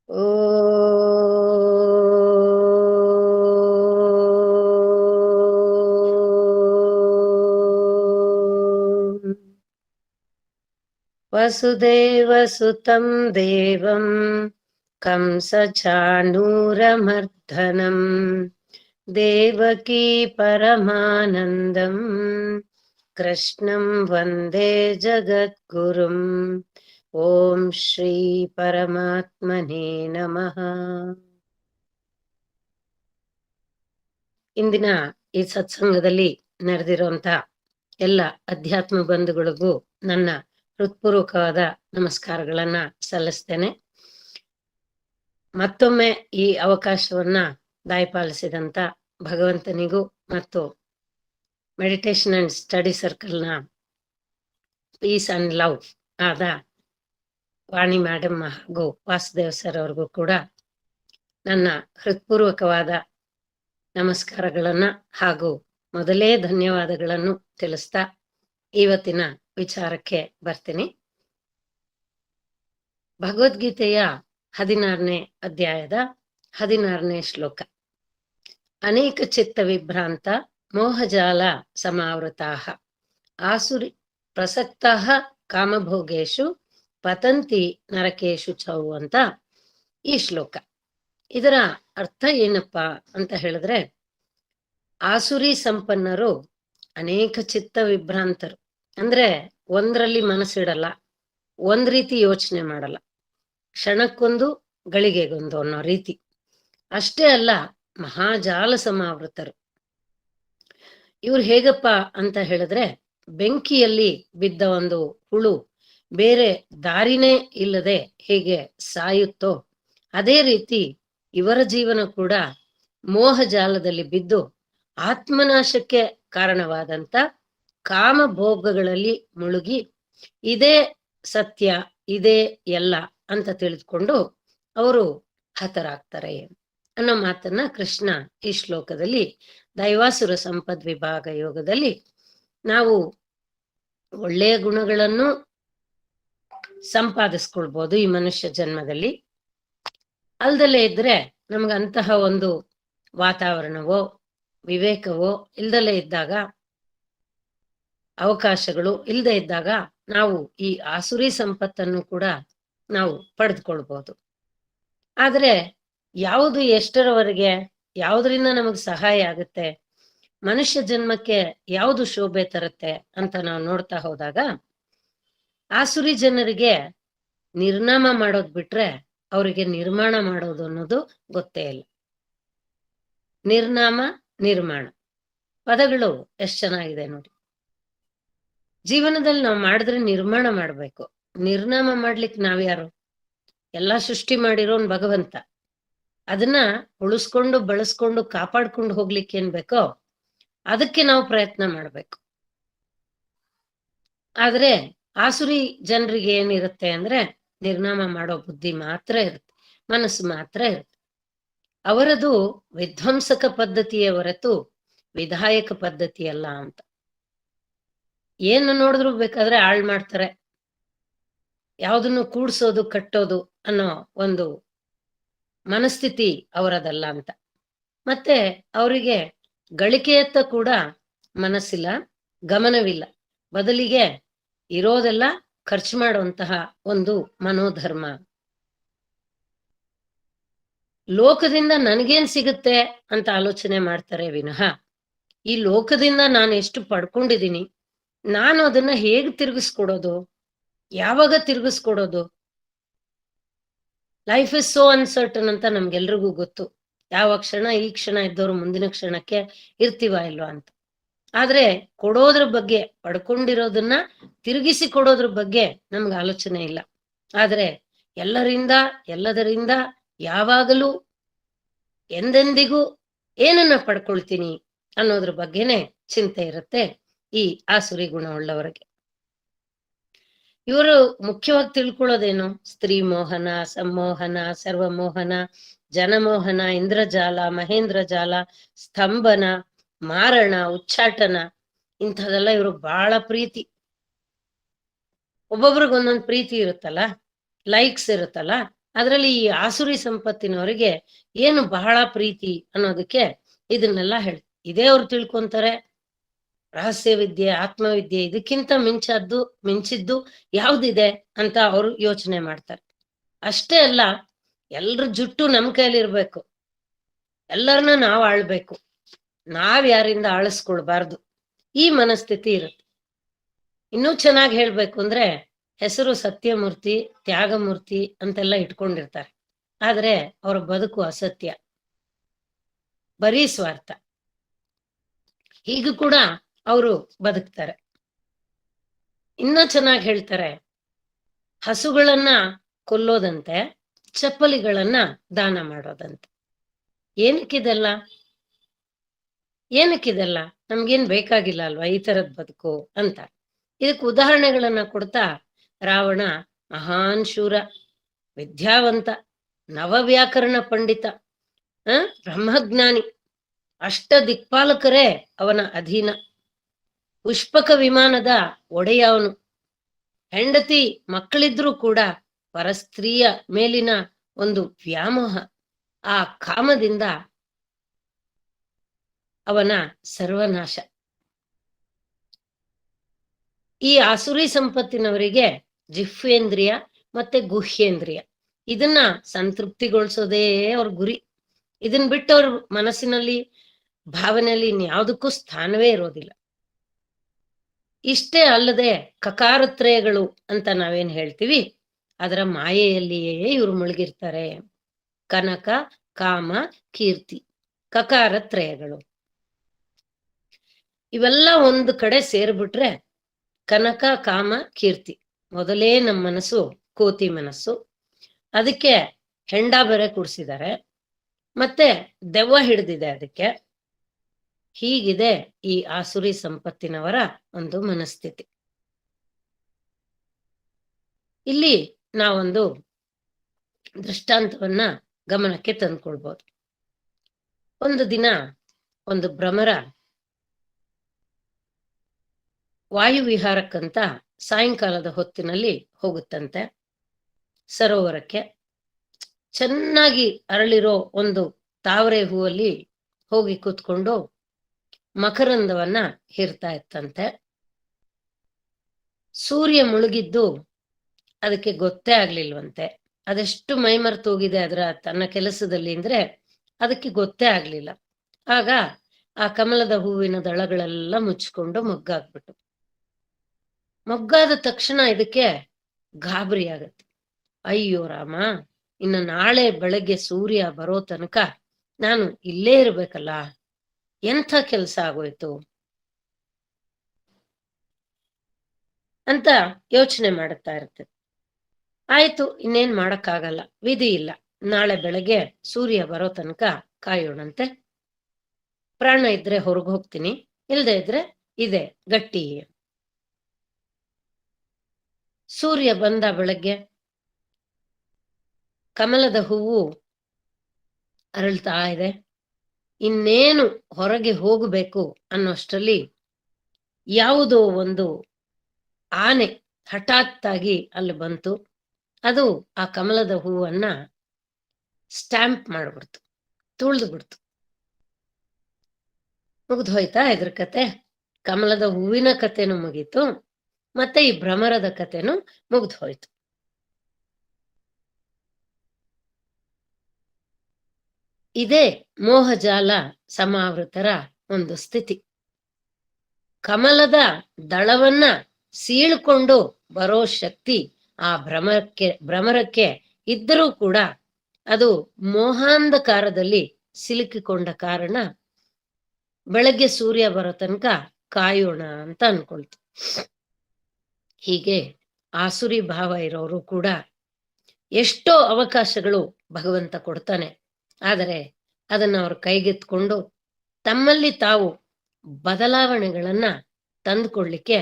ಓ ವಸುದೇವಸುತಂ ದೇವಂ ಕಂಸಚಾಣೂರಮರ್ಧನಂ ದೇವಕೀ ಪರಮಾನಂದಂ ಕೃಷ್ಣಂ ವಂದೇ ಜಗದ್ಗುರುಂ. ಓಂ ಶ್ರೀ ಪರಮಾತ್ಮನೇ ನಮಃ. ಇಂದಿನ ಈ ಸತ್ಸಂಗದಲ್ಲಿ ನಡೆದಿರುವಂತ ಎಲ್ಲ ಅಧ್ಯಾತ್ಮ ಬಂಧುಗಳಿಗೂ ನನ್ನ ಹೃತ್ಪೂರ್ವಕವಾದ ನಮಸ್ಕಾರಗಳನ್ನ ಸಲ್ಲಿಸ್ತೇನೆ. ಮತ್ತೊಮ್ಮೆ ಈ ಅವಕಾಶವನ್ನ ದಾಯಪಾಲಿಸಿದಂತ ಭಗವಂತನಿಗೂ ಮತ್ತು ಮೆಡಿಟೇಷನ್ ಅಂಡ್ ಸ್ಟಡಿ ಸರ್ಕಲ್ನ ಪೀಸ್ ಅಂಡ್ ಲವ್ ಆದ ವಾಣಿ ಮೇಡಮ್ ಹಾಗೂ ವಾಸುದೇವ್ ಸರ್ ಅವ್ರಿಗೂ ಕೂಡ ನನ್ನ ಹೃತ್ಪೂರ್ವಕವಾದ ನಮಸ್ಕಾರಗಳನ್ನ ಹಾಗೂ ಮೊದಲೇ ಧನ್ಯವಾದಗಳನ್ನು ತಿಳಿಸ್ತಾ ಇವತ್ತಿನ ವಿಚಾರಕ್ಕೆ ಬರ್ತೀನಿ. ಭಗವದ್ಗೀತೆಯ 16ನೇ ಅಧ್ಯಾಯದ 16ನೇ ಶ್ಲೋಕ. ಅನೇಕ ಚಿತ್ತ ವಿಭ್ರಾಂತ ಮೋಹಜಾಲ ಸಮಾವೃತಾಃ ಆಸುರಿ ಪ್ರಸಕ್ತಃ ಕಾಮಭೋಗೇಶು ಪತಂತಿ ನರಕೇಶು ಚೌ ಅಂತ ಈ ಶ್ಲೋಕ. ಇದರ ಅರ್ಥ ಏನಪ್ಪಾ ಅಂತ ಹೇಳಿದ್ರೆ, ಆಸುರಿ ಸಂಪನ್ನರು ಅನೇಕ ಚಿತ್ತ ವಿಭ್ರಾಂತರು. ಅಂದ್ರೆ ಒಂದ್ರಲ್ಲಿ ಮನಸ್ಸಿಡಲ್ಲ, ಒಂದ್ ರೀತಿ ಯೋಚನೆ ಮಾಡಲ್ಲ, ಕ್ಷಣಕ್ಕೊಂದು ಗಳಿಗೆಗೊಂದು ಅನ್ನೋ ರೀತಿ. ಅಷ್ಟೇ ಅಲ್ಲ, ಮಹಾಜಾಲ ಸಮಾವೃತರು. ಇವ್ರು ಹೇಗಪ್ಪ ಅಂತ ಹೇಳಿದ್ರೆ, ಬೆಂಕಿಯಲ್ಲಿ ಬಿದ್ದ ಒಂದು ಹುಳು ಬೇರೆ ದಾರಿನೇ ಇಲ್ಲದೆ ಹೇಗೆ ಸಾಯುತ್ತೋ ಅದೇ ರೀತಿ ಇವರ ಜೀವನ ಕೂಡ ಮೋಹಜಾಲದಲ್ಲಿ ಬಿದ್ದು ಆತ್ಮನಾಶಕ್ಕೆ ಕಾರಣವಾದಂತ ಕಾಮಭೋಗಗಳಲ್ಲಿ ಮುಳುಗಿ ಇದೇ ಸತ್ಯ, ಇದೇ ಎಲ್ಲ ಅಂತ ತಿಳಿದುಕೊಂಡು ಅವರು ಹತರಾಗ್ತಾರೆ ಅನ್ನೋ ಮಾತನ್ನ ಕೃಷ್ಣ ಈ ಶ್ಲೋಕದಲ್ಲಿ ದೈವಾಸುರ ಸಂಪದ್ ವಿಭಾಗ ಯೋಗದಲ್ಲಿ ನಾವು ಒಳ್ಳೆಯ ಗುಣಗಳನ್ನು ಸಂಪಾದಿಸ್ಕೊಳ್ಬಹುದು ಈ ಮನುಷ್ಯ ಜನ್ಮದಲ್ಲಿ. ಅಲ್ದಲೇ ಇದ್ರೆ ನಮ್ಗಂತಹ ಒಂದು ವಾತಾವರಣವೋ ವಿವೇಕವೋ ಇಲ್ದಲೇ ಇದ್ದಾಗ, ಅವಕಾಶಗಳು ಇಲ್ಲದೆ ಇದ್ದಾಗ ನಾವು ಈ ಆಸುರಿ ಸಂಪತ್ತನ್ನು ಕೂಡ ನಾವು ಪಡೆದುಕೊಳ್ಬಹುದು. ಆದ್ರೆ ಯಾವುದು ಎಷ್ಟರವರೆಗೆ, ಯಾವುದರಿಂದ ನಮಗ್ ಸಹಾಯ ಆಗುತ್ತೆ, ಮನುಷ್ಯ ಜನ್ಮಕ್ಕೆ ಯಾವುದು ಶೋಭೆ ತರುತ್ತೆ ಅಂತ ನಾವು ನೋಡ್ತಾ ಹೋದಾಗ, ಆಸುರಿ ಜನರಿಗೆ ನಿರ್ನಾಮ ಮಾಡೋದ್ ಬಿಟ್ರೆ ಅವರಿಗೆ ನಿರ್ಮಾಣ ಮಾಡೋದು ಅನ್ನೋದು ಗೊತ್ತೇ ಇಲ್ಲ. ನಿರ್ನಾಮ, ನಿರ್ಮಾಣ ಪದಗಳು ಎಷ್ಟ್ ಚೆನ್ನಾಗಿದೆ ನೋಡಿ. ಜೀವನದಲ್ಲಿ ನಾವು ಮಾಡಿದ್ರೆ ನಿರ್ಮಾಣ ಮಾಡ್ಬೇಕು, ನಿರ್ನಾಮ ಮಾಡ್ಲಿಕ್ಕೆ ನಾವ್ಯಾರು? ಎಲ್ಲಾ ಸೃಷ್ಟಿ ಮಾಡಿರೋನ್ ಭಗವಂತ. ಅದನ್ನ ಉಳಿಸ್ಕೊಂಡು ಬಳಸ್ಕೊಂಡು ಕಾಪಾಡ್ಕೊಂಡು ಹೋಗ್ಲಿಕ್ಕೆ ಏನ್ ಬೇಕೋ ಅದಕ್ಕೆ ನಾವು ಪ್ರಯತ್ನ ಮಾಡ್ಬೇಕು. ಆದ್ರೆ ಆಸುರಿ ಜನರಿಗೆ ಏನಿರುತ್ತೆ ಅಂದ್ರೆ, ನಿರ್ನಾಮ ಮಾಡೋ ಬುದ್ಧಿ ಮಾತ್ರ ಇರುತ್ತೆ, ಮನಸ್ಸು ಮಾತ್ರ ಇರುತ್ತೆ. ಅವರದು ವಿಧ್ವಂಸಕ ಪದ್ಧತಿಯೇ ಹೊರತು ವಿಧಾಯಕ ಪದ್ಧತಿ ಅಲ್ಲ ಅಂತ. ಏನು ನೋಡಿದ್ರು ಬೇಕಾದ್ರೆ ಹಾಳ್ ಮಾಡ್ತಾರೆ, ಯಾವುದನ್ನು ಕೂಡ್ಸೋದು ಕಟ್ಟೋದು ಅನ್ನೋ ಒಂದು ಮನಸ್ಥಿತಿ ಅವರದಲ್ಲ ಅಂತ. ಮತ್ತೆ ಅವರಿಗೆ ಗಳಿಕೆಯತ್ತ ಕೂಡ ಮನಸ್ಸಿಲ್ಲ, ಗಮನವಿಲ್ಲ. ಬದಲಿಗೆ ಇರೋದೆಲ್ಲ ಖರ್ಚು ಮಾಡುವಂತಹ ಒಂದು ಮನೋಧರ್ಮ. ಲೋಕದಿಂದ ನನಗೇನ್ ಸಿಗುತ್ತೆ ಅಂತ ಆಲೋಚನೆ ಮಾಡ್ತಾರೆ ವಿನಃ, ಈ ಲೋಕದಿಂದ ನಾನು ಎಷ್ಟು ಪಡ್ಕೊಂಡಿದ್ದೀನಿ, ನಾನು ಅದನ್ನ ಹೇಗ್ ತಿರುಗಿಸ್ಕೊಡೋದು, ಯಾವಾಗ ತಿರುಗಿಸ್ಕೊಡೋದು. ಲೈಫ್ ಇಸ್ ಸೋ ಅನ್ಸರ್ಟನ್ ಅಂತ ನಮ್ಗೆಲ್ರಿಗೂ ಗೊತ್ತು. ಯಾವ ಕ್ಷಣ ಈ ಕ್ಷಣ ಇದ್ದವರು ಮುಂದಿನ ಕ್ಷಣಕ್ಕೆ ಇರ್ತೀವ ಇಲ್ವಾ ಅಂತ. ಆದ್ರೆ ಕೊಡೋದ್ರ ಬಗ್ಗೆ, ಪಡ್ಕೊಂಡಿರೋದನ್ನ ತಿರುಗಿಸಿ ಕೊಡೋದ್ರ ಬಗ್ಗೆ ನಮ್ಗೆ ಆಲೋಚನೆ ಇಲ್ಲ. ಆದ್ರೆ ಎಲ್ಲರಿಂದ ಎಲ್ಲದರಿಂದ ಯಾವಾಗಲೂ ಎಂದೆಂದಿಗೂ ಏನನ್ನ ಪಡ್ಕೊಳ್ತೀನಿ ಅನ್ನೋದ್ರ ಬಗ್ಗೆನೆ ಚಿಂತೆ ಇರುತ್ತೆ ಈ ಆಸುರಿ ಗುಣವುಳ್ಳವರಿಗೆ. ಇವರು ಮುಖ್ಯವಾಗಿ ತಿಳ್ಕೊಳ್ಳೋದೇನು? ಸ್ತ್ರೀ ಮೋಹನ, ಸಂಮೋಹನ, ಸರ್ವಮೋಹನ, ಜನಮೋಹನ, ಇಂದ್ರಜಾಲ, ಮಹೇಂದ್ರ ಜಾಲ, ಸ್ತಂಭನ, ಮಾರಣ, ಉಚ್ಚಾಟನ, ಇಂಥದೆಲ್ಲ ಇವರು ಬಹಳ ಪ್ರೀತಿ. ಒಬ್ಬೊಬ್ರಿಗೆ ಒಂದೊಂದು ಪ್ರೀತಿ ಇರುತ್ತಲ್ಲ, ಲೈಕ್ಸ್ ಇರುತ್ತಲ್ಲ, ಅದರಲ್ಲಿ ಈ ಆಸುರಿ ಸಂಪತ್ತಿನವರಿಗೆ ಏನು ಬಹಳ ಪ್ರೀತಿ ಅನ್ನೋದಕ್ಕೆ ಇದನ್ನೆಲ್ಲ ಹೇಳಿ ಇದೇ ಅವ್ರು ತಿಳ್ಕೊಂತಾರೆ. ರಹಸ್ಯ ವಿದ್ಯೆ, ಆತ್ಮವಿದ್ಯೆ ಇದಕ್ಕಿಂತ ಮಿಂಚಿದ್ದು ಯಾವ್ದಿದೆ ಅಂತ ಅವರು ಯೋಚನೆ ಮಾಡ್ತಾರೆ. ಅಷ್ಟೇ ಅಲ್ಲ, ಎಲ್ರ ಜುಟ್ಟು ನಮ್ ಕೈಲಿ ಇರ್ಬೇಕು, ಎಲ್ಲರನ್ನ ನಾವ್ ಆಳ್ಬೇಕು, ನಾವ್ ಯಾರಿಂದ ಆಳಿಸ್ಕೊಳ್ಬಾರ್ದು, ಈ ಮನಸ್ಥಿತಿ ಇರುತ್ತೆ. ಇನ್ನೂ ಚೆನ್ನಾಗಿ ಹೇಳ್ಬೇಕು ಅಂದ್ರೆ ಹೆಸರು ಸತ್ಯಮೂರ್ತಿ, ತ್ಯಾಗಮೂರ್ತಿ ಅಂತೆಲ್ಲ ಇಟ್ಕೊಂಡಿರ್ತಾರೆ. ಆದ್ರೆ ಅವರ ಬದುಕು ಅಸತ್ಯ, ಬರೀ ಸ್ವಾರ್ಥ. ಹೀಗೂ ಕೂಡ ಅವರು ಬದುಕ್ತಾರೆ. ಇನ್ನ ಚೆನ್ನಾಗಿ ಹೇಳ್ತಾರೆ, ಹಸುಗಳನ್ನ ಕೊಲ್ಲೋದಂತೆ, ಚಪ್ಪಲಿಗಳನ್ನ ದಾನ ಮಾಡೋದಂತೆ. ಏನಕ್ಕಿದೆಲ್ಲ ನಮ್ಗೇನ್ ಬೇಕಾಗಿಲ್ಲ ಅಲ್ವಾ ಈ ತರದ್ ಬದುಕು ಅಂತ. ಇದಕ್ಕೆ ಉದಾಹರಣೆಗಳನ್ನ ಕೊಡ್ತಾ ರಾವಣ ಮಹಾನ್ ಶೂರ, ವಿದ್ಯಾವಂತ, ನವವ್ಯಾಕರಣ ಪಂಡಿತ, ಬ್ರಹ್ಮಜ್ಞಾನಿ, ಅಷ್ಟ ದಿಕ್ಪಾಲಕರೇ ಅವನ ಅಧೀನ, ಪುಷ್ಪಕ ವಿಮಾನದ ಒಡೆಯ ಅವನು. ಹೆಂಡತಿ ಮಕ್ಕಳಿದ್ರೂ ಕೂಡ ಪರಸ್ತ್ರೀಯ ಮೇಲಿನ ಒಂದು ವ್ಯಾಮೋಹ, ಆ ಕಾಮದಿಂದ ಅವನ ಸರ್ವನಾಶ. ಈ ಆಸುರಿ ಸಂಪತ್ತಿನವರಿಗೆ ಜಿಹ್ವೇಂದ್ರಿಯ ಮತ್ತೆ ಗುಹ್ಯೇಂದ್ರಿಯ ಇದನ್ನ ಸಂತೃಪ್ತಿಗೊಳಿಸೋದೇ ಅವ್ರ ಗುರಿ. ಇದನ್ ಬಿಟ್ಟು ಅವ್ರ ಮನಸ್ಸಿನಲ್ಲಿ, ಭಾವನೆಯಲ್ಲಿ ಇನ್ಯಾವುದಕ್ಕೂ ಸ್ಥಾನವೇ ಇರೋದಿಲ್ಲ. ಇಷ್ಟೇ ಅಲ್ಲದೆ ಕಕಾರತ್ರಯಗಳು ಅಂತ ನಾವೇನ್ ಹೇಳ್ತೀವಿ, ಅದರ ಮಾಯೆಯಲ್ಲಿಯೇ ಇವ್ರು ಮುಳುಗಿರ್ತಾರೆ. ಕನಕ, ಕಾಮ, ಕೀರ್ತಿ, ಕಕಾರತ್ರಯಗಳು ಇವೆಲ್ಲ ಒಂದು ಕಡೆ ಸೇರ್ಬಿಟ್ರೆ ಕನಕ, ಕಾಮ, ಕೀರ್ತಿ. ಮೊದಲೇ ನಮ್ಮ ಮನಸ್ಸು ಕೋತಿ ಮನಸ್ಸು, ಅದಕ್ಕೆ ಹೆಂಡ ಬೇರೆ ಕುಡ್ಸಿದ್ದಾರೆ, ಮತ್ತೆ ದೆವ್ವ ಹಿಡಿದಿದೆ ಅದಕ್ಕೆ. ಹೀಗಿದೆ ಈ ಆಸುರಿ ಸಂಪತ್ತಿನವರ ಒಂದು ಮನಸ್ಥಿತಿ. ಇಲ್ಲಿ ನಾವೊಂದು ದೃಷ್ಟಾಂತವನ್ನ ಗಮನಕ್ಕೆ ತಂದ್ಕೊಳ್ಬಹುದು. ಒಂದು ದಿನ ಒಂದು ಭ್ರಮರ ವಾಯುವಿಹಾರಕ್ಕಂತ ಸಾಯಂಕಾಲದ ಹೊತ್ತಿನಲ್ಲಿ ಹೋಗುತ್ತಂತೆ ಸರೋವರಕ್ಕೆ. ಚೆನ್ನಾಗಿ ಅರಳಿರೋ ಒಂದು ತಾವರೆ ಹೂವಲ್ಲಿ ಹೋಗಿ ಕೂತ್ಕೊಂಡು ಮಕರಂದವನ್ನ ಹೀರ್ತಾ ಇತ್ತಂತೆ. ಸೂರ್ಯ ಮುಳುಗಿದ್ದು ಅದಕ್ಕೆ ಗೊತ್ತೇ ಆಗ್ಲಿಲ್ವಂತೆ. ಅದೆಷ್ಟು ಮೈಮರ್ತೋಗಿದೆ ಅದರ ತನ್ನ ಕೆಲಸದಲ್ಲಿ ಅಂದ್ರೆ ಅದಕ್ಕೆ ಗೊತ್ತೇ ಆಗ್ಲಿಲ್ಲ. ಆಗ ಆ ಕಮಲದ ಹೂವಿನ ದಳಗಳೆಲ್ಲ ಮುಚ್ಕೊಂಡು ಮೊಗ್ಗಾಗ್ಬಿಟ್ಟು, ಮೊಗ್ಗಾದ ತಕ್ಷಣ ಇದಕ್ಕೆ ಗಾಬರಿ ಆಗತ್ತೆ. ಅಯ್ಯೋ ರಾಮ, ಇನ್ನು ನಾಳೆ ಬೆಳಗ್ಗೆ ಸೂರ್ಯ ಬರೋ ತನಕ ನಾನು ಇಲ್ಲೇ ಇರ್ಬೇಕಲ್ಲ, ಎಂಥ ಕೆಲ್ಸ ಆಗೋಯ್ತು ಅಂತ ಯೋಚನೆ ಮಾಡುತ್ತಾ ಇರ್ತದೆ. ಆಯ್ತು, ಇನ್ನೇನ್ ಮಾಡಕ್ಕಾಗಲ್ಲ, ವಿಧಿ ಇಲ್ಲ, ನಾಳೆ ಬೆಳಗ್ಗೆ ಸೂರ್ಯ ಬರೋ ತನಕ ಕಾಯೋಣಂತೆ. ಪ್ರಾಣ ಇದ್ರೆ ಹೊರಗೆ ಹೋಗ್ತೀನಿ, ಇಲ್ದೇ ಇದ್ರೆ ಇದೆ ಗಟ್ಟಿ. ಸೂರ್ಯ ಬಂದ ಬೆಳಗ್ಗೆ, ಕಮಲದ ಹೂವು ಅರಳ್ತಾ ಇದೆ. ಇನ್ನೇನು ಹೊರಗೆ ಹೋಗಬೇಕು ಅನ್ನೋಷ್ಟರಲ್ಲಿ ಯಾವುದೋ ಒಂದು ಆನೆ ಹಠಾತ್ತಾಗಿ ಅಲ್ಲಿ ಬಂತು. ಅದು ಆ ಕಮಲದ ಹೂವನ್ನ ಸ್ಟ್ಯಾಂಪ್ ಮಾಡ್ಬಿಡ್ತು, ತುಳಿದು ಬಿಡ್ತು. ಮುಗ್ದು ಹೋಯ್ತಾ ಇದ್ರ ಕತೆ? ಕಮಲದ ಹೂವಿನ ಕತೆನೂ ಮುಗೀತು, ಮತ್ತೆ ಈ ಭ್ರಮರದ ಕತೆನೂ ಮುಗ್ದು ಹೋಯ್ತು. ಇದೇ ಮೋಹಜಾಲ ಸಮಾವೃತರ ಒಂದು ಸ್ಥಿತಿ. ಕಮಲದ ದಳವನ್ನ ಸೀಳ್ಕೊಂಡು ಬರೋ ಶಕ್ತಿ ಆ ಭ್ರಮರಕ್ಕೆ ಇದ್ದರೂ ಕೂಡ ಅದು ಮೋಹಾಂಧಕಾರದಲ್ಲಿ ಸಿಲುಕಿಕೊಂಡ ಕಾರಣ ಬೆಳಗ್ಗೆ ಸೂರ್ಯ ಬರೋ ತನಕ ಕಾಯೋಣ ಅಂತ ಅನ್ಕೊಳ್ತು. ಹೀಗೆ ಆಸುರಿ ಭಾವ ಇರೋರು ಕೂಡ ಎಷ್ಟೋ ಅವಕಾಶಗಳು ಭಗವಂತ ಕೊಡ್ತಾನೆ, ಆದರೆ ಅದನ್ನ ಅವ್ರ ಕೈಗೆತ್ಕೊಂಡು ತಮ್ಮಲ್ಲಿ ತಾವು ಬದಲಾವಣೆಗಳನ್ನ ತಂದುಕೊಳ್ಳಿಕ್ಕೆ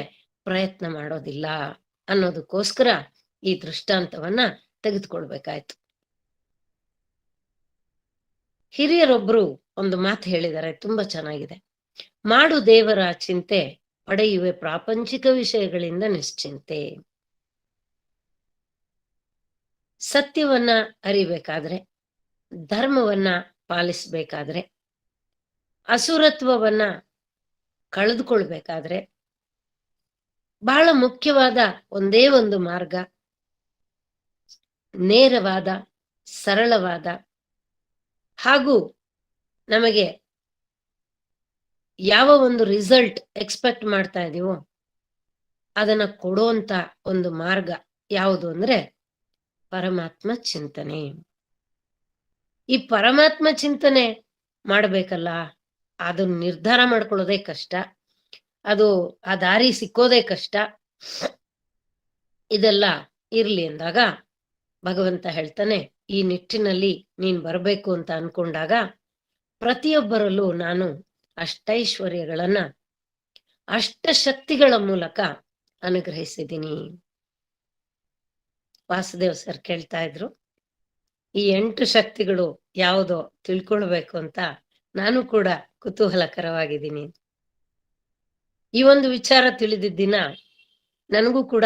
ಪ್ರಯತ್ನ ಮಾಡೋದಿಲ್ಲ ಅನ್ನೋದಕ್ಕೋಸ್ಕರ ಈ ದೃಷ್ಟಾಂತವನ್ನ ತೆಗೆದುಕೊಳ್ಬೇಕಾಯ್ತು. ಹಿರಿಯರೊಬ್ರು ಒಂದು ಮಾತು ಹೇಳಿದ್ದಾರೆ, ತುಂಬಾ ಚೆನ್ನಾಗಿದೆ. ಮಾಡು ದೇವರ ಚಿಂತೆ, ಪಡೆಯುವೆ ಪ್ರಾಪಂಚಿಕ ವಿಷಯಗಳಿಂದ ನಿಶ್ಚಿಂತೆ. ಸತ್ಯವನ್ನ ಅರಿಬೇಕಾದ್ರೆ, ಧರ್ಮವನ್ನ ಪಾಲಿಸ್ಬೇಕಾದ್ರೆ, ಅಸುರತ್ವವನ್ನ ಕಳೆದುಕೊಳ್ಬೇಕಾದ್ರೆ ಬಹಳ ಮುಖ್ಯವಾದ ಒಂದೇ ಒಂದು ಮಾರ್ಗ, ನೇರವಾದ, ಸರಳವಾದ ಹಾಗೂ ನಮಗೆ ಯಾವ ಒಂದು ರಿಸಲ್ಟ್ ಎಕ್ಸ್ಪೆಕ್ಟ್ ಮಾಡ್ತಾ ಇದೀವೋ ಅದನ್ನ ಕೊಡುವಂತ ಒಂದು ಮಾರ್ಗ ಯಾವುದು ಅಂದ್ರೆ ಪರಮಾತ್ಮ ಚಿಂತನೆ. ಈ ಪರಮಾತ್ಮ ಚಿಂತನೆ ಮಾಡ್ಬೇಕಲ್ಲ, ಅದನ್ನ ನಿರ್ಧಾರ ಮಾಡ್ಕೊಳ್ಳೋದೇ ಕಷ್ಟ, ಅದು ಆ ದಾರಿ ಸಿಕ್ಕೋದೇ ಕಷ್ಟ. ಇದೆಲ್ಲ ಇರ್ಲಿ ಅಂದಾಗ ಭಗವಂತ ಹೇಳ್ತಾನೆ, ಈ ನಿಟ್ಟಿನಲ್ಲಿ ನೀನ್ ಬರ್ಬೇಕು ಅಂತ ಅನ್ಕೊಂಡಾಗ ಪ್ರತಿಯೊಬ್ಬರಲ್ಲೂ ನಾನು ಅಷ್ಟೈಶ್ವರ್ಯಗಳನ್ನ ಅಷ್ಟಶಕ್ತಿಗಳ ಮೂಲಕ ಅನುಗ್ರಹಿಸಿದ್ದೀನಿ. ವಾಸುದೇವ್ ಸರ್ ಕೇಳ್ತಾ ಇದ್ರು, ಈ 8 ಶಕ್ತಿಗಳು ಯಾವುದೋ ತಿಳ್ಕೊಳ್ಬೇಕು ಅಂತ ನಾನು ಕೂಡ ಕುತೂಹಲಕರವಾಗಿದ್ದೀನಿ. ಈ ಒಂದು ವಿಚಾರ ತಿಳಿದಿದ್ದ ದಿನ ನನಗೂ ಕೂಡ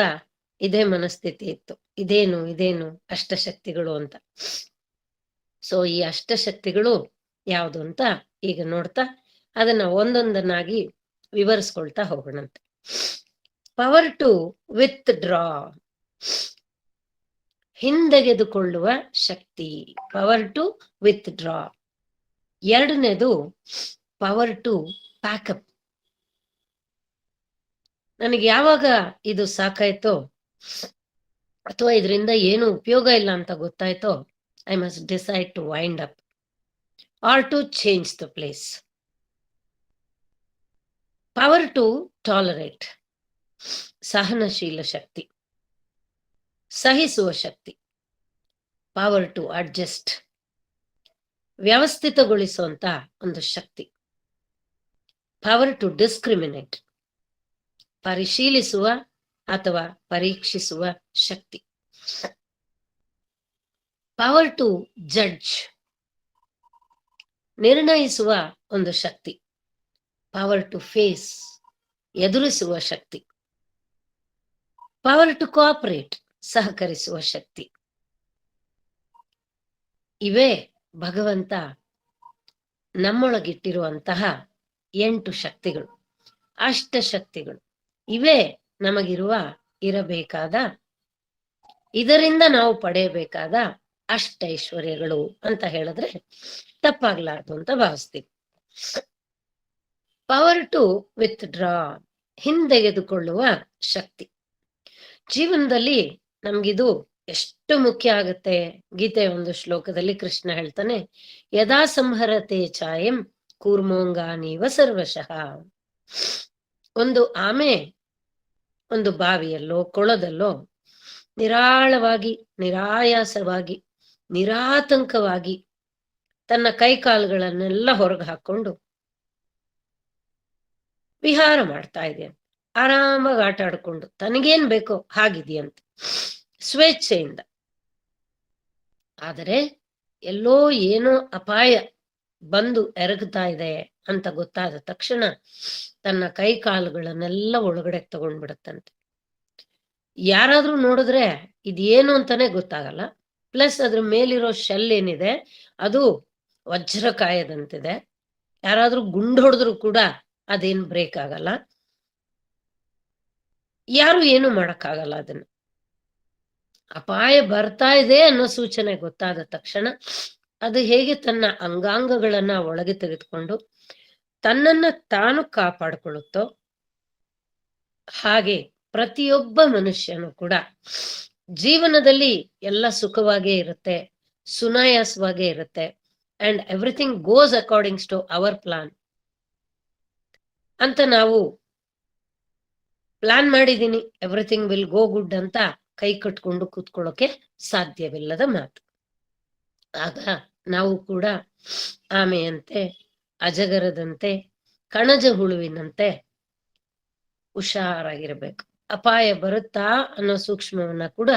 ಇದೇ ಮನಸ್ಥಿತಿ ಇತ್ತು, ಇದೇನು ಅಷ್ಟಶಕ್ತಿಗಳು ಅಂತ. ಸೊ ಈ ಅಷ್ಟಶಕ್ತಿಗಳು ಯಾವುದು ಅಂತ ಈಗ ನೋಡ್ತಾ ಅದನ್ನ ಒಂದೊಂದನ್ನಾಗಿ ವಿವರಿಸ್ಕೊಳ್ತಾ ಹೋಗೋಣಂತೆ. ಪವರ್ ಟು ವಿತ್ ಡ್ರಾ, ಹಿಂದೆಗೆದುಕೊಳ್ಳುವ ಶಕ್ತಿ, ಪವರ್ ಟು ವಿತ್ ಡ್ರಾ. ಎರಡನೇದು ಪವರ್ ಟು ಪ್ಯಾಕಪ್. ನನಗೆ ಯಾವಾಗ ಇದು ಸಾಕಾಯ್ತೋ ಅಥವಾ ಇದರಿಂದ ಏನು ಉಪಯೋಗ ಇಲ್ಲ ಅಂತ ಗೊತ್ತಾಯ್ತೋ, I must decide to wind up or to change the place. Power to tolerate, ಸಹನಶೀಲ ಶಕ್ತಿ, ಸಹಿಸುವ ಶಕ್ತಿ. ಪವರ್ ಟು ಅಡ್ಜಸ್ಟ್, ವ್ಯವಸ್ಥಿತಗೊಳಿಸುವಂತ ಒಂದು ಶಕ್ತಿ. ಪವರ್ ಟು ಡಿಸ್ಕ್ರಿಮಿನೇಟ್, ಪರಿಶೀಲಿಸುವ ಅಥವಾ ಪರೀಕ್ಷಿಸುವ ಶಕ್ತಿ. ಪವರ್ ಟು ಜಡ್ಜ್, ನಿರ್ಣಯಿಸುವ ಒಂದು ಶಕ್ತಿ. ಪವರ್ ಟು ಫೇಸ್, ಎದುರಿಸುವ ಶಕ್ತಿ. ಪವರ್ ಟು ಕೋಆಪರೇಟ್, ಸಹಕರಿಸುವ ಶಕ್ತಿ. ಇವೇ ಭಗವಂತ ನಮ್ಮೊಳಗಿಟ್ಟಿರುವಂತಹ 8 ಶಕ್ತಿಗಳು, ಅಷ್ಟಶಕ್ತಿಗಳು. ಇವೇ ಇರಬೇಕಾದ, ಇದರಿಂದ ನಾವು ಪಡೆಯಬೇಕಾದ ಅಷ್ಟೈಶ್ವರ್ಯಗಳು ಅಂತ ಹೇಳಿದ್ರೆ ತಪ್ಪಾಗ್ಲಾರ್ದು ಅಂತ ಭಾವಿಸ್ತೀವಿ. ಪವರ್ ಟು ವಿತ್ ಡ್ರಾ, ಹಿಂದೆಗೆದುಕೊಳ್ಳುವ ಶಕ್ತಿ. ಜೀವನದಲ್ಲಿ ನಮ್ಗಿದು ಎಷ್ಟು ಮುಖ್ಯ ಆಗುತ್ತೆ. ಗೀತೆಯ ಒಂದು ಶ್ಲೋಕದಲ್ಲಿ ಕೃಷ್ಣ ಹೇಳ್ತಾನೆ, ಯದಾ ಸಂಹರತೆ ಚಾಯಂ ಕೂರ್ಮೋಂಗಾನೀವ ಸರ್ವಶಃ. ಒಂದು ಆಮೆ ಒಂದು ಬಾವಿಯಲ್ಲೋ ಕೊಳದಲ್ಲೋ ನಿರಾಳವಾಗಿ, ನಿರಾಯಾಸವಾಗಿ, ನಿರಾತಂಕವಾಗಿ ತನ್ನ ಕೈಕಾಲುಗಳನ್ನೆಲ್ಲ ಹೊರಗೆ ಹಾಕೊಂಡು ವಿಹಾರ ಮಾಡ್ತಾ ಇದೆ, ಆರಾಮಾಗಿ ಆಟ ಆಡ್ಕೊಂಡು ತನಗೇನ್ ಬೇಕೋ ಹಾಗಿದೆಯಂತ ಸ್ವೇಚ್ಛೆಯಿಂದ. ಆದರೆ ಎಲ್ಲೋ ಏನೋ ಅಪಾಯ ಬಂದು ಎರಗ್ತಾ ಇದೆ ಅಂತ ಗೊತ್ತಾದ ತಕ್ಷಣ ತನ್ನ ಕೈ ಕಾಲುಗಳನ್ನೆಲ್ಲ ಒಳಗಡೆ ತಗೊಂಡ್ಬಿಡತ್ತಂತೆ. ಯಾರಾದ್ರೂ ನೋಡಿದ್ರೆ ಇದೇನು ಅಂತಾನೆ ಗೊತ್ತಾಗಲ್ಲ. ಪ್ಲಸ್ ಅದ್ರ ಮೇಲಿರೋ ಶೆಲ್ ಏನಿದೆ ಅದು ವಜ್ರಕಾಯದಂತಿದೆ. ಯಾರಾದ್ರೂ ಗುಂಡು ಹೊಡೆದ್ರು ಕೂಡ ಅದೇನು ಬ್ರೇಕ್ ಆಗಲ್ಲ, ಯಾರು ಏನು ಮಾಡಕ್ಕಾಗಲ್ಲ. ಅದನ್ನ ಅಪಾಯ ಬರ್ತಾ ಇದೆ ಅನ್ನೋ ಸೂಚನೆ ಗೊತ್ತಾದ ತಕ್ಷಣ ಅದು ಹೇಗೆ ತನ್ನ ಅಂಗಾಂಗಗಳನ್ನ ಒಳಗೆ ತೆಗೆದುಕೊಂಡು ತನ್ನನ್ನ ತಾನು ಕಾಪಾಡಿಕೊಳ್ಳುತ್ತೋ ಹಾಗೆ ಪ್ರತಿಯೊಬ್ಬ ಮನುಷ್ಯನು ಕೂಡ ಜೀವನದಲ್ಲಿ ಎಲ್ಲ ಸುಖವಾಗೇ ಇರುತ್ತೆ, ಸುನಾಯಾಸವಾಗೇ ಇರುತ್ತೆ. And everything goes accordings to our plan ಅಂತ ನಾವು ಪ್ಲಾನ್ ಮಾಡಿದೀನಿ, ಎವ್ರಿಥಿಂಗ್ ವಿಲ್ ಗೋ ಗುಡ್ ಅಂತ ಕೈ ಕಟ್ಕೊಂಡು ಕೂತ್ಕೊಳ್ಳೋಕೆ ಸಾಧ್ಯವಿಲ್ಲದ ಮಾತು. ಆಗ ನಾವು ಕೂಡ ಆಮೆಯಂತೆ, ಅಜಗರದಂತೆ, ಕಣಜ ಹುಳುವಿನಂತೆ ಹುಷಾರಾಗಿರ್ಬೇಕು. ಅಪಾಯ ಬರುತ್ತಾ ಅನ್ನೋ ಸೂಕ್ಷ್ಮವನ್ನ ಕೂಡ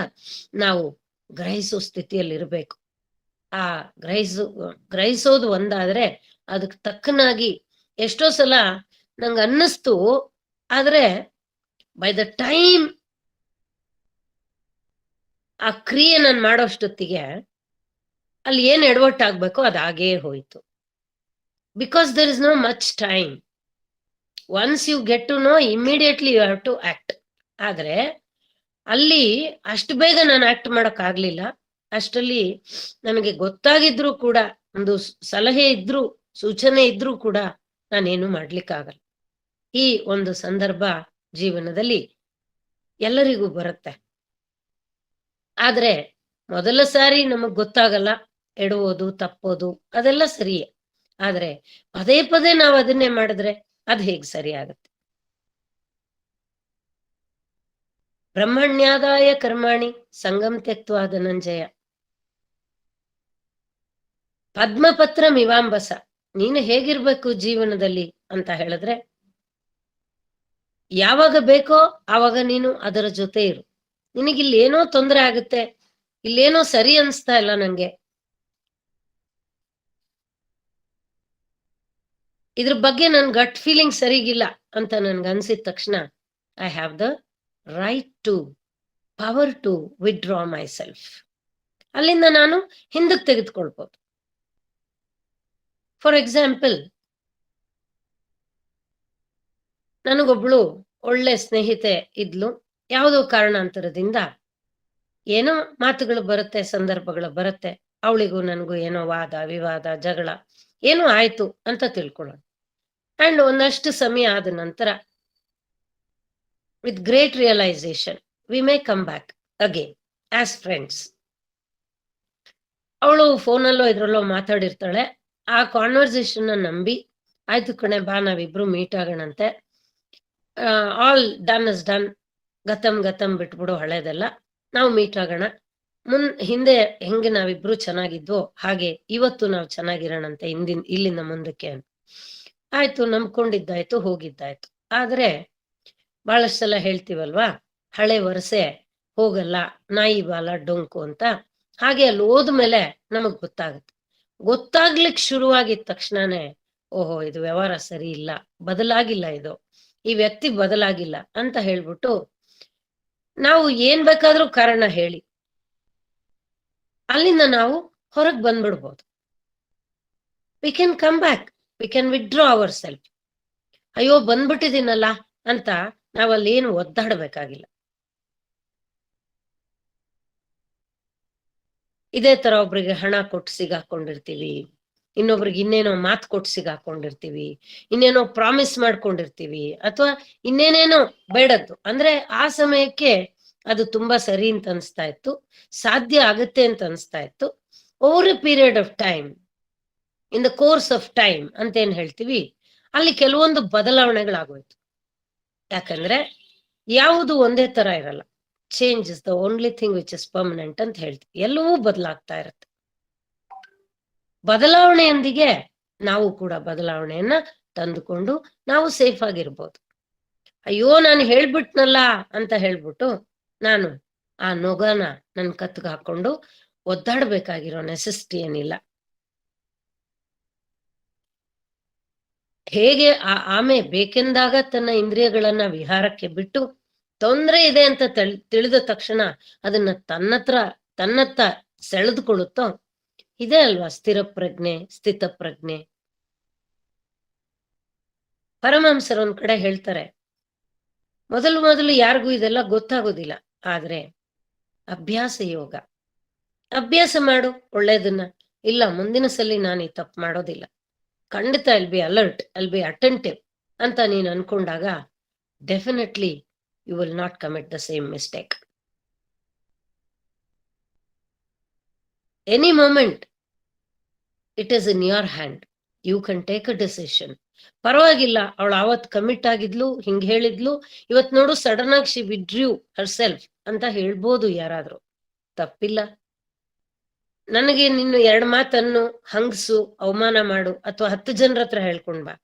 ನಾವು ಗ್ರಹಿಸೋ ಸ್ಥಿತಿಯಲ್ಲಿರ್ಬೇಕು. ಆ ಗ್ರಹಿಸೋದು ಒಂದಾದ್ರೆ ಅದಕ್ಕೆ ತಕ್ಕನಾಗಿ ಎಷ್ಟೋ ಸಲ ನಂಗೆ ಅನ್ನಿಸ್ತು, ಆದ್ರೆ ಬೈ ದ ಟೈಮ್ ಆ ಕ್ರಿಯೆ ನಾನು ಮಾಡೋಷ್ಟೊತ್ತಿಗೆ ಅಲ್ಲಿ ಏನ್ ಎಡವಟ್ಟಾಗ್ಬೇಕೋ ಅದಾಗೇ ಹೋಯ್ತು. Because there is no much time. Once you get to know immediately you have to act. ಆದ್ರೆ ಅಲ್ಲಿ ಅಷ್ಟು ಬೇಗ ನಾನು ಆಕ್ಟ್ ಮಾಡಕ್ ಆಗ್ಲಿಲ್ಲ. ಅಷ್ಟರಲ್ಲಿ ನನಗೆ ಗೊತ್ತಾಗಿದ್ರು ಕೂಡ, ಒಂದು ಸಲಹೆ ಇದ್ರು, ಸೂಚನೆ ಇದ್ರೂ ಕೂಡ ನಾನೇನು ಮಾಡ್ಲಿಕ್ಕಾಗಲ್ಲ. ಈ ಒಂದು ಸಂದರ್ಭ ಜೀವನದಲ್ಲಿ ಎಲ್ಲರಿಗೂ ಬರುತ್ತೆ. ಆದ್ರೆ ಮೊದಲ ಸಾರಿ ನಮಗ್ ಗೊತ್ತಾಗಲ್ಲ, ಎಡುವುದು ತಪ್ಪೋದು ಅದೆಲ್ಲ ಸರಿಯೇ. ಆದ್ರೆ ಪದೇ ಪದೇ ನಾವು ಅದನ್ನೇ ಮಾಡಿದ್ರೆ ಅದ್ ಹೇಗ್ ಸರಿ ಆಗತ್ತೆ? ಬ್ರಹ್ಮಣ್ಯಾದಾಯ ಕರ್ಮಾಣಿ ಸಂಗಂ ತ್ಯಕ್ತ್ವಾ ಧನಂಜಯ. ಪದ್ಮಪತ್ರ ಮಿವಾಂಬಸ. ನೀನು ಹೇಗಿರ್ಬೇಕು ಜೀವನದಲ್ಲಿ ಅಂತ ಹೇಳಿದ್ರೆ, ಯಾವಾಗ ಬೇಕೋ ಆವಾಗ ನೀನು ಅದರ ಜೊತೆ ಇರು. ನಿನಗಿಲ್ಲಿ ಏನೋ ತೊಂದರೆ ಆಗುತ್ತೆ, ಇಲ್ಲೇನೋ ಸರಿ ಅನ್ಸ್ತಾ ಇಲ್ಲ ನಂಗೆ, ಇದ್ರ ಬಗ್ಗೆ ನನ್ ಗಟ್ ಫೀಲಿಂಗ್ ಸರಿಗಿಲ್ಲ ಅಂತ ನನ್ಗೆ ಅನ್ಸಿದ ತಕ್ಷಣ I have the right to power to withdraw myself. ಅಲ್ಲಿಂದ ನಾನು ಹಿಂದಕ್ಕೆ ತೆಗೆದುಕೊಳ್ಬೋದು. ಫಾರ್ ಎಕ್ಸಾಂಪಲ್, ನನಗೊಬ್ಳು ಒಳ್ಳೆ ಸ್ನೇಹಿತೆ ಇದ್ಲು. ಯಾವುದೋ ಕಾರಣಾಂತರದಿಂದ ಏನೋ ಮಾತುಗಳು ಬರುತ್ತೆ, ಸಂದರ್ಭಗಳು ಬರುತ್ತೆ, ಅವಳಿಗೂ ನನಗೂ ಏನೋ ವಾದ ವಿವಾದ ಜಗಳ ಏನೋ ಆಯ್ತು ಅಂತ ತಿಳ್ಕೊಳ್ಳೋಣ. ಅಂಡ್ ಒಂದಷ್ಟು ಸಮಯ ಆದ ನಂತರ with great realisation we may come back again as friends. ಅವಳು ಫೋನಲ್ಲೋ ಇದ್ರಲ್ಲೋ ಮಾತಾಡಿರ್ತಾಳೆ. ಆ ಕಾನ್ವರ್ಸೇಷನ್ ನಂಬಿ ಆಯ್ತು ಕಣೆ ಬಾ ನಾವಿಬ್ರು ಮೀಟ್ ಆಗೋಣಂತೆ, ಆಲ್ ಡನ್ ಇಸ್ ಡನ್, ಗತಮ್ ಗತಮ್ ಬಿಟ್ಬಿಡು ಹಳೇದೆಲ್ಲ, ನಾವು ಮೀಟ್ ಆಗೋಣ, ಹಿಂದೆ ಹೆಂಗೆ ನಾವಿಬ್ರು ಚೆನ್ನಾಗಿದ್ವೋ ಹಾಗೆ ಇವತ್ತು ನಾವು ಚೆನ್ನಾಗಿರೋಣಂತೆ ಇಲ್ಲಿಂದ ಮುಂದಕ್ಕೆ ಅಂತ. ಆಯ್ತು, ನಂಬ್ಕೊಂಡಿದ್ದಾಯ್ತು, ಹೋಗಿದ್ದಾಯ್ತು. ಆದ್ರೆ ಬಹಳಷ್ಟು ಸಲ ಹೇಳ್ತೀವಲ್ವಾ, ಹಳೆ ವರಸೆ ಹೋಗಲ್ಲ, ನಾಯಿ ಬಾಲ ಡೊಂಕು ಅಂತ. ಹಾಗೆ ಅಲ್ಲಿ ಹೋದ್ಮೇಲೆ ನಮಗ್ ಗೊತ್ತಾಗುತ್ತೆ. ಗೊತ್ತಾಗ್ಲಿಕ್ಕೆ ಶುರುವಾಗಿದ ತಕ್ಷಣನೇ ಓಹೋ ಇದು ವ್ಯವಹಾರ ಸರಿ ಇಲ್ಲ, ಬದಲಾಗಿಲ್ಲ, ಇದು ಈ ವ್ಯಕ್ತಿ ಬದಲಾಗಿಲ್ಲ ಅಂತ ಹೇಳ್ಬಿಟ್ಟು ನಾವು ಏನ್ ಬೇಕಾದ್ರೂ ಕಾರಣ ಹೇಳಿ ಅಲ್ಲಿಂದ ನಾವು ಹೊರಗೆ ಬಂದ್ಬಿಡ್ಬೋದು. We can come back, we can withdraw our self. ಅಯ್ಯೋ ಬಂದ್ಬಿಟ್ಟಿದ್ದೀನಲ್ಲ ಅಂತ ನಾವಲ್ಲಿ ಏನು ಒದ್ದಾಡಬೇಕಾಗಿಲ್ಲ. ಇದೇ ತರ ಒಬ್ರಿಗೆ ಹಣ ಕೊಟ್ಟು ಸಿಗಾಕೊಂಡಿರ್ತೀವಿ, ಇನ್ನೊಬ್ರಿಗೆ ಇನ್ನೇನೋ ಮಾತು ಕೊಟ್ಟು ಸಿಗಾಕೊಂಡಿರ್ತೀವಿ, ಇನ್ನೇನೋ ಪ್ರಾಮಿಸ್ ಮಾಡ್ಕೊಂಡಿರ್ತೀವಿ, ಅಥವಾ ಇನ್ನೇನೇನೋ ಬೇಡದ್ದು. ಅಂದ್ರೆ ಆ ಸಮಯಕ್ಕೆ ಅದು ತುಂಬಾ ಸರಿ ಅಂತ ಅನ್ಸ್ತಾ ಇತ್ತು, ಸಾಧ್ಯ ಆಗುತ್ತೆ ಅಂತ ಅನ್ಸ್ತಾ ಇತ್ತು. Over A period of time, in the course of time ಅಂತ ಏನ್ ಹೇಳ್ತೀವಿ, ಅಲ್ಲಿ ಕೆಲವೊಂದು ಬದಲಾವಣೆಗಳಾಗೋಯ್ತು. ಯಾಕಂದ್ರೆ ಯಾವುದು ಒಂದೇ ತರ ಇರಲ್ಲ. Change is the only thing which is permanent ಅಂತ ಹೇಳ್ತೀವಿ. ಎಲ್ಲವೂ ಬದಲಾಗ್ತಾ ಇರುತ್ತೆ. ಬದಲಾವಣೆಯೊಂದಿಗೆ ನಾವು ಕೂಡ ಬದಲಾವಣೆಯನ್ನ ತಂದುಕೊಂಡು ನಾವು ಸೇಫ್ ಆಗಿರ್ಬೋದು. ಅಯ್ಯೋ ನಾನು ಹೇಳ್ಬಿಟ್ನಲ್ಲ ಅಂತ ಹೇಳ್ಬಿಟ್ಟು ನಾನು ಆ ನೊಗನ ನನ್ನ ಕತ್ಗೆ ಹಾಕೊಂಡು ಒದ್ದಾಡ್ಬೇಕಾಗಿರೋ ನೆಸೆಸಿಟಿ ಏನಿಲ್ಲ. ಹೇಗೆ ಆ ಆಮೆ ಬೇಕೆಂದಾಗ ತನ್ನ ಇಂದ್ರಿಯಗಳನ್ನ ವಿಹಾರಕ್ಕೆ ಬಿಟ್ಟು ತೊಂದರೆ ಇದೆ ಅಂತ ತಿಳಿದ ತಕ್ಷಣ ಅದನ್ನ ತನ್ನತ್ತ ಸೆಳೆದುಕೊಳ್ಳುತ್ತೋ, ಇದೇ ಅಲ್ವಾ ಸ್ಥಿರ ಪ್ರಜ್ಞೆ, ಸ್ಥಿತ ಪ್ರಜ್ಞೆ. ಪರಮಹಂಸರು ಒಂದ್ ಕಡೆ ಹೇಳ್ತಾರೆ, ಮೊದಲು ಯಾರಿಗೂ ಇದೆಲ್ಲ ಗೊತ್ತಾಗೋದಿಲ್ಲ, ಆದ್ರೆ ಅಭ್ಯಾಸ ಯೋಗ. ಅಭ್ಯಾಸ ಮಾಡು ಒಳ್ಳೇದನ್ನ. ಇಲ್ಲ ಮುಂದಿನ ಸಲ ನಾನು ಈ ತಪ್ಪು ಮಾಡೋದಿಲ್ಲ, ಖಂಡಿತ I'll be alert, I'll be attentive ಅಂತ ನೀನು ಅನ್ಕೊಂಡಾಗ definitely you will not commit the same mistake. Any moment it is in your hand, you can take a decision. ಪರವಾಗಿಲ್ಲ, ಅವಳು ಅವತ್ ಕಮಿಟ್ ಆಗಿದ್ಲು, ಹಿಂಗ್ ಹೇಳಿದ್ಲು, ಇವತ್ ನೋಡು ಸಡನ್ ಆಗಿ ಶಿ ವಿಡ್ರ್ಯೂ ಹರ್ ಸೆಲ್ಫ್ ಅಂತ ಹೇಳ್ಬೋದು ಯಾರಾದ್ರೂ, ತಪ್ಪಿಲ್ಲ. ನನಗೆ ನಿನ್ನ 2 ಮಾತನ್ನು ಹಂಗಸು, ಅವಮಾನ ಮಾಡು, ಅಥವಾ 10 ಜನರ ಹತ್ರ ಹೇಳ್ಕೊಂಡ್ ಬಾ.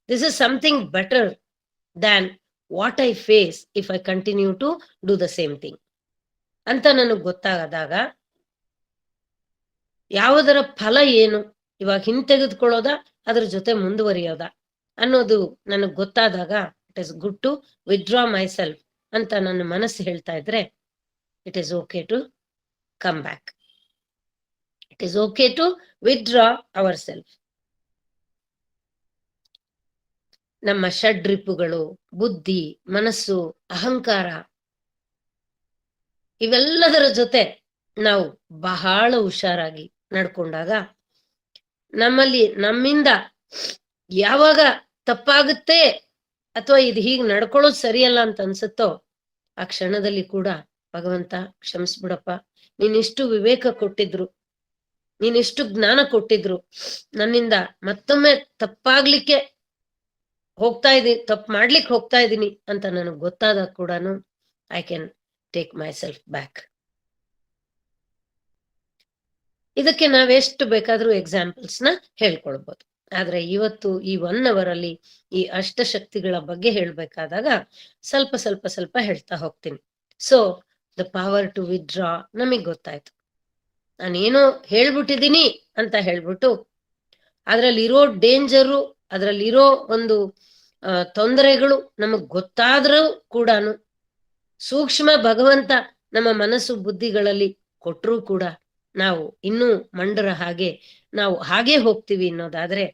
This is something better than what I face if I continue to do the same thing ಅಂತ ನನಗ್ ಗೊತ್ತಾಗದಾಗ, ಯಾವುದರ ಫಲ ಏನು, ಇವಾಗ ಹಿಂತೆಗೆದುಕೊಳ್ಳೋದ ಅದ್ರ ಜೊತೆ ಮುಂದುವರಿಯೋದ ಅನ್ನೋದು ನನಗ್ ಗೊತ್ತಾದಾಗ, it is good to withdraw myself ಅಂತ ನನ್ನ ಮನಸ್ಸು ಹೇಳ್ತಾ ಇದ್ರೆ, it is okay to come back. It is okay to withdraw ourselves. ನಮ್ಮ ಷಡ್ರಿಪುಗಳು, ಬುದ್ಧಿ, ಮನಸ್ಸು, ಅಹಂಕಾರ ಇವೆಲ್ಲದರ ಜೊತೆ ನಾವು ಬಹಳ ಹುಷಾರಾಗಿ ನಡ್ಕೊಂಡಾಗ ನಮ್ಮಿಂದ ಯಾವಾಗ ತಪ್ಪಾಗುತ್ತೆ ಅಥವಾ ಇದು ಹೀಗೆ ನಡ್ಕೊಳ್ಳೋದು ಸರಿಯಲ್ಲ ಅಂತ ಅನ್ಸುತ್ತೋ ಆ ಕ್ಷಣದಲ್ಲಿ ಕೂಡ ಭಗವಂತ ಕ್ಷಮಿಸ್ಬಿಡಪ್ಪ, ನೀನಿಷ್ಟು ವಿವೇಕ ಕೊಟ್ಟಿದ್ರು, ನೀನಿಷ್ಟು ಜ್ಞಾನ ಕೊಟ್ಟಿದ್ರು, ನನ್ನಿಂದ ಮತ್ತೊಮ್ಮೆ ತಪ್ಪಾಗ್ಲಿಕ್ಕೆ ತಪ್ಪು ಮಾಡ್ಲಿಕ್ಕೆ ಹೋಗ್ತಾ ಇದ್ದೀನಿ ಅಂತ ನನಗೆ ಗೊತ್ತಾದಾಗ ಕೂಡ I can take my self back. ಇದಕ್ಕೆ ನಾವೆಷ್ಟು ಬೇಕಾದ್ರೂ ಎಕ್ಸಾಂಪಲ್ಸ್ ನ ಹೇಳ್ಕೊಳ್ಬಹುದು. ಆದ್ರೆ ಇವತ್ತು ಈ 1 hour ಅಲ್ಲಿ ಈ ಅಷ್ಟಶಕ್ತಿಗಳ ಬಗ್ಗೆ ಹೇಳ್ಬೇಕಾದಾಗ ಸ್ವಲ್ಪ ಸ್ವಲ್ಪ ಸ್ವಲ್ಪ ಹೇಳ್ತಾ ಹೋಗ್ತೀನಿ. So the power to withdraw ನಮಗ್ ಗೊತ್ತಾಯ್ತು. ನಾನೇನೋ ಹೇಳ್ಬಿಟ್ಟಿದ್ದೀನಿ ಅಂತ ಹೇಳ್ಬಿಟ್ಟು ಅದ್ರಲ್ಲಿರೋ ಡೇಂಜರು, ಅದ್ರಲ್ಲಿರೋ ಒಂದು ತೊಂದರೆಗಳು ನಮಗ್ ಗೊತ್ತಾದ್ರೂ ಕೂಡ ಸೂಕ್ಷ್ಮ ಭಗವಂತ ನಮ್ಮ ಮನಸ್ಸು ಬುದ್ಧಿಗಳಲ್ಲಿ ಕೊಟ್ಟರೂ ಕೂಡ ನಾವು ಇನ್ನೂ ಮಂಡರ ಹಾಗೆ ನಾವು ಹಾಗೆ ಹೋಗ್ತೀವಿ ಅನ್ನೋದಾದ್ರೆ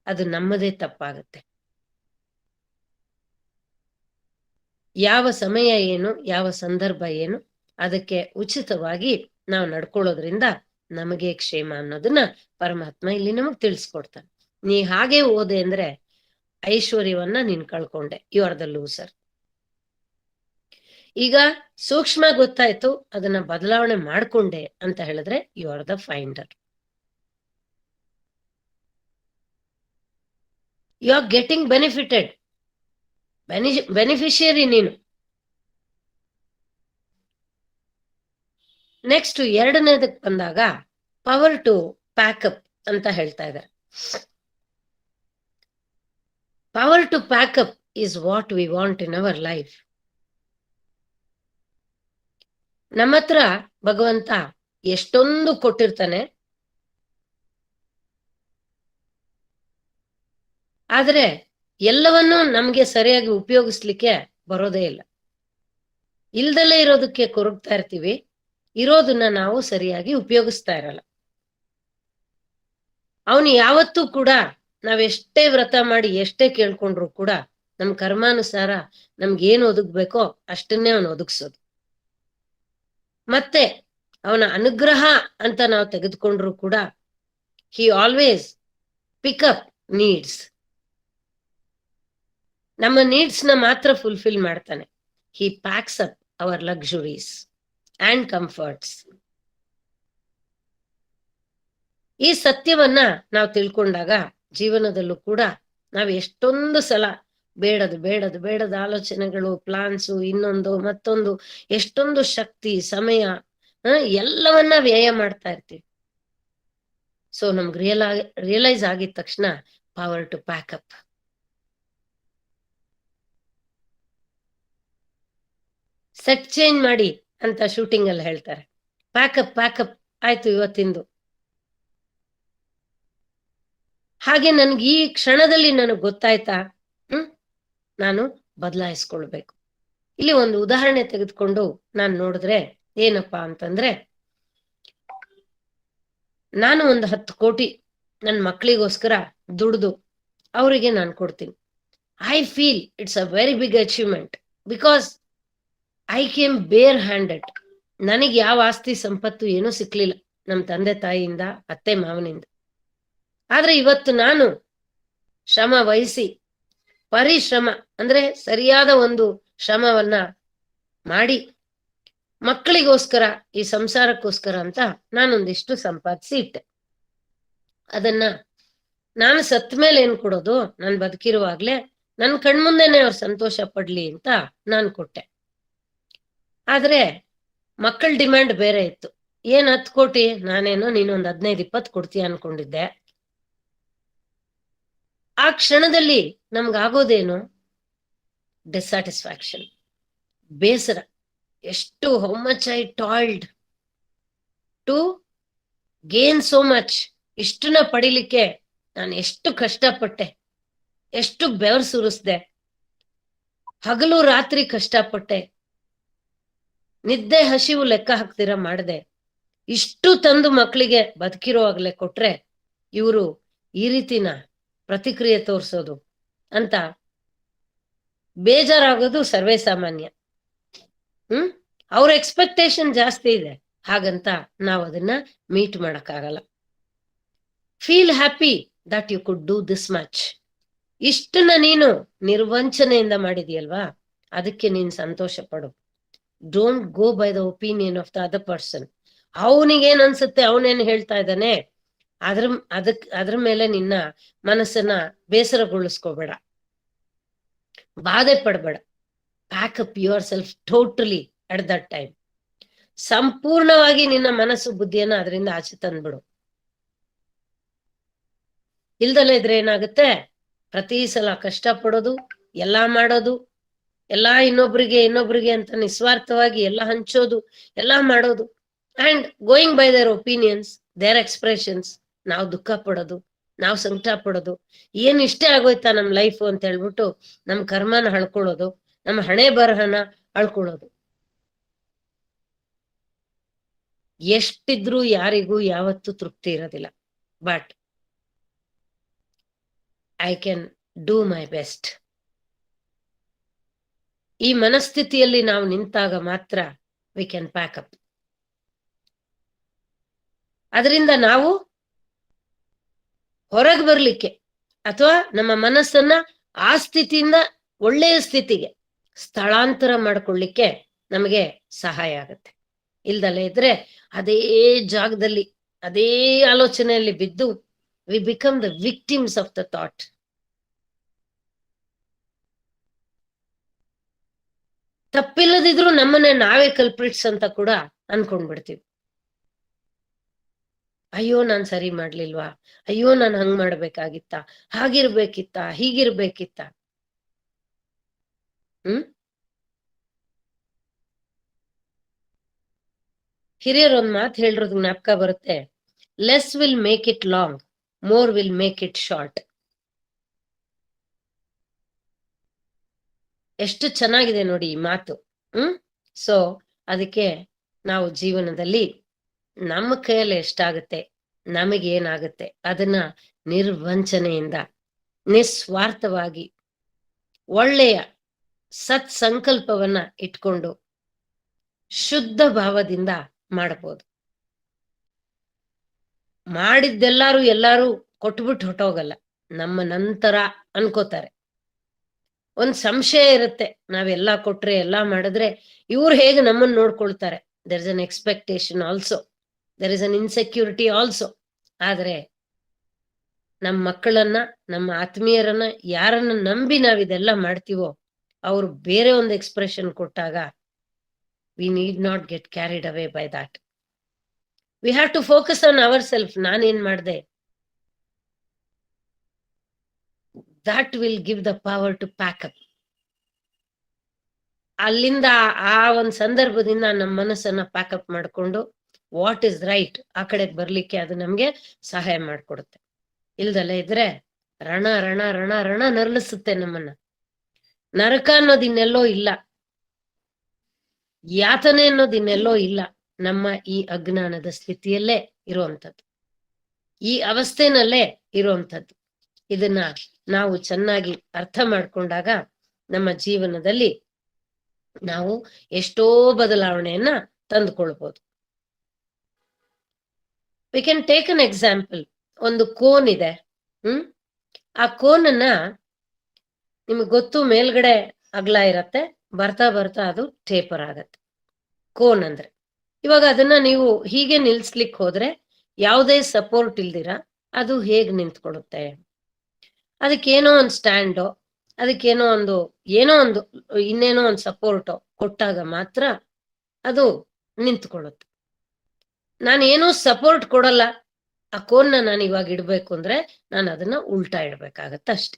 ಅದು ನಮ್ಮದೇ ತಪ್ಪಾಗತ್ತೆ. ಯಾವ ಸಮಯ ಏನು, ಯಾವ ಸಂದರ್ಭ ಏನು, ಅದಕ್ಕೆ ಉಚಿತವಾಗಿ ನಾವು ನಡ್ಕೊಳ್ಳೋದ್ರಿಂದ ನಮಗೆ ಕ್ಷೇಮ ಅನ್ನೋದನ್ನ ಪರಮಾತ್ಮ ಇಲ್ಲಿ ನಮಗ್ ತಿಳಿಸ್ಕೊಡ್ತಾನೆ. ನೀ ಹಾಗೆ ಹೋದೆ ಅಂದ್ರೆ ಐಶ್ವರ್ಯವನ್ನ ನೀನ್ ಕಳ್ಕೊಂಡೆ, ಯು ಆರ್ ದ ಲೂಸರ್. ಈಗ ಸೂಕ್ಷ್ಮ ಗೊತ್ತಾಯ್ತು, ಅದನ್ನ ಬದಲಾವಣೆ ಮಾಡ್ಕೊಂಡೆ ಅಂತ ಹೇಳಿದ್ರೆ you are the finder. You are getting benefited, beneficiary ನೀನು. ನೆಕ್ಸ್ಟ್ 2ನೇದಕ್ಕೆ ಬಂದಾಗ ಪವರ್ ಟು ಪ್ಯಾಕಪ್ ಅಂತ ಹೇಳ್ತಾ ಇದ್ದಾರೆ. Power to pack up is what we want in our life. ನಮ್ಮ ಹತ್ರ ಭಗವಂತ ಎಷ್ಟೊಂದು ಕೊಟ್ಟಿರ್ತಾನೆ, ಆದ್ರೆ ಎಲ್ಲವನ್ನೂ ನಮ್ಗೆ ಸರಿಯಾಗಿ ಉಪಯೋಗಿಸ್ಲಿಕ್ಕೆ ಬರೋದೇ ಇಲ್ಲ. ಇಲ್ದಲೇ ಇರೋದಕ್ಕೆ ಕೊರಗ್ತಾ ಇರ್ತೀವಿ, ಇರೋದನ್ನ ನಾವು ಸರಿಯಾಗಿ ಉಪಯೋಗಿಸ್ತಾ ಇರಲ್ಲ. ಅವನು ಯಾವತ್ತೂ ಕೂಡ ನಾವೆಷ್ಟೇ ವ್ರತ ಮಾಡಿ ಎಷ್ಟೇ ಕೇಳ್ಕೊಂಡ್ರು ಕೂಡ ನಮ್ ಕರ್ಮಾನುಸಾರ ನಮ್ಗೇನು ಒದಗ್ಬೇಕೋ ಅಷ್ಟನ್ನೇ ಅವನು ಒದಗಿಸೋದು. ಮತ್ತೆ ಅವನ ಅನುಗ್ರಹ ಅಂತ ನಾವು ತೆಗೆದುಕೊಂಡ್ರು ಕೂಡ ಹಿ ಆಲ್ವೇಸ್ ಪಿಕಪ್ ನೀಡ್ಸ್. ನಮ್ಮ ನೀಡ್ಸ್ ನ ಮಾತ್ರ ಫುಲ್ಫಿಲ್ ಮಾಡ್ತಾನೆ. He packs up our luxuries and comforts. ಈ ಸತ್ಯವನ್ನ ನಾವು ತಿಳ್ಕೊಂಡಾಗ ಜೀವನದಲ್ಲೂ ಕೂಡ ನಾವು ಎಷ್ಟೊಂದು ಸಲ ಬೇಡದ ಆಲೋಚನೆಗಳು, ಪ್ಲಾನ್ಸು, ಇನ್ನೊಂದು ಮತ್ತೊಂದು, ಎಷ್ಟೊಂದು ಶಕ್ತಿ, ಸಮಯ ಎಲ್ಲವನ್ನ ವ್ಯಯ ಮಾಡ್ತಾ ಇರ್ತೀವಿ. ಸೊ ನಮ್ಗೆ ರಿಯಲೈಸ್ ಆಗಿದ ತಕ್ಷಣ power to pack up. Set change ಮಾಡಿ ಅಂತ ಶೂಟಿಂಗ್ ಅಲ್ಲಿ ಹೇಳ್ತಾರೆ. ಪ್ಯಾಕಪ್ ಆಯ್ತು ಇವತ್ತಿಂದು. ಹಾಗೆ ನನ್ಗೆ ಈ ಕ್ಷಣದಲ್ಲಿ ನನಗೆ ಗೊತ್ತಾಯ್ತಾ, ನಾನು ಬದಲಾಯಿಸ್ಕೊಳ್ಬೇಕು. ಇಲ್ಲಿ ಒಂದು ಉದಾಹರಣೆ ತೆಗೆದುಕೊಂಡು ನಾನು ನೋಡಿದ್ರೆ ಏನಪ್ಪಾ ಅಂತಂದ್ರೆ, ನಾನು ಒಂದು 10 ಕೋಟಿ ನನ್ನ ಮಕ್ಕಳಿಗೋಸ್ಕರ ದುಡ್ದು ಅವರಿಗೆ ನಾನು ಕೊಡ್ತೀನಿ. I feel it's a very big achievement because I came bare handed. ನನಗೆ ಯಾವ ಆಸ್ತಿ ಸಂಪತ್ತು ಏನೂ ಸಿಕ್ಲಿಲ್ಲ ನಮ್ಮ ತಂದೆ ತಾಯಿಯಿಂದ, ಅತ್ತೆ ಮಾವನಿಂದ. ಆದ್ರೆ ಇವತ್ತು ನಾನು ಶ್ರಮ ವಹಿಸಿ, ಪರಿಶ್ರಮ ಅಂದ್ರೆ ಸರಿಯಾದ ಒಂದು ಶ್ರಮವನ್ನ ಮಾಡಿ ಮಕ್ಕಳಿಗೋಸ್ಕರ, ಈ ಸಂಸಾರಕ್ಕೋಸ್ಕರ ಅಂತ ನಾನೊಂದಿಷ್ಟು ಸಂಪಾದಿಸಿ ಇಟ್ಟೆ. ಅದನ್ನ ನಾನು ಸತ್ತ ಮೇಲೆ ಏನ್ ಕೊಡೋದು, ನಾನು ಬದುಕಿರುವಾಗ್ಲೇ ನನ್ ಕಣ್ಮುಂದೆನೆ ಅವ್ರು ಸಂತೋಷ ಪಡ್ಲಿ ಅಂತ ನಾನು ಕೊಟ್ಟೆ. ಆದ್ರೆ ಮಕ್ಕಳ ಡಿಮ್ಯಾಂಡ್ ಬೇರೆ ಇತ್ತು. ಏನ್ 10 ಕೋಟಿ, ನಾನೇನೋ ನೀನೊಂದ್ 15-20 ಕೊಡ್ತೀಯ ಅನ್ಕೊಂಡಿದ್ದೆ. ಆ ಕ್ಷಣದಲ್ಲಿ ನಮ್ಗಾಗೋದೇನು, ಡಿಸ್ಸ್ಯಾಟಿಸ್ಫ್ಯಾಕ್ಷನ್, ಬೇಸರ. ಎಷ್ಟು how much I toiled to gain so much. ಇಷ್ಟನ್ನ ಪಡಿಲಿಕ್ಕೆ ನಾನು ಎಷ್ಟು ಕಷ್ಟಪಟ್ಟೆ, ಎಷ್ಟು ಬೆವರು ಸುರಿಸ್ದೆ, ಹಗಲು ರಾತ್ರಿ ಕಷ್ಟಪಟ್ಟೆ. ನಿದ್ದೆ ಹಸಿವು ಲೆಕ್ಕ ಹಾಕ್ತೀರ ಮಾಡದೆ ಇಷ್ಟು ತಂದು ಮಕ್ಕಳಿಗೆ ಬದುಕಿರೋವಾಗ್ಲೆ ಕೊಟ್ರೆ ಇವರು ಈ ರೀತಿನ ಪ್ರತಿಕ್ರಿಯೆ ತೋರಿಸೋದು ಅಂತ ಬೇಜಾರಾಗೋದು ಸರ್ವೇ ಸಾಮಾನ್ಯ. ಅವ್ರ ಎಕ್ಸ್ಪೆಕ್ಟೇಷನ್ ಜಾಸ್ತಿ ಇದೆ, ಹಾಗಂತ ನಾವು ಅದನ್ನ ಮೀಟ್ ಮಾಡಕ್ಕಾಗಲ್ಲ. Feel happy that you could do this much. ಇಷ್ಟನ್ನ ನೀನು ನಿರ್ವಂಚನೆಯಿಂದ ಮಾಡಿದೀಯಲ್ವಾ, ಅದಕ್ಕೆ ನೀನ್ ಸಂತೋಷ ಪಡು. Don't go by the opinion of the other person. ಅವನಿಗೇನ್ ಅನ್ಸುತ್ತೆ, ಅವನೇನ್ ಹೇಳ್ತಾ ಇದ್ದಾನೆ, ಅದ್ರ ಮೇಲೆ ನಿನ್ನ ಮನಸ್ಸನ್ನ ಬೇಸರಗೊಳಿಸ್ಕೋಬೇಡ, ಬಾಧೆ ಪಡ್ಬೇಡ. Pack up your self totally at that time. ಸಂಪೂರ್ಣವಾಗಿ ನಿನ್ನ ಮನಸ್ಸು ಬುದ್ಧಿಯನ್ನ ಅದರಿಂದ ಆಚೆ ತಂದ್ಬಿಡು. ಇಲ್ದಲ್ಲೇ ಇದ್ರೆ ಏನಾಗುತ್ತೆ, ಪ್ರತಿ ಸಲ ಕಷ್ಟ ಪಡೋದು, ಎಲ್ಲಾ ಮಾಡೋದು, ಎಲ್ಲಾ ಇನ್ನೊಬ್ರಿಗೆ ಅಂತ ನಿಸ್ವಾರ್ಥವಾಗಿ ಎಲ್ಲ ಹಂಚೋದು, ಎಲ್ಲಾ ಮಾಡೋದು, and going by their opinions, their expressions. ನಾವು ದುಃಖ ಪಡೋದು, ನಾವು ಸಂಕಟ ಪಡೋದು, ಏನ್ ಇಷ್ಟೇ ಆಗೋಯ್ತಾ ನಮ್ ಲೈಫ್ ಅಂತ ಹೇಳ್ಬಿಟ್ಟು ನಮ್ ಕರ್ಮನ ಹಳ್ಕೊಳ್ಳೋದು, ನಮ್ಮ ಹಣೆ ಬರಹನ ಅಳ್ಕೊಳ್ಳೋದು. ಎಷ್ಟಿದ್ರೂ ಯಾರಿಗೂ ಯಾವತ್ತೂ ತೃಪ್ತಿ ಇರೋದಿಲ್ಲ. But I can do my best. ಈ ಮನಸ್ಥಿತಿಯಲ್ಲಿ ನಾವು ನಿಂತಾಗ ಮಾತ್ರ ವಿ ಕ್ಯಾನ್ ಪ್ಯಾಕ್ ಅಪ್. ಅದರಿಂದ ನಾವು ಹೊರಗೆ ಬರ್ಲಿಕ್ಕೆ ಅಥವಾ ನಮ್ಮ ಮನಸ್ಸನ್ನ ಆ ಸ್ಥಿತಿಯಿಂದ ಒಳ್ಳೆಯ ಸ್ಥಿತಿಗೆ ಸ್ಥಳಾಂತರ ಮಾಡ್ಕೊಳ್ಳಿಕ್ಕೆ ನಮಗೆ ಸಹಾಯ ಆಗುತ್ತೆ. ಇಲ್ದಲ್ಲೇ ಇದ್ರೆ ಅದೇ ಜಾಗದಲ್ಲಿ ಅದೇ ಆಲೋಚನೆಯಲ್ಲಿ ಬಿದ್ದು we become the victims of the thought. ತಪ್ಪಿಲ್ಲದಿದ್ರು ನಮ್ಮನ್ನೇ ನಾವೇ ಕಲ್ಪ್ರಿಟ್ಸ್ ಅಂತ ಕೂಡ ಅನ್ಕೊಂಡ್ಬಿಡ್ತೀವಿ. ಅಯ್ಯೋ ನಾನ್ ಸರಿ ಮಾಡ್ಲಿಲ್ವಾ, ಅಯ್ಯೋ ನಾನ್ ಹಂಗ್ ಮಾಡ್ಬೇಕಾಗಿತ್ತ, ಹಾಗಿರ್ಬೇಕಿತ್ತ, ಹೀಗಿರ್ಬೇಕಿತ್ತ. ಹಿರಿಯರು ಒಂದ್ ಮಾತು ಹೇಳಿರೋದು ಜ್ಞಾಪಕ ಬರುತ್ತೆ, less will make it long, more will make it short. ಎಷ್ಟು ಚೆನ್ನಾಗಿದೆ ನೋಡಿ ಈ ಮಾತು. ಸೊ ಅದಕ್ಕೆ ನಾವು ಜೀವನದಲ್ಲಿ ನಮ್ಮ ಕೈಯಲ್ಲಿ ಎಷ್ಟಾಗುತ್ತೆ, ನಮಗೇನಾಗುತ್ತೆ ಅದನ್ನ ನಿರ್ವಂಚನೆಯಿಂದ ನಿಸ್ವಾರ್ಥವಾಗಿ ಒಳ್ಳೆಯ ಸತ್ಸಂಕಲ್ಪವನ್ನ ಇಟ್ಕೊಂಡು ಶುದ್ಧ ಭಾವದಿಂದ ಮಾಡಬಹುದು. ಎಲ್ಲಾರು ಕೊಟ್ಬಿಟ್ಟು ಹೊಟ್ಟೋಗಲ್ಲ, ನಮ್ಮ ನಂತರ ಅನ್ಕೋತಾರೆ. ಒಂದ್ ಸಂಶಯ ಇರುತ್ತೆ, ನಾವೆಲ್ಲಾ ಕೊಟ್ರೆ ಎಲ್ಲಾ ಮಾಡಿದ್ರೆ ಇವ್ರು ಹೇಗೆ ನಮ್ಮನ್ನ ನೋಡ್ಕೊಳ್ತಾರೆ. There is an expectation also, there is an insecurity also. ಆದ್ರೆ ನಮ್ಮ ಮಕ್ಕಳನ್ನ, ನಮ್ಮ ಆತ್ಮೀಯರನ್ನ, ಯಾರನ್ನ ನಂಬಿ ನಾವಿದೆಲ್ಲ ಮಾಡ್ತೀವೋ ಅವ್ರು ಬೇರೆ ಒಂದು ಎಕ್ಸ್ಪ್ರೆಷನ್ ಕೊಟ್ಟಾಗ we need not get carried away by that. We have to focus on our self. ನಾನೇನ್ ಮಾಡ್ದೆ, that will give the power to pack up. ಅಲ್ಲಿಂದ ಆ ಒಂದ್ ಸಂದರ್ಭದಿಂದ ನಮ್ಮ ಮನಸ್ಸನ್ನ ಪ್ಯಾಕಪ್ ಮಾಡ್ಕೊಂಡು ವಾಟ್ ಇಸ್ ರೈಟ್ ಆ ಕಡೆಗೆ ಬರ್ಲಿಕ್ಕೆ ಅದು ನಮ್ಗೆ ಸಹಾಯ ಮಾಡ್ಕೊಡುತ್ತೆ. ಇಲ್ದಲ್ಲೇ ಇದ್ರೆ ರಣ ರಣ ರಣ ರಣ ನರಳಿಸುತ್ತೆ ನಮ್ಮನ್ನ. ನರಕ ಅನ್ನೋದಿನ್ನೆಲ್ಲೋ ಇಲ್ಲ, ಯಾತನೆ ಅನ್ನೋದಿನ್ನೆಲ್ಲೋ ಇಲ್ಲ, ನಮ್ಮ ಈ ಅಜ್ಞಾನದ ಸ್ಥಿತಿಯಲ್ಲೇ ಇರುವಂತದ್ದು, ಈ ಅವಸ್ಥೆನಲ್ಲೇ ಇರುವಂತದ್ದು. ಇದನ್ನ ನಾವು ಚೆನ್ನಾಗಿ ಅರ್ಥ ಮಾಡ್ಕೊಂಡಾಗ ನಮ್ಮ ಜೀವನದಲ್ಲಿ ನಾವು ಎಷ್ಟೋ ಬದಲಾವಣೆಯನ್ನ ತಂದುಕೊಳ್ಬಹುದು. We can take an example. ಒಂದು ಕೋನ್ ಇದೆ. ಆ ಕೋನನ್ನ ನಿಮ್ಗೆ ಗೊತ್ತು, ಮೇಲ್ಗಡೆ ಅಗಲ ಇರತ್ತೆ, ಬರ್ತಾ ಬರ್ತಾ ಅದು ಟೇಪರ್ ಆಗತ್ತೆ. ಕೋನ್ ಅಂದ್ರೆ ಇವಾಗ ಅದನ್ನ ನೀವು ಹೀಗೆ ನಿಲ್ಸ್ಲಿಕ್ಕೆ ಹೋದ್ರೆ ಯಾವುದೇ ಸಪೋರ್ಟ್ ಇಲ್ದಿರ ಅದು ಹೇಗ್ ನಿಂತ್ಕೊಳ್ಳುತ್ತೆ? ಅದಕ್ಕೇನೋ ಒಂದು ಸ್ಟ್ಯಾಂಡೋ, ಅದಕ್ಕೇನೋ ಒಂದು ಇನ್ನೇನೋ ಒಂದು ಸಪೋರ್ಟೋ ಕೊಟ್ಟಾಗ ಮಾತ್ರ ಅದು ನಿಂತ್ಕೊಳ್ಳುತ್ತೆ. ನಾನೇನೋ ಸಪೋರ್ಟ್ ಕೊಡಲ್ಲ, ಆ ಕೋನ್ನ ನಾನು ಇವಾಗ ಇಡ್ಬೇಕು ಅಂದ್ರೆ ನಾನು ಅದನ್ನ ಉಲ್ಟಾ ಇಡ್ಬೇಕಾಗತ್ತೆ ಅಷ್ಟೆ.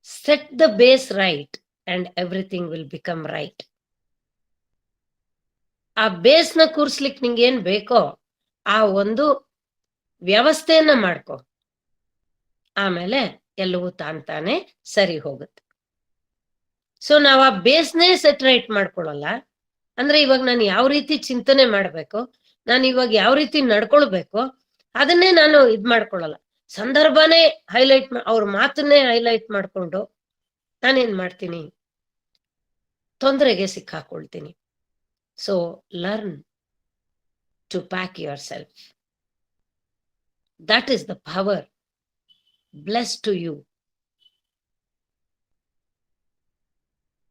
Set the base right and everything will become right. ಆ ಬೇಸ್ನ ಕೂರ್ಸ್ಲಿಕ್ಕೆ ನಿಂಗೆ ಏನ್ ಬೇಕೋ ಆ ಒಂದು ವ್ಯವಸ್ಥೆಯನ್ನ ಮಾಡ್ಕೊ, ಆಮೇಲೆ ಎಲ್ಲವೂ ತಾನೇ ಸರಿ ಹೋಗುತ್ತೆ. ಸೊ ನಾವ್ ಆ ಬೇಸ್ನೇ ಸೆಟ್ ರೈಟ್ ಮಾಡ್ಕೊಳಲ್ಲ. ಅಂದ್ರೆ ಇವಾಗ ನಾನು ಯಾವ ರೀತಿ ಚಿಂತನೆ ಮಾಡ್ಬೇಕು, ನಾನು ಇವಾಗ ಯಾವ ರೀತಿ ನಡ್ಕೊಳ್ಬೇಕು, ಅದನ್ನೇ ನಾನು ಇದ್ ಮಾಡ್ಕೊಳಲ್ಲ. ಸಂದರ್ಭನೇ ಹೈಲೈಟ್, ಅವ್ರ ಮಾತನ್ನೇ ಹೈಲೈಟ್ ಮಾಡ್ಕೊಂಡು ನಾನೇನ್ ಮಾಡ್ತೀನಿ, ತೊಂದರೆಗೆ ಸಿಕ್ಕಾಕೊಳ್ತೀನಿ. So learn to pack your self. That is the power. Bless to you.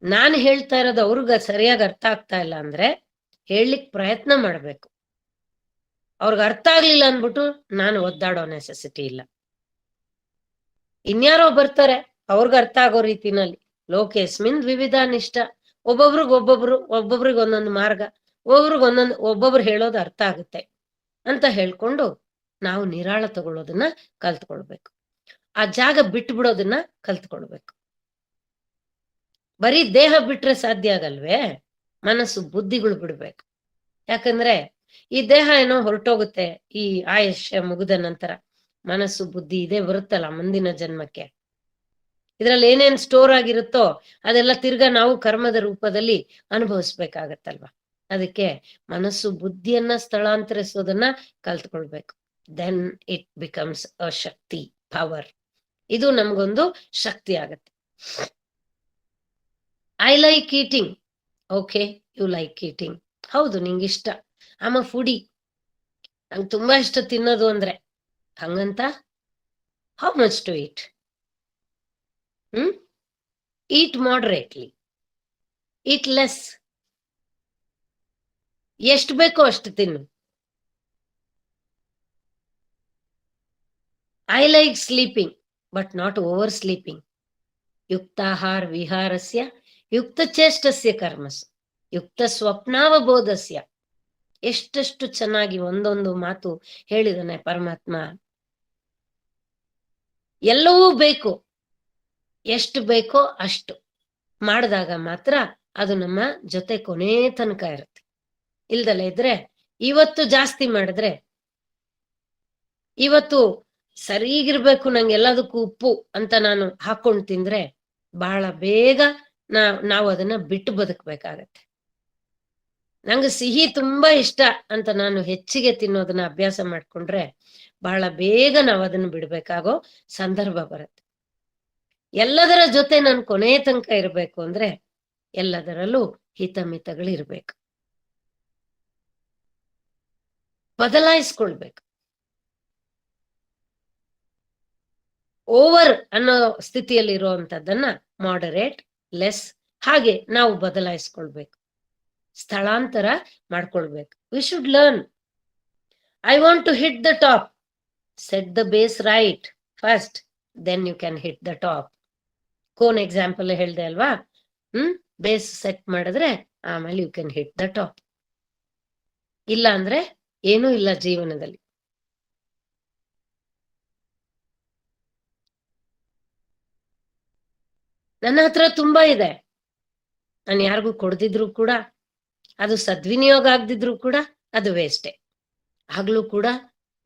ನಾನು ಹೇಳ್ತಾ ಇರೋದು ಅವ್ರಿಗೆ ಸರಿಯಾಗಿ ಅರ್ಥ ಆಗ್ತಾ ಇಲ್ಲ ಅಂದ್ರೆ ಹೇಳಲಿಕ್ಕೆ ಪ್ರಯತ್ನ ಮಾಡ್ಬೇಕು. ಅವ್ರಿಗೆ ಅರ್ಥ ಆಗ್ಲಿಲ್ಲ ಅಂದ್ಬಿಟ್ಟು ನಾನು ಒದ್ದಾಡೋ ನೆಸೆಸಿಟಿ ಇಲ್ಲ. ಇನ್ಯಾರೋ ಬರ್ತಾರೆ ಅವ್ರಿಗೆ ಅರ್ಥ ಆಗೋ ರೀತಿನಲ್ಲಿ. ಲೋಕೇಸ್ಮಿನ್ ವಿವಿಧ ನಿಷ್ಠ. ಒಬ್ಬೊಬ್ರಿಗೆ ಒಂದೊಂದು ಮಾರ್ಗ, ಒಬ್ಬೊಬ್ರು ಹೇಳೋದು ಅರ್ಥ ಆಗುತ್ತೆ ಅಂತ ಹೇಳ್ಕೊಂಡು ನಾವು ನಿರಾಳ ತಗೊಳ್ಳೋದನ್ನ ಕಲ್ತ್ಕೊಳ್ಬೇಕು. ಆ ಜಾಗ ಬಿಟ್ಟು ಬಿಡೋದನ್ನ ಕಲ್ತ್ಕೊಳ್ಬೇಕು. ಬರೀ ದೇಹ ಬಿಟ್ರೆ ಸಾಧ್ಯ ಆಗಲ್ವೇ? ಮನಸ್ಸು ಬುದ್ಧಿಗಳು ಬಿಡ್ಬೇಕು. ಯಾಕಂದ್ರೆ ಈ ದೇಹ ಏನೋ ಹೊರಟೋಗುತ್ತೆ ಈ ಆಯುಷ್ಯ ಮುಗಿದ ನಂತರ. ಮನಸ್ಸು ಬುದ್ಧಿ ಇದೇ ಬರುತ್ತಲ್ಲ ಮುಂದಿನ ಜನ್ಮಕ್ಕೆ. ಇದ್ರಲ್ಲಿ ಏನೇನ್ ಸ್ಟೋರ್ ಆಗಿರುತ್ತೋ ಅದೆಲ್ಲ ತಿರ್ಗಾ ನಾವು ಕರ್ಮದ ರೂಪದಲ್ಲಿ ಅನುಭವಿಸ್ಬೇಕಾಗತ್ತಲ್ವಾ. ಅದಕ್ಕೆ ಮನಸ್ಸು ಬುದ್ಧಿಯನ್ನ ಸ್ಥಳಾಂತರಿಸೋದನ್ನ ಕಲ್ತ್ಕೊಳ್ಬೇಕು. ದೆನ್ ಇಟ್ ಬಿಕಮ್ಸ್ ಅ ಶಕ್ತಿ, ಪವರ್. ಇದು ನಮ್ಗೊಂದು ಶಕ್ತಿ ಆಗತ್ತೆ. I like eating. Okay, you like eating. ಹೌದು, ನಿಂಗಿಷ್ಟ. ಆಮ ಫುಡಿ, ನಂಗೆ ತುಂಬಾ ಇಷ್ಟ ತಿನ್ನೋದು ಅಂದ್ರೆ. ಹಂಗಂತ how much to eat? Eat moderately, eat less. ಎಷ್ಟು ಬೇಕೋ ಅಷ್ಟು ತಿನ್ನು. I like sleeping but not over sleeping. ಯುಕ್ತಾಹಾರ ವಿಹಾರಸ್ಯ ಯುಕ್ತ ಚೇಷ್ಟಸ್ಯ ಕರ್ಮಸ್ ಯುಕ್ತ ಸ್ವಪ್ನಾವಬೋಧಸ್ಯ. ಎಷ್ಟೆಷ್ಟು ಚೆನ್ನಾಗಿ ಒಂದೊಂದು ಮಾತು ಹೇಳಿದಾನೆ ಪರಮಾತ್ಮ. ಎಲ್ಲವೂ ಬೇಕು, ಎಷ್ಟು ಬೇಕೋ ಅಷ್ಟು ಮಾಡಿದಾಗ ಮಾತ್ರ ಅದು ನಮ್ಮ ಜೊತೆ ಕೊನೆ ತನಕ ಇರುತ್ತೆ. ಇಲ್ದಲ್ಲ ಇದ್ರೆ ಇವತ್ತು ಜಾಸ್ತಿ ಮಾಡಿದ್ರೆ, ಇವತ್ತು ಸರಿಗಿರ್ಬೇಕು ನಂಗೆ ಎಲ್ಲದಕ್ಕೂ ಉಪ್ಪು ಅಂತ ನಾನು ಹಾಕೊಂಡು ತಿಂದ್ರೆ ಬಹಳ ಬೇಗ ನಾವು ಅದನ್ನ ಬಿಟ್ಟು ಬದುಕಬೇಕಾಗತ್ತೆ. ನಂಗೆ ಸಿಹಿ ತುಂಬಾ ಇಷ್ಟ ಅಂತ ನಾನು ಹೆಚ್ಚಿಗೆ ತಿನ್ನೋದನ್ನ ಅಭ್ಯಾಸ ಮಾಡ್ಕೊಂಡ್ರೆ ಬಹಳ ಬೇಗ ನಾವು ಅದನ್ನ ಬಿಡ್ಬೇಕಾಗೋ ಸಂದರ್ಭ ಬರುತ್ತೆ. ಎಲ್ಲದರ ಜೊತೆ ನಾನು ಕೊನೆ ತನಕ ಇರ್ಬೇಕು ಅಂದ್ರೆ ಎಲ್ಲದರಲ್ಲೂ ಹಿತಮಿತಗಳಿರ್ಬೇಕು, ಬದಲಾಯಿಸ್ಕೊಳ್ಬೇಕು. ಓವರ್ ಅನ್ನೋ ಸ್ಥಿತಿಯಲ್ಲಿ ಇರುವಂತದ್ದನ್ನ ಮಾಡರೇಟ್, ಲೆಸ್, ಹಾಗೆ ನಾವು ಬದಲಾಯಿಸ್ಕೊಳ್ಬೇಕು, ಸ್ಥಳಾಂತರ ಮಾಡ್ಕೊಳ್ಬೇಕು. We should learn. I want to hit the top. Set the base right first, then you can hit the top. Cone example ಹೇಳ್ದೆ ಅಲ್ವಾ? ಬೇಸ್ ಸೆಟ್ ಮಾಡಿದ್ರೆ ಆಮೇಲೆ you can hit the top. ಇಲ್ಲ ಅಂದ್ರೆ ಏನೂ ಇಲ್ಲ ಜೀವನದಲ್ಲಿ. ನನ್ನ ಹತ್ರ ತುಂಬಾ ಇದೆ, ನಾನು ಯಾರಿಗೂ ಕೊಡ್ದಿದ್ರು ಕೂಡ, ಅದು ಸದ್ವಿನಿಯೋಗ ಆಗದಿದ್ರು ಕೂಡ ಅದು ವೇಸ್ಟೆ. ಆಗ್ಲೂ ಕೂಡ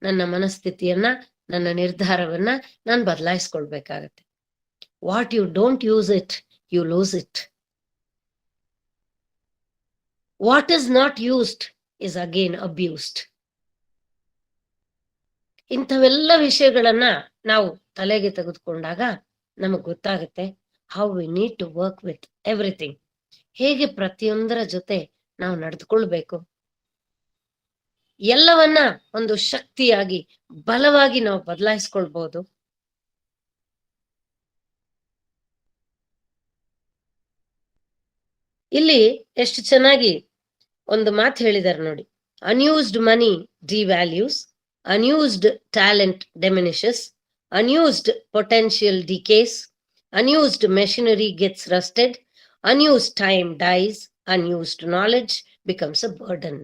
ನನ್ನ ಮನಸ್ಥಿತಿಯನ್ನ, ನನ್ನ ನಿರ್ಧಾರವನ್ನ ನಾನು ಬದಲಾಯಿಸ್ಕೊಳ್ಬೇಕಾಗತ್ತೆ. What you don't use it, you lose it. What is not used is again abused. ಇಂಥವೆಲ್ಲ ವಿಷಯಗಳನ್ನ ನಾವು ತಲೆಗೆ ತೆಗೆದುಕೊಂಡಾಗ ನಮಗ್ ಗೊತ್ತಾಗುತ್ತೆ how we need to work with everything. ಹೇಗೆ ಪ್ರತಿಯೊಂದರ ಜೊತೆ ನಾವು ನಡೆದುಕೊಳ್ಬೇಕು, ಎಲ್ಲವನ್ನ ಒಂದು ಶಕ್ತಿಯಾಗಿ ಬಲವಾಗಿ ನಾವು ಬದಲಾಯಿಸ್ಕೊಳ್ಬಹುದು. ಇಲ್ಲಿ ಎಷ್ಟು ಚೆನ್ನಾಗಿ ಒಂದು ಮಾತು ಹೇಳಿದಾರೆ ನೋಡಿ. Unused money devalues, unused talent diminishes, unused potential decays, unused machinery gets rusted, unused time dies, unused knowledge becomes a burden.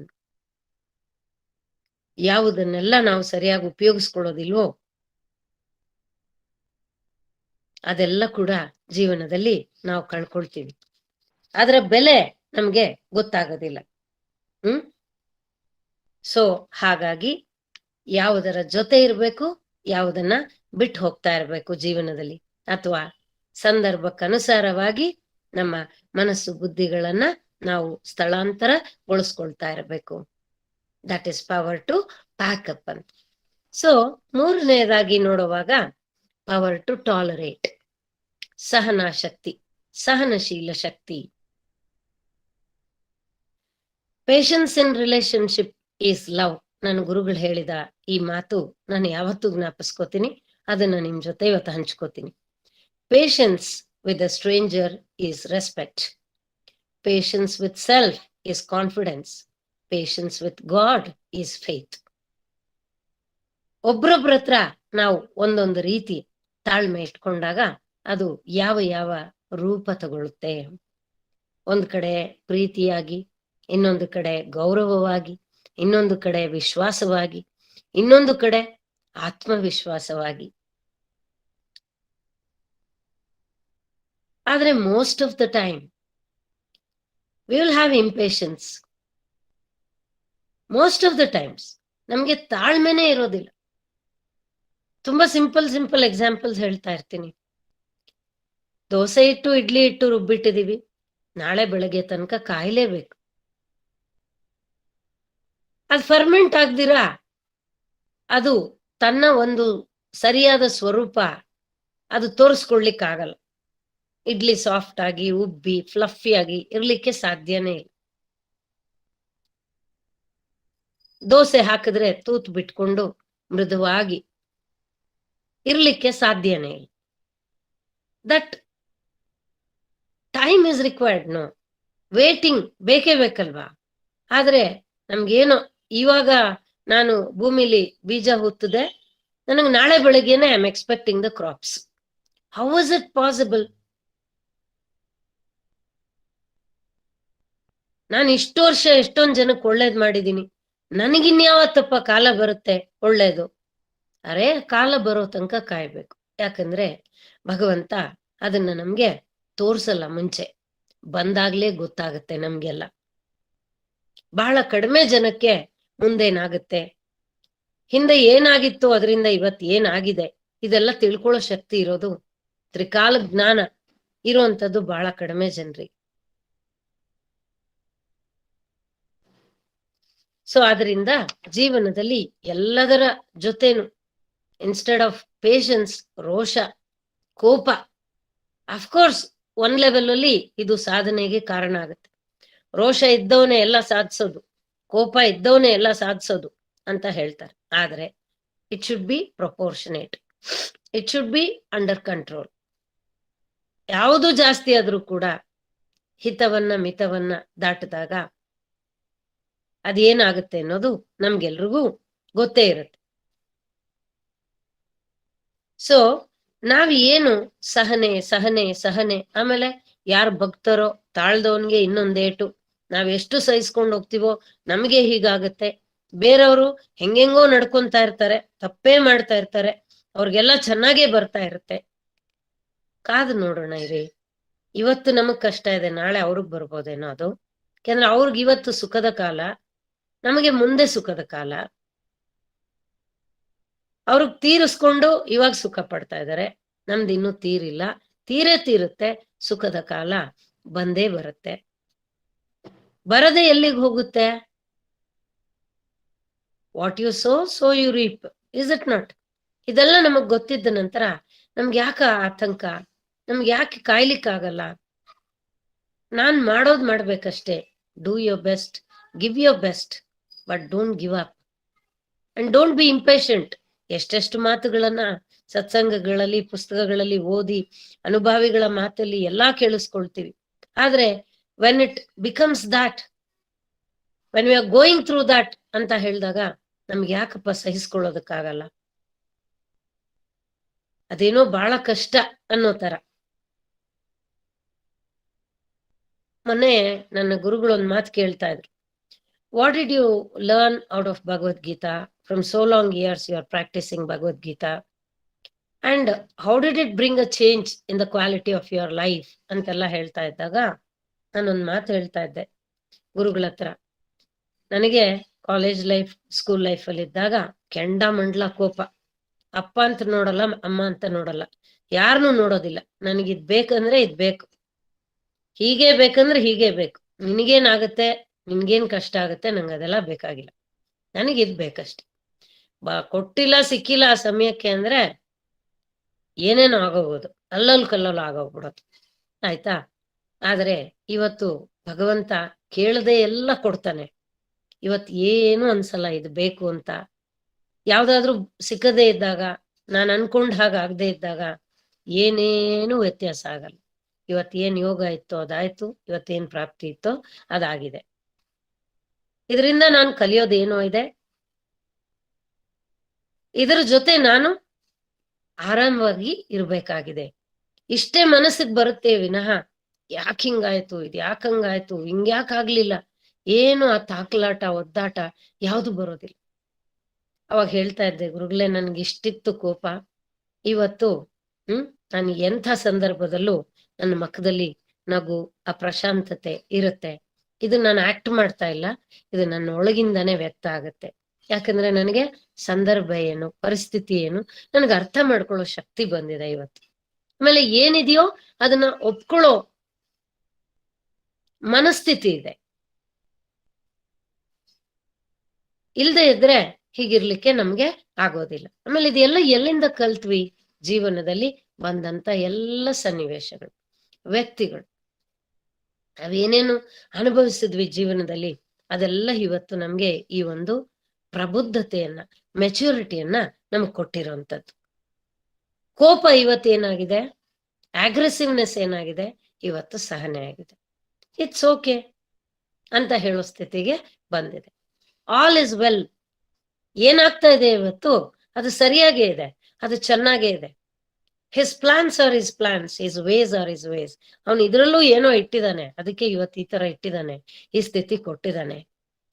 ಯಾವುದನ್ನೆಲ್ಲ ನಾವು ಸರಿಯಾಗಿ ಉಪಯೋಗಿಸ್ಕೊಳ್ಳೋದಿಲ್ವೋ ಅದೆಲ್ಲ ಕೂಡ ಜೀವನದಲ್ಲಿ ನಾವು ಕಳ್ಕೊಳ್ತೀವಿ. ಅದರ ಬೆಲೆ ನಮ್ಗೆ ಗೊತ್ತಾಗೋದಿಲ್ಲ. ಸೊ ಹಾಗಾಗಿ ಯಾವುದರ ಜೊತೆ ಇರ್ಬೇಕು, ಯಾವುದನ್ನ ಬಿಟ್ಟು ಹೋಗ್ತಾ ಇರ್ಬೇಕು ಜೀವನದಲ್ಲಿ, ಅಥವಾ ಸಂದರ್ಭಕ್ಕನುಸಾರವಾಗಿ ನಮ್ಮ ಮನಸ್ಸು ಬುದ್ಧಿಗಳನ್ನ ನಾವು ಸ್ಥಳಾಂತರಗೊಳಿಸ್ಕೊಳ್ತಾ ಇರಬೇಕು. That is power to pack up ಅಂತ. ಸೊ ಮೂರನೆಯದಾಗಿ ನೋಡುವಾಗ ಪವರ್ ಟು ಟಾಲರೇಟ್, ಸಹನಾ ಶಕ್ತಿ, ಸಹನಶೀಲ ಶಕ್ತಿ. Patience in relationship is love. ನನ್ನ ಗುರುಗಳು ಹೇಳಿದ ಈ ಮಾತು ನಾನು ಯಾವತ್ತೂ ಜ್ಞಾಪಿಸ್ಕೋತೀನಿ, ಅದನ್ನ ನಿಮ್ ಜೊತೆ ಇವತ್ತು ಹಂಚ್ಕೋತೀನಿ. Patience with a stranger is respect. Patience with self is confidence. Patience with God is faith. ಒಬ್ರೊಬ್ರ ಹತ್ರ ನಾವು ಒಂದೊಂದು ರೀತಿ ತಾಳ್ಮೆ ಇಟ್ಕೊಂಡಾಗ ಅದು ಯಾವ ಯಾವ ರೂಪ ತಗೊಳುತ್ತೆ. ಒಂದ್ ಕಡೆ ಪ್ರೀತಿಯಾಗಿ, ಇನ್ನೊಂದು ಕಡೆ ಗೌರವವಾಗಿ, ಇನ್ನೊಂದು ಕಡೆ ವಿಶ್ವಾಸವಾಗಿ, ಇನ್ನೊಂದು ಕಡೆ ಆತ್ಮವಿಶ್ವಾಸವಾಗಿ. ಆದ್ರೆ most of the time we will have impatience. Most of the times ನಮ್ಗೆ ತಾಳ್ಮೆನೇ ಇರೋದಿಲ್ಲ. ತುಂಬಾ ಸಿಂಪಲ್ ಎಕ್ಸಾಂಪಲ್ಸ್ ಹೇಳ್ತಾ ಇರ್ತೀನಿ. ದೋಸೆ ಇಟ್ಟು ಇಡ್ಲಿ ಇಟ್ಟು ರುಬ್ಬಿಟ್ಟಿದೀವಿ, ನಾಳೆ ಬೆಳಗ್ಗೆ ತನಕ ಕಾಯ್ಲೇಬೇಕು. ಅದು ಫರ್ಮೆಂಟ್ ಆಗ್ದಿರಾ ಅದು ತನ್ನ ಒಂದು ಸರಿಯಾದ ಸ್ವರೂಪ ಅದು ತೋರಿಸ್ಕೊಳ್ಲಿಕ್ಕಾಗಲ್ಲ. ಇಡ್ಲಿ ಸಾಫ್ಟ್ ಆಗಿ ಉಬ್ಬಿ ಫ್ಲಫಿ ಆಗಿ ಇರ್ಲಿಕ್ಕೆ ಸಾಧ್ಯನೇ ಇಲ್ಲ. ದೋಸೆ ಹಾಕಿದ್ರೆ ತೂತ್ ಬಿಟ್ಕೊಂಡು ಮೃದುವಾಗಿ ಇರ್ಲಿಕ್ಕೆ ಸಾಧ್ಯನೇ ಇಲ್ಲ. That time is required. No waiting ಬೇಕೇ ಬೇಕಲ್ವಾ. ಆದ್ರೆ ನಮ್ಗೇನೋ ಇವಾಗ ನಾನು ಭೂಮಿಲಿ ಬೀಜ ಹುತ್ತದೆ, ನನಗೆ ನಾಳೆ ಬೆಳಗ್ಗೆನೆ I am expecting the crops. How is it possible? ನಾನು ಇಷ್ಟು ವರ್ಷ ಎಷ್ಟೊಂದ್ ಜನಕ್ಕೆ ಒಳ್ಳೇದ್ ಮಾಡಿದೀನಿ, ನನಗಿನ್ಯಾವತ್ತಪ್ಪ ಕಾಲ ಬರುತ್ತೆ ಒಳ್ಳೇದು? ಅರೆ ಕಾಲ ಬರೋ ತನಕ ಕಾಯ್ಬೇಕು. ಯಾಕಂದ್ರೆ ಭಗವಂತ ಅದನ್ನ ನಮ್ಗೆ ತೋರ್ಸಲ್ಲ, ಮುಂಚೆ ಬಂದಾಗ್ಲೇ ಗೊತ್ತಾಗುತ್ತೆ ನಮ್ಗೆಲ್ಲ. ಬಹಳ ಕಡಿಮೆ ಜನಕ್ಕೆ ಮುಂದೇನಾಗುತ್ತೆ, ಹಿಂದೆ ಏನಾಗಿತ್ತು, ಅದರಿಂದ ಇವತ್ತು ಏನಾಗಿದೆ, ಇದೆಲ್ಲ ತಿಳ್ಕೊಳ್ಳೋ ಶಕ್ತಿ ಇರೋದು, ತ್ರಿಕಾಲ ಜ್ಞಾನ ಇರುವಂತದ್ದು ಬಹಳ ಕಡಿಮೆ ಜನರಿಗೆ. ಸೊ ಅದರಿಂದ ಜೀವನದಲ್ಲಿ ಎಲ್ಲದರ ಜೊತೆನು ಇನ್ಸ್ಟೆಡ್ ಆಫ್ ಪೇಷನ್ಸ್, ರೋಷ, ಕೋಪ, ಅಫ್ಕೋರ್ಸ್ ಒಂದ್ ಲೆವೆಲ್ ಅಲ್ಲಿ ಇದು ಸಾಧನೆಗೆ ಕಾರಣ ಆಗುತ್ತೆ. ರೋಷ ಇದ್ದವನೇ ಎಲ್ಲ ಸಾಧಿಸೋದು, ಕೋಪ ಇದ್ದವನೇ ಎಲ್ಲ ಸಾಧಿಸೋದು ಅಂತ ಹೇಳ್ತಾರೆ. ಆದ್ರೆ it should be proportionate, it should be under control. ಯಾವುದು ಜಾಸ್ತಿ ಆದ್ರೂ ಕೂಡ ಹಿತವನ್ನ ಮಿತವನ್ನ ದಾಟಿದಾಗ ಅದೇನಾಗುತ್ತೆ ಅನ್ನೋದು ನಮ್ಗೆಲ್ರಿಗೂ ಗೊತ್ತೇ ಇರುತ್ತೆ. ಸೊ ನಾವ್ ಏನು ಸಹನೆ ಸಹನೆ ಸಹನೆ, ಆಮೇಲೆ ಯಾರು ಭಕ್ತರೋ ತಾಳ್ದವನ್ಗೆ ಇನ್ನೊಂದೇಟು, ನಾವ್ ಎಷ್ಟು ಸಹಿಸ್ಕೊಂಡು ಹೋಗ್ತೀವೋ ನಮ್ಗೆ ಹೀಗಾಗತ್ತೆ. ಬೇರೆಯವರು ಹೆಂಗೆಂಗೋ ನಡ್ಕೊಂತಾ ಇರ್ತಾರೆ, ತಪ್ಪೇ ಮಾಡ್ತಾ ಇರ್ತಾರೆ, ಅವ್ರಿಗೆಲ್ಲ ಚೆನ್ನಾಗೇ ಬರ್ತಾ ಇರುತ್ತೆ. ಕಾದು ನೋಡೋಣ ಇರಿ, ಇವತ್ತು ನಮಗ್ ಕಷ್ಟ ಇದೆ, ನಾಳೆ ಅವ್ರಿಗೆ ಬರ್ಬೋದೇನೋ ಅದು. ಯಾಕಂದ್ರೆ ಅವ್ರಿಗೆ ಇವತ್ತು ಸುಖದ ಕಾಲ, ನಮಗೆ ಮುಂದೆ ಸುಖದ ಕಾಲ. ಅವ್ರಿಗೆ ತೀರಿಸ್ಕೊಂಡು ಇವಾಗ ಸುಖ ಪಡ್ತಾ ಇದ್ದಾರೆ, ನಮ್ದು ಇನ್ನೂ ತೀರಿಲ್ಲ. ತೀರುತ್ತೆ, ಸುಖದ ಕಾಲ ಬಂದೇ ಬರುತ್ತೆ. ಬರದೆ ಎಲ್ಲಿಗೆ ಹೋಗುತ್ತೆ? What you sow you reap, is it not? ಇದೆಲ್ಲ ನಮಗ್ ಗೊತ್ತಿದ್ದ ನಂತರ ನಮ್ಗೆ ಯಾಕ ಆತಂಕ, ನಮ್ಗೆ ಯಾಕೆ ಕಾಯ್ಲಿಕ್ಕಾಗಲ್ಲ? ನಾನ್ ಮಾಡೋದ್ ಮಾಡ್ಬೇಕಷ್ಟೇ. Do your best, give your best, but don't give up and don't be impatient. ಎಷ್ಟೆಷ್ಟು ಮಾತುಗಳನ್ನ ಸತ್ಸಂಗಗಳಲ್ಲಿ, ಪುಸ್ತಕಗಳಲ್ಲಿ ಓದಿ, ಅನುಭಾವಿಗಳ ಮಾತಲ್ಲಿ ಎಲ್ಲಾ ಕೇಳಿಸ್ಕೊಳ್ತೀವಿ. ಆದ್ರೆ when it becomes that, when we are going through that ಅಂತ ಹೇಳಿದಾಗ ನಮ್ಗೆ ಯಾಕಪ್ಪ ಸಹಿಸ್ಕೊಳ್ಳೋದಕ್ಕಾಗಲ್ಲ? ಅದೇನೋ ಬಹಳ ಕಷ್ಟ ಅನ್ನೋ ತರ. ಮೊನ್ನೆ ನನ್ನ ಗುರುಗಳು ಒಂದ್ ಮಾತು ಕೇಳ್ತಾ ಇದ್ರು. What did you learn out of Bhagavad Gita? From so long years you are practicing Bhagavad Gita. And how did it bring a change in the quality of your life? ಅಂತೆಲ್ಲ ಹೇಳ್ತಾ ಇದ್ದಾಗ ನಾನೊಂದ್ ಮಾತು ಹೇಳ್ತಾ ಇದ್ದೆ ಗುರುಗಳ ಹತ್ರ. ನನಗೆ ಕಾಲೇಜ್ ಲೈಫ್, ಸ್ಕೂಲ್ ಲೈಫ್ ಅಲ್ಲಿ ಇದ್ದಾಗ ಕೆಂಡ ಮಂಡ್ಲ ಕೋಪ. ಅಪ್ಪ ಅಂತ ನೋಡಲ್ಲ, ಅಮ್ಮ ಅಂತ ನೋಡಲ್ಲ, ಯಾರನ್ನೂ ನೋಡೋದಿಲ್ಲ. ನನಗಿದ್ ಬೇಕಂದ್ರೆ ಇದ್ ಬೇಕು. ಹೀಗೆ ಬೇಕಂದ್ರೆ ಹೀಗೆ ಬೇಕು, ನಿನಗೇನಾಗತ್ತೆ, ನಿನ್ಗೇನ್ ಕಷ್ಟ ಆಗುತ್ತೆ, ನಂಗೆ ಅದೆಲ್ಲ ಬೇಕಾಗಿಲ್ಲ, ನನಗಿದ್ ಬೇಕಷ್ಟೆ. ಕೊಟ್ಟಿಲ್ಲ ಸಿಕ್ಕಿಲ್ಲ ಆ ಸಮಯಕ್ಕೆ ಅಂದ್ರೆ ಏನೇನೋ ಆಗೋಗೋದು, ಅಲ್ಲಲ್ಲಿ ಕಲ್ಲಲ್ಲಿ ಆಗೋಗ್ಬಿಡೋದು. ಆಯ್ತಾ? ಆದ್ರೆ ಇವತ್ತು ಭಗವಂತ ಕೇಳದೆ ಎಲ್ಲ ಕೊಡ್ತಾನೆ. ಇವತ್ ಏನು ಅನ್ಸಲ್ಲ ಇದು ಬೇಕು ಅಂತ. ಯಾವ್ದಾದ್ರು ಸಿಕ್ಕದೇ ಇದ್ದಾಗ, ನಾನು ಅನ್ಕೊಂಡ್ ಹಾಗಾಗದೆ ಇದ್ದಾಗ ಏನೇನು ವ್ಯತ್ಯಾಸ ಆಗಲ್ಲ. ಇವತ್ತೇನ್ ಯೋಗ ಇತ್ತೋ ಅದಾಯ್ತು, ಇವತ್ತೇನ್ ಪ್ರಾಪ್ತಿ ಇತ್ತೋ ಅದಾಗಿದೆ. ಇದರಿಂದ ನಾನು ಕಲಿಯೋದೇನೋ ಇದೆ, ಇದರ ಜೊತೆ ನಾನು ಆರಾಮವಾಗಿ ಇರ್ಬೇಕಾಗಿದೆ. ಇಷ್ಟೇ ಮನಸ್ಸಿಗೆ ಬರುತ್ತೆ ವಿನಃ ಯಾಕೆ ಹಿಂಗಾಯ್ತು, ಇದು ಯಾಕಂಗಾಯ್ತು, ಹಿಂಗ್ಯಾಕಾಗ್ಲಿಲ್ಲ, ಏನು ಆ ತಾಕಲಾಟ ಒದ್ದಾಟ ಯಾವ್ದು ಬರೋದಿಲ್ಲ. ಅವಾಗ ಹೇಳ್ತಾ ಇದ್ದೆ, ಗುರುಗಳೇ ನನ್ಗೆ ಇಷ್ಟಿತ್ತು ಕೋಪ, ಇವತ್ತು ನಾನು ಎಂಥ ಸಂದರ್ಭದಲ್ಲೂ ನನ್ನ ಮುಖದಲ್ಲಿ ನಗು, ಆ ಪ್ರಶಾಂತತೆ ಇರುತ್ತೆ. ಇದು ನಾನು ಆಕ್ಟ್ ಮಾಡ್ತಾ ಇಲ್ಲ, ಇದು ನನ್ನ ಒಳಗಿಂದಾನೇ ವ್ಯಕ್ತ ಆಗುತ್ತೆ. ಯಾಕಂದ್ರೆ ನನಗೆ ಸಂದರ್ಭ ಏನು, ಪರಿಸ್ಥಿತಿ ಏನು, ನನಗೆ ಅರ್ಥ ಮಾಡ್ಕೊಳ್ಳೋ ಶಕ್ತಿ ಬಂದಿದೆ ಇವತ್ತು. ಆಮೇಲೆ ಏನಿದೆಯೋ ಅದನ್ನ ಒಪ್ಕೊಳ್ಳೋ ಮನಸ್ಥಿತಿ ಇದೆ. ಇಲ್ದೆ ಇದ್ರೆ ಹೀಗಿರ್ಲಿಕ್ಕೆ ನಮ್ಗೆ ಆಗೋದಿಲ್ಲ. ಆಮೇಲೆ ಇದೆಲ್ಲ ಎಲ್ಲಿಂದ ಕಲ್ತ್ವಿ? ಜೀವನದಲ್ಲಿ ಬಂದಂತ ಎಲ್ಲ ಸನ್ನಿವೇಶಗಳು, ವ್ಯಕ್ತಿಗಳು, ನಾವೇನೇನು ಅನುಭವಿಸಿದ್ವಿ ಜೀವನದಲ್ಲಿ, ಅದೆಲ್ಲ ಇವತ್ತು ನಮ್ಗೆ ಈ ಒಂದು ಪ್ರಬುದ್ಧತೆಯನ್ನ, ಮೆಚುರಿಟಿಯನ್ನ ನಮ್ಗೆ ಕೊಟ್ಟಿರೋಂಥದ್ದು. ಕೋಪ ಇವತ್ತೇನಾಗಿದೆ, ಆಗ್ರೆಸಿವ್ನೆಸ್ ಏನಾಗಿದೆ, ಇವತ್ತು ಸಹನೆ ಆಗಿದೆ. ಇಟ್ಸ್ ಓಕೆ ಅಂತ ಹೇಳೋ ಸ್ಥಿತಿಗೆ ಬಂದಿದೆ. All is well. ಏನಾಗ್ತಾ ಇದೆ ಇವತ್ತು, ಅದು ಸರಿಯಾಗೇ ಇದೆ, ಅದು ಚೆನ್ನಾಗೇ ಇದೆ. His plans are his plans, his ways are his ways. ಅವನು ಇದ್ರಲ್ಲೂ ಏನೋ ಇಟ್ಟಿದ್ದಾನೆ, ಅದಕ್ಕೆ ಇವತ್ತು ಈ ತರ ಇಟ್ಟಿದ್ದಾನೆ, ಈ ಸ್ಥಿತಿ ಕೊಟ್ಟಿದ್ದಾನೆ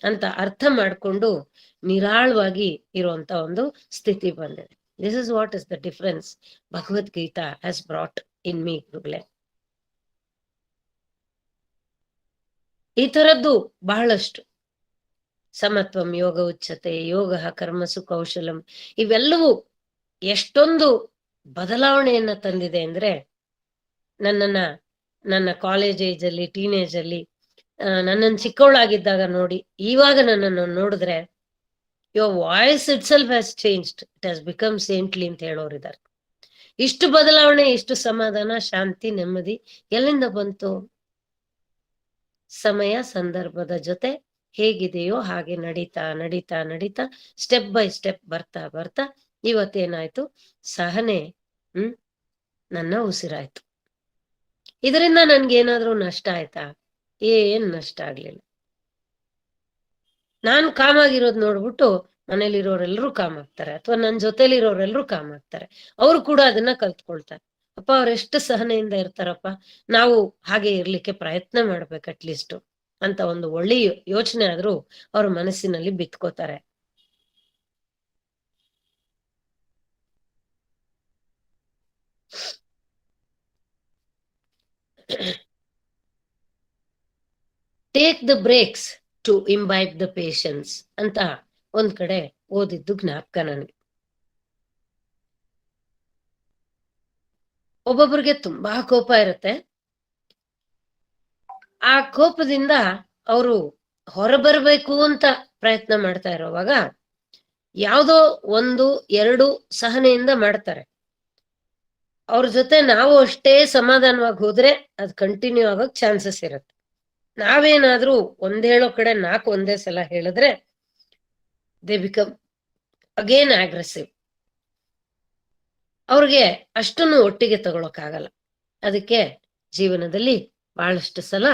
ಅಂತ ಅರ್ಥ ಮಾಡ್ಕೊಂಡು ನಿರಾಳವಾಗಿ ಇರುವಂತ ಒಂದು ಸ್ಥಿತಿ ಬಂದಿದೆ. This is what is the difference Bhagavad Gita has brought in me. ಗುರುಗಳೇ, ಈ ತರದ್ದು ಬಹಳಷ್ಟು ಸಮತ್ವಂ ಯೋಗ ಉಚ್ಯತೆ, ಯೋಗ ಕರ್ಮಸು ಕೌಶಲಂ, ಇವೆಲ್ಲವೂ ಎಷ್ಟೊಂದು ಬದಲಾವಣೆಯನ್ನ ತಂದಿದೆ ಅಂದ್ರೆ, ನನ್ನ ಕಾಲೇಜ್ ಏಜ್ ಅಲ್ಲಿ, ಟೀನೇಜ್ ಅಲ್ಲಿ ನನ್ನನ್ನು ಚಿಕ್ಕವಳಾಗಿದ್ದಾಗ ನೋಡಿ, ಇವಾಗ ನನ್ನನ್ನು ನೋಡಿದ್ರೆ your voice itself has changed, it has become saintly ಅಂತ ಹೇಳೋರಿದ್ದಾರೆ. ಇಷ್ಟು ಬದಲಾವಣೆ, ಇಷ್ಟು ಸಮಾಧಾನ, ಶಾಂತಿ, ನೆಮ್ಮದಿ ಎಲ್ಲಿಂದ ಬಂತು? ಸಮಯ ಸಂದರ್ಭದ ಜೊತೆ ಹೇಗಿದೆಯೋ ಹಾಗೆ ನಡೀತಾ ನಡೀತಾ ನಡೀತಾ ಸ್ಟೆಪ್ ಬೈ ಸ್ಟೆಪ್ ಬರ್ತಾ ಬರ್ತಾ ಇವತ್ತೇನಾಯ್ತು, ಸಹನೆ ನನ್ನ ಉಸಿರಾಯ್ತು. ಇದರಿಂದ ನನ್ಗೇನಾದ್ರೂ ನಷ್ಟ ಆಯ್ತಾ? ಏನ್ ನಷ್ಟ ಆಗ್ಲಿಲ್ಲ. ನಾನ್ ಕಾಮ್ ಆಗಿರೋದ್ ನೋಡ್ಬಿಟ್ಟು ಮನೇಲಿರೋರೆಲ್ರೂ ಕಾಮ್ ಆಗ್ತಾರೆ, ಅಥವಾ ನನ್ನ ಜೊತೆಲಿರೋರೆಲ್ರೂ ಕಾಮ್ ಆಗ್ತಾರೆ. ಅವ್ರು ಕೂಡ ಅದನ್ನ ಕಲ್ತ್ಕೊಳ್ತಾರೆ. ಅಪ್ಪ ಅವ್ರೆಷ್ಟು ಸಹನೆಯಿಂದ ಇರ್ತಾರಪ್ಪ, ನಾವು ಹಾಗೆ ಇರ್ಲಿಕ್ಕೆ ಪ್ರಯತ್ನ ಮಾಡ್ಬೇಕು ಅಟ್ಲೀಸ್ಟ್ ಅಂತ ಒಂದು ಒಳ್ಳೆ ಯೋಚನೆ ಆದ್ರೂ ಅವ್ರ ಮನಸ್ಸಿನಲ್ಲಿ ಬಿತ್ಕೋತಾರೆ. Take the breaks to imbibe the patience ಅಂತ ಒಂದ್ ಕಡೆ ಓದಿದ್ದು ಜ್ಞಾಪಕ ನನಗೆ. ಒಬ್ಬೊಬ್ರಿಗೆ ತುಂಬಾ ಕೋಪ ಇರುತ್ತೆ. ಆ ಕೋಪದಿಂದ ಅವರು ಹೊರಬರ್ಬೇಕು ಅಂತ ಪ್ರಯತ್ನ ಮಾಡ್ತಾ ಇರೋವಾಗ ಯಾವುದೋ ಒಂದು ಎರಡು ಸಹನೆಯಿಂದ ಮಾಡ್ತಾರೆ. ಅವ್ರ ಜೊತೆ ನಾವು ಅಷ್ಟೇ ಸಮಾಧಾನವಾಗಿ ಹೋದ್ರೆ ಅದು ಕಂಟಿನ್ಯೂ ಆಗೋಕ್ ಚಾನ್ಸಸ್ ಇರುತ್ತೆ. ನಾವೇನಾದ್ರೂ ಒಂದ್ ಹೇಳೋ ಕಡೆ 4 ಒಂದೇ ಸಲ ಹೇಳಿದ್ರೆ ದೇ ಬಿಕಮ್ ಅಗೇನ್ ಆಗ್ರೆಸಿವ್. ಅವ್ರಿಗೆ ಅಷ್ಟನ್ನು ಒಟ್ಟಿಗೆ ತಗೊಳಕ್ಕಾಗಲ್ಲ. ಅದಕ್ಕೆ ಜೀವನದಲ್ಲಿ ಬಹಳಷ್ಟು ಸಲ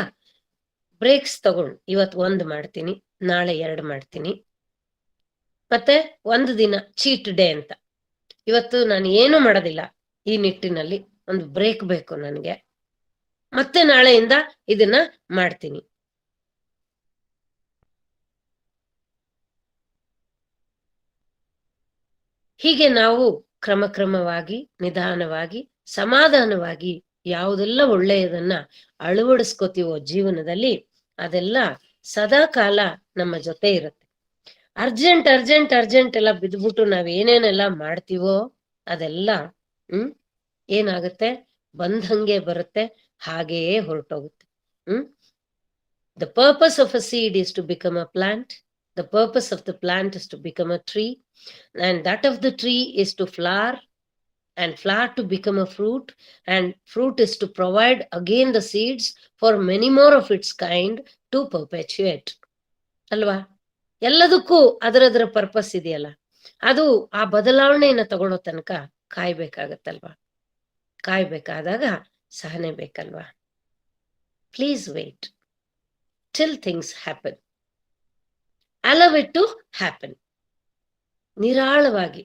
ಬ್ರೇಕ್ಸ್ ತಗೊಂಡು, ಇವತ್ತು 1 ಮಾಡ್ತೀನಿ, ನಾಳೆ 2 ಮಾಡ್ತೀನಿ, ಮತ್ತೆ ಒಂದು ದಿನ ಚೀಟ್ ಡೇ ಅಂತ, ಇವತ್ತು ನಾನು ಏನು ಮಾಡೋದಿಲ್ಲ, ಈ ನಿಟ್ಟಿನಲ್ಲಿ ಒಂದು ಬ್ರೇಕ್ ಬೇಕು ನನಗೆ, ಮತ್ತೆ ನಾಳೆಯಿಂದ ಇದನ್ನ ಮಾಡ್ತೀನಿ. ಹೀಗೆ ನಾವು ಕ್ರಮಕ್ರಮವಾಗಿ, ನಿಧಾನವಾಗಿ, ಸಮಾಧಾನವಾಗಿ ಯಾವುದೆಲ್ಲ ಒಳ್ಳೆಯದನ್ನ ಅಳವಡಿಸ್ಕೋತೀವೋ ಜೀವನದಲ್ಲಿ, ಅದೆಲ್ಲ ಸದಾ ಕಾಲ ನಮ್ಮ ಜೊತೆ ಇರುತ್ತೆ. ಅರ್ಜೆಂಟ್ ಅರ್ಜೆಂಟ್ ಅರ್ಜೆಂಟ್ ಎಲ್ಲ ಬಿದ್ಬಿಟ್ಟು ನಾವ್ ಏನೇನೆಲ್ಲ ಮಾಡ್ತೀವೋ ಅದೆಲ್ಲ ಏನಾಗುತ್ತೆ, ಬಂದಂಗೆ ಬರುತ್ತೆ, ಹಾಗೆಯೇ ಹೊರಟೋಗುತ್ತೆ. The purpose of a seed is to become a plant. The purpose of the plant is to become a tree. And that of the tree is to flower, and flower to become a fruit. And fruit is to provide again the seeds for many more of its kind to perpetuate. ಅಲ್ವಾ? ಎಲ್ಲದಕ್ಕೂ ಅದರದರ purpose ಇದೆಯಲ್ಲ, ಅದು ಆ ಬದಲಾವಣೆಯನ್ನ ತಗೊಳ್ಳೋ ತನಕ ಕಾಯ್ಬೇಕಾಗತ್ತಲ್ವಾ? ಕಾಯ್ಬೇಕಾದಾಗ ಸಹನೆ ಬೇಕಲ್ವಾ? Please wait till things happen. Allow it to happen. ನಿರಾಳವಾಗಿ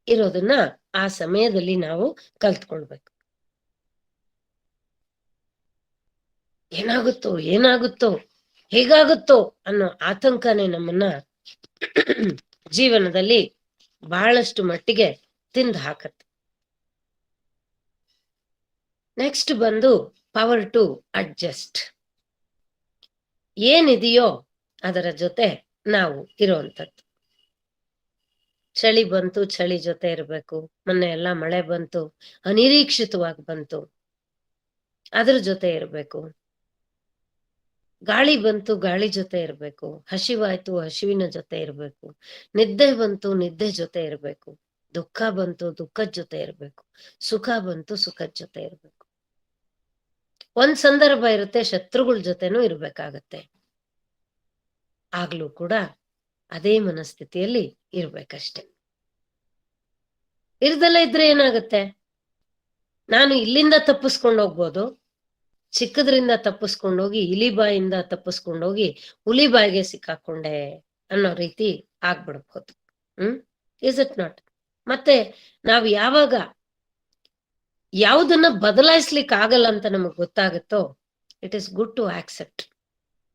ಇರೋದನ್ನ ಆ ಸಮಯದಲ್ಲಿ ನಾವು ಕಲ್ತ್ಕೊಳ್ಬೇಕು. ಏನಾಗುತ್ತೋ ಏನಾಗುತ್ತೋ ಹೇಗಾಗುತ್ತೋ ಅನ್ನೋ ಆತಂಕನೇ ನಮ್ಮನ್ನ ಜೀವನದಲ್ಲಿ ಬಹಳಷ್ಟು ಮಟ್ಟಿಗೆ ತಿಂದು ಹಾಕತ್ತೆ. ನೆಕ್ಸ್ಟ್ ಬಂದು ಪವರ್ ಟು ಅಡ್ಜಸ್ಟ್. ಏನಿದೆಯೋ ಅದರ ಜೊತೆ ನಾವು ಇರುವಂತದ್ದು. ಚಳಿ ಬಂತು, ಚಳಿ ಜೊತೆ ಇರಬೇಕು. ಮೊನ್ನೆ ಎಲ್ಲ ಮಳೆ ಬಂತು, ಅನಿರೀಕ್ಷಿತವಾಗಿ ಬಂತು, ಅದ್ರ ಜೊತೆ ಇರಬೇಕು. ಗಾಳಿ ಬಂತು, ಗಾಳಿ ಜೊತೆ ಇರಬೇಕು. ಹಸಿವಾಯ್ತು, ಹಸಿವಿನ ಜೊತೆ ಇರಬೇಕು. ನಿದ್ದೆ ಬಂತು, ನಿದ್ದೆ ಜೊತೆ ಇರಬೇಕು. ದುಃಖ ಬಂತು, ದುಃಖದ ಜೊತೆ ಇರಬೇಕು. ಸುಖ ಬಂತು, ಸುಖದ ಜೊತೆ ಇರಬೇಕು. ಒಂದ್ ಸಂದರ್ಭ ಇರುತ್ತೆ ಶತ್ರುಗಳ ಜೊತೆನೂ ಇರ್ಬೇಕಾಗತ್ತೆ. ಆಗ್ಲೂ ಕೂಡ ಅದೇ ಮನಸ್ಥಿತಿಯಲ್ಲಿ ಇರ್ಬೇಕಷ್ಟೆ. ಇರ್ದಲ್ಲ ಇದ್ರೆ ಏನಾಗುತ್ತೆ? ನಾನು ಇಲ್ಲಿಂದ ತಪ್ಪಿಸ್ಕೊಂಡು ಹೋಗ್ಬೋದು, ಚಿಕ್ಕದ್ರಿಂದ ತಪ್ಪಿಸ್ಕೊಂಡೋಗಿ ಇಲಿಬಾಯಿಂದ ತಪ್ಪಿಸ್ಕೊಂಡೋಗಿ ಹುಲಿಬಾಯಿಗೆ ಸಿಕ್ಕಾಕೊಂಡೆ ಅನ್ನೋ ರೀತಿ ಆಗ್ಬಿಡ್ಬೋದು. Is it not? ಮತ್ತೆ ನಾವು ಯಾವಾಗ ಯಾವುದನ್ನ ಬದಲಾಯಿಸ್ಲಿಕ್ಕೆ ಆಗಲ್ಲ ಅಂತ ನಮಗ್ ಗೊತ್ತಾಗುತ್ತೋ, it is good to accept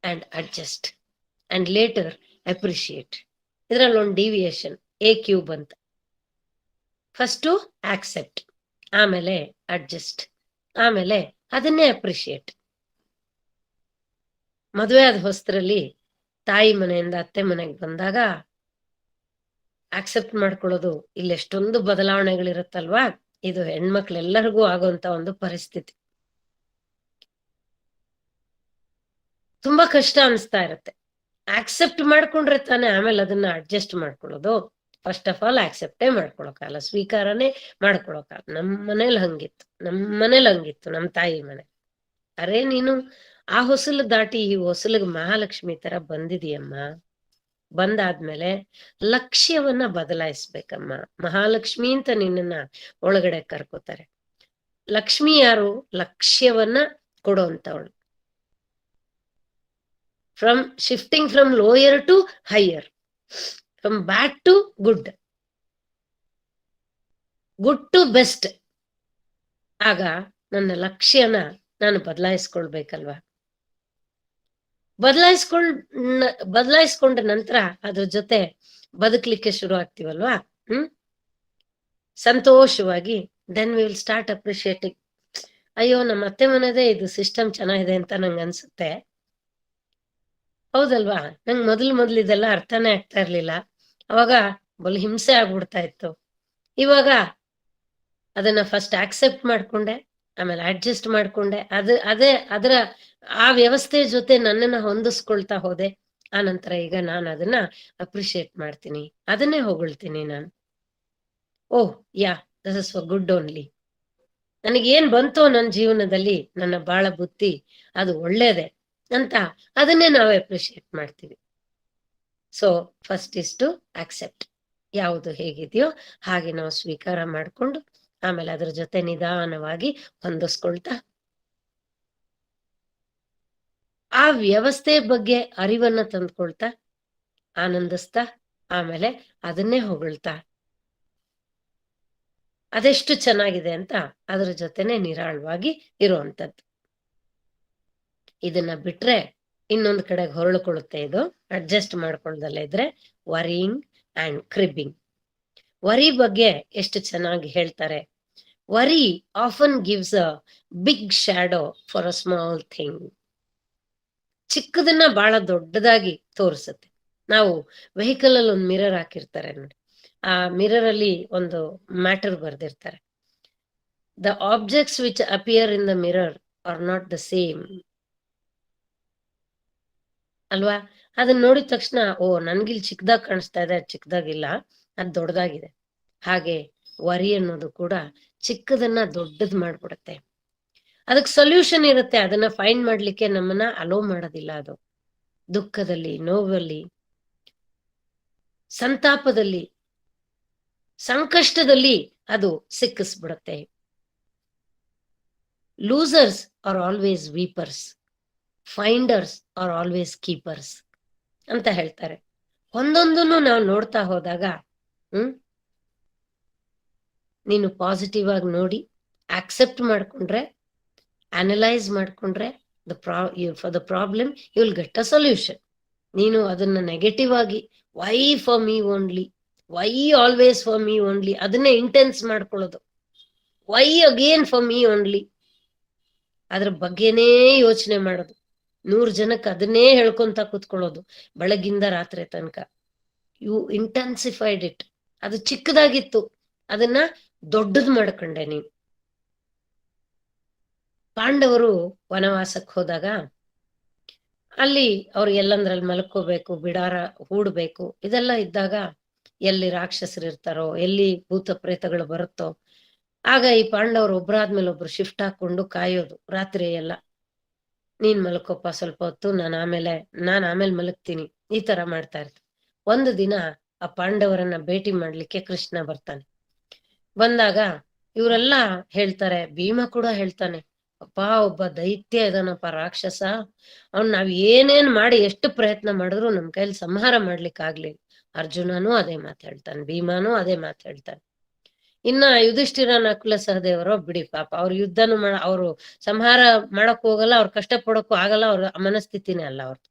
and adjust and later appreciate. ಇದ್ರಲ್ಲಿ ಒಂದು ಡಿವಿಯೇಷನ್ AQ ಅಂತ. ಫಸ್ಟು ಆಕ್ಸೆಪ್ಟ್, ಆಮೇಲೆ ಅಡ್ಜಸ್ಟ್, ಆಮೇಲೆ ಅದನ್ನೇ ಅಪ್ರಿಶಿಯೇಟ್. ಮದುವೆ ಆದ ಹೊಸ್ತರಲ್ಲಿ ತಾಯಿ ಮನೆಯಿಂದ ಅತ್ತೆ ಮನೆಗೆ ಬಂದಾಗ ಆಕ್ಸೆಪ್ಟ್ ಮಾಡ್ಕೊಳ್ಳೋದು, ಇಲ್ಲಿ ಎಷ್ಟೊಂದು ಬದಲಾವಣೆಗಳಿರುತ್ತಲ್ವಾ. ಇದು ಹೆಣ್ಮಕ್ಳೆಲ್ಲರಿಗೂ ಆಗುವಂತ ಒಂದು ಪರಿಸ್ಥಿತಿ. ತುಂಬಾ ಕಷ್ಟ ಅನಿಸ್ತಾ ಇರತ್ತೆ. ಆಕ್ಸೆಪ್ಟ್ ಮಾಡ್ಕೊಂಡ್ರೆ ತಾನೆ ಆಮೇಲೆ ಅದನ್ನ ಅಡ್ಜಸ್ಟ್ ಮಾಡ್ಕೊಳ್ಳೋದು. ಫಸ್ಟ್ ಆಫ್ ಆಲ್ ಆಕ್ಸೆಪ್ಟೇ ಮಾಡ್ಕೊಳಕಾಗಲ್ಲ, ಸ್ವೀಕಾರನೇ ಮಾಡ್ಕೊಳಕಾಗಲ್ಲ. ನಮ್ಮ ಮನೇಲಿ ಹಂಗಿತ್ತು, ನಮ್ಮ ತಾಯಿ ಮನೆ. ಅರೆ ನೀನು ಆ ಹೊಸಲು ದಾಟಿ ಈ ಹೊಸಲಿಗೆ ಮಹಾಲಕ್ಷ್ಮಿ ತರ ಬಂದಿದೀಯಮ್ಮ. ಬಂದಾದ್ಮೇಲೆ ಲಕ್ಷ್ಯವನ್ನ ಬದಲಾಯಿಸ್ಬೇಕಮ್ಮ. ಮಹಾಲಕ್ಷ್ಮಿ ಅಂತ ನಿನ್ನನ್ನ ಒಳಗಡೆ ಕರ್ಕೋತಾರೆ. ಲಕ್ಷ್ಮಿ ಯಾರು? ಲಕ್ಷ್ಯವನ್ನ ಕೊಡುವಂತವಳು. From shifting from lower to higher, from bad to good, good to best. ಆಗ ನನ್ನ ಲಕ್ಷ್ಯನ ನಾನು ಬದಲಾಯಿಸ್ಕೊಳ್ಬೇಕಲ್ವಾ? ಬದಲಾಯಿಸ್ಕೊಂಡ ನಂತರ ಅದ್ರ ಜೊತೆ ಬದುಕಲಿಕ್ಕೆ ಶುರು ಆಗ್ತೀವಲ್ವಾ? ಸಂತೋಷವಾಗಿ then we will start appreciating. ಅಯ್ಯೋ, ನಮ್ಮ ಅತ್ತೆ ಮನೆದೇ ಇದು ಸಿಸ್ಟಮ್ ಚೆನ್ನಾಗಿದೆ ಅಂತ ನಂಗೆ ಅನ್ಸುತ್ತೆ. ಹೌದಲ್ವಾ? ನಂಗೆ ಮೊದಲು ಇದೆಲ್ಲ ಅರ್ಥನೇ ಆಗ್ತಾ ಇರ್ಲಿಲ್ಲ. ಅವಾಗ ಬಲು ಹಿಂಸೆ ಆಗ್ಬಿಡ್ತಾ ಇತ್ತು. ಇವಾಗ ಅದನ್ನ ಫಸ್ಟ್ ಆಕ್ಸೆಪ್ಟ್ ಮಾಡ್ಕೊಂಡೆ, ಆಮೇಲೆ ಅಡ್ಜಸ್ಟ್ ಮಾಡ್ಕೊಂಡೆ. ಅದರ ಆ ವ್ಯವಸ್ಥೆ ಜೊತೆ ನನ್ನನ್ನ ಹೊಂದಿಸ್ಕೊಳ್ತಾ ಹೋದೆ. ಆ ನಂತರ ಈಗ ನಾನು ಅದನ್ನ ಅಪ್ರಿಶಿಯೇಟ್ ಮಾಡ್ತೀನಿ, ಅದನ್ನೇ ಹೊಗಳ್ತೀನಿ ನಾನು. Oh yeah, this is for good only. ನನಗೇನ್ ಬಂತೋ ನನ್ನ ಜೀವನದಲ್ಲಿ, ನನ್ನ ಬಾಳ ಬುದ್ಧಿ ಅದು ಒಳ್ಳೇದೆ ಅಂತ ಅದನ್ನೇ ನಾವು ಅಪ್ರಿಶಿಯೇಟ್ ಮಾಡ್ತೀವಿ. So first is to accept. ಯಾವುದು ಹೇಗಿದೆಯೋ ಹಾಗೆ ನಾವು ಸ್ವೀಕಾರ ಮಾಡ್ಕೊಂಡು ಆಮೇಲೆ ಅದ್ರ ಜೊತೆ ನಿಧಾನವಾಗಿ ಹೊಂದಿಸ್ಕೊಳ್ತಾ ಆ ವ್ಯವಸ್ಥೆ ಬಗ್ಗೆ ಅರಿವನ್ನ ತಂದ್ಕೊಳ್ತಾ ಆನಂದಿಸ್ತಾ ಆಮೇಲೆ ಅದನ್ನೇ ಹೊಗಳ್ತಾ ಅದೆಷ್ಟು ಚೆನ್ನಾಗಿದೆ ಅಂತ ಅದ್ರ ಜೊತೆನೆ ನಿರಾಳವಾಗಿ ಇರುವಂತದ್ದು. ಇದನ್ನ ಬಿಟ್ರೆ ಇನ್ನೊಂದು ಕಡೆಗೆ ಹೊರಳ್ಕೊಳ್ಳುತ್ತೆ ಇದು. ಅಡ್ಜಸ್ಟ್ ಮಾಡ್ಕೊಳ್ದಲ್ಲೇ ಇದ್ರೆ ವರಿಯಿಂಗ್ ಅಂಡ್ ಕ್ರಿಬ್ಬಿಂಗ್. ವರಿ ಬಗ್ಗೆ ಎಷ್ಟು ಚೆನ್ನಾಗಿ ಹೇಳ್ತಾರೆ. Worry often gives a big shadow for a small thing. ಚಿಕ್ಕದನ್ನ ಬಹಳ ದೊಡ್ಡದಾಗಿ ತೋರಿಸುತ್ತೆ. ನಾವು ವೆಹಿಕಲ್ ಅಲ್ಲಿ ಒಂದು ಮಿರರ್ ಹಾಕಿರ್ತಾರೆ ನೋಡಿ, ಆ ಮಿರರ್ ಅಲ್ಲಿ ಒಂದು ಮ್ಯಾಟರ್ ಬರ್ದಿರ್ತಾರೆ. The objects which appear in the mirror are not the same ಅಲ್ವಾ? ಅದನ್ನ ನೋಡಿದ ತಕ್ಷಣ ಓ ನನ್ಗಿಲ್ ಚಿಕ್ಕದಾಗ್ ಕಾಣಿಸ್ತಾ ಇದೆ, ಚಿಕ್ಕದಾಗಿಲ್ಲ, ಅದ್ ದೊಡ್ಡದಾಗಿದೆ. ಹಾಗೆ ವರಿ ಅನ್ನೋದು ಕೂಡ ಚಿಕ್ಕದನ್ನ ದೊಡ್ಡದ್ ಮಾಡ್ಬಿಡುತ್ತೆ. ಅದಕ್ ಸೊಲ್ಯೂಷನ್ ಇರುತ್ತೆ, ಅದನ್ನ ಫೈಂಡ್ ಮಾಡ್ಲಿಕ್ಕೆ ನಮ್ಮನ್ನ ಅಲೋ ಮಾಡೋದಿಲ್ಲ. ಅದು ದುಃಖದಲ್ಲಿ, ನೋವಲ್ಲಿ, ಸಂತಾಪದಲ್ಲಿ, ಸಂಕಷ್ಟದಲ್ಲಿ ಅದು ಸಿಕ್ಕಿಸ್ಬಿಡುತ್ತೆ. Losers are always weepers, finders are always keepers ಅಂತ ಹೇಳ್ತಾರೆ. ಒಂದೊಂದನ್ನು ನಾವು ನೋಡ್ತಾ ಹೋದಾಗ ನೀನು ಪಾಸಿಟಿವ್ ಆಗಿ ನೋಡಿ ಆಕ್ಸೆಪ್ಟ್ ಮಾಡ್ಕೊಂಡ್ರೆ, ಅನಲೈಸ್ ಮಾಡ್ಕೊಂಡ್ರೆ for the problem you will get a solution. ನೀನು ಅದನ್ನ ನೆಗೆಟಿವ್ ಆಗಿ why for me only, why always for me only ಅದನ್ನೇ ಇಂಟೆನ್ಸ್ ಮಾಡ್ಕೊಳ್ಳೋದು, why again for me only ಅದ್ರ ಬಗ್ಗೆನೇ ಯೋಚನೆ ಮಾಡೋದು, 100 ಜನಕ್ಕೆ ಅದನ್ನೇ ಹೇಳ್ಕೊಂತ ಕೂತ್ಕೊಳ್ಳೋದು ಬೆಳಗಿಂದ ರಾತ್ರಿ ತನಕ. You intensified it. ಅದು ಚಿಕ್ಕದಾಗಿತ್ತು, ಅದನ್ನ ದೊಡ್ಡದು ಮಾಡ್ಕೊಂಡೆ ನೀನು. ಪಾಂಡವರು ವನವಾಸಕ್ಕೆ ಹೋದಾಗ ಅಲ್ಲಿ ಅವ್ರು ಎಲ್ಲಂದ್ರಲ್ಲಿ ಮಲ್ಕೋಬೇಕು, ಬಿಡಾರ ಹೂಡ್ಬೇಕು, ಇದೆಲ್ಲ ಇದ್ದಾಗ ಎಲ್ಲಿ ರಾಕ್ಷಸರು ಇರ್ತಾರೋ, ಎಲ್ಲಿ ಭೂತ ಪ್ರೇತಗಳು ಬರುತ್ತೋ, ಆಗ ಈ ಪಾಂಡವರು ಒಬ್ರಾದ್ಮೇಲೆ ಒಬ್ರು ಶಿಫ್ಟ್ ಹಾಕೊಂಡು ಕಾಯೋದು ರಾತ್ರಿ ಎಲ್ಲ. ನೀನ್ ಮಲ್ಕೋಪ್ಪ ಸ್ವಲ್ಪ ಹೊತ್ತು, ನಾನ್ ಆಮೇಲೆ ಮಲಗ್ತೀನಿ, ಈ ತರ ಮಾಡ್ತಾ ಇರ್ತಾರೆ. ಒಂದು ದಿನ ಆ ಪಾಂಡವರನ್ನ ಭೇಟಿ ಮಾಡ್ಲಿಕ್ಕೆ ಕೃಷ್ಣ ಬರ್ತಾನೆ. ಬಂದಾಗ ಇವರೆಲ್ಲ ಹೇಳ್ತಾರೆ, ಭೀಮ ಕೂಡ ಹೇಳ್ತಾನೆ, ಅಪ್ಪ ಒಬ್ಬ ದೈತ್ಯ ಇದಾನಪ್ಪ, ರಾಕ್ಷಸ, ಅವ್ನ್ ನಾವ್ ಏನೇನ್ ಮಾಡಿ ಎಷ್ಟು ಪ್ರಯತ್ನ ಮಾಡಿದ್ರು ನಮ್ ಕೈಲಿ ಸಂಹಾರ ಮಾಡ್ಲಿಕ್ಕೆ ಆಗ್ಲಿ. ಅರ್ಜುನನೂ ಅದೇ ಮಾತು ಹೇಳ್ತಾನೆ, ಭೀಮಾನೂ ಅದೇ ಮಾತು ಹೇಳ್ತಾನೆ. ಇನ್ನ ಯುಧಿಷ್ಠಿರ, ನಕುಲ ಸಹದೇವರು ಬಿಡಿ ಪಾಪ, ಅವ್ರ ಯುದ್ಧನು ಅವ್ರು ಸಂಹಾರ ಮಾಡಕ್ ಹೋಗಲ್ಲ, ಅವ್ರ ಕಷ್ಟ ಪಡಕ್ಕೂ ಆಗಲ್ಲ, ಅವ್ರ ಮನಸ್ಥಿತಿನೇ ಅಲ್ಲ ಅವ್ರದ್ದು.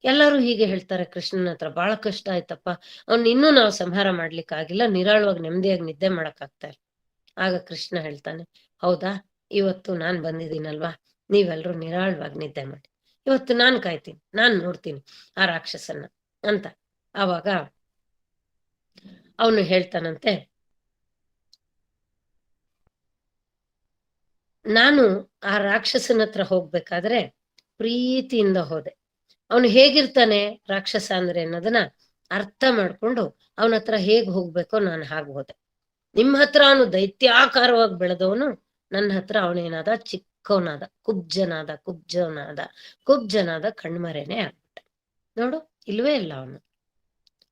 ಎಲ್ಲರೂ ಹೀಗೆ ಹೇಳ್ತಾರೆ ಕೃಷ್ಣನ ಹತ್ರ, ಬಹಳ ಕಷ್ಟ ಆಯ್ತಪ್ಪ, ಅವ್ನ್ ಇನ್ನೂ ನಾವು ಸಂಹಾರ ಮಾಡ್ಲಿಕ್ಕೆ ಆಗಿಲ್ಲ, ನಿರಾಳವಾಗಿ ನೆಮ್ಮದಿಯಾಗಿ ನಿದ್ದೆ ಮಾಡಕ್ ಆಗ್ತಾರೆ. ಆಗ ಕೃಷ್ಣ ಹೇಳ್ತಾನೆ, ಹೌದಾ, ಇವತ್ತು ನಾನ್ ಬಂದಿದ್ದೀನಲ್ವಾ, ನೀವೆಲ್ರೂ ನಿರಾಳವಾಗಿ ನಿದ್ದೆ ಮಾಡಿ, ಇವತ್ತು ನಾನ್ ಕಾಯ್ತೀನಿ, ನಾನ್ ನೋಡ್ತೀನಿ ಆ ರಾಕ್ಷಸನ್ನ ಅಂತ. ಆವಾಗ ಅವನು ಹೇಳ್ತಾನಂತೆ, ನಾನು ಆ ರಾಕ್ಷಸನ ಹತ್ರ ಹೋಗ್ಬೇಕಾದ್ರೆ ಪ್ರೀತಿಯಿಂದ ಹೋದೆ. ಅವನು ಹೇಗಿರ್ತಾನೆ ರಾಕ್ಷಸ ಅಂದ್ರೆ ಅನ್ನೋದನ್ನ ಅರ್ಥ ಮಾಡ್ಕೊಂಡು ಅವನ ಹತ್ರ ಹೇಗ್ ಹೋಗ್ಬೇಕೋ ನಾನು ಹಾಗೆ ಹೋದೆ. ನಿಮ್ಮ ಹತ್ರ ಅವನು ದೈತ್ಯಾಕಾರವಾಗಿ ಬೆಳೆದವನು, ನನ್ನ ಹತ್ರ ಅವನೇನಾದ ಚಿಕ್ಕವನಾದ, ಕುಬ್ಜನಾದ ಕಣ್ಮರೆನೆ ಆಗ್ಬಿಟ್ಟ. ನೋಡು, ಇಲ್ವೇ ಇಲ್ಲ ಅವನು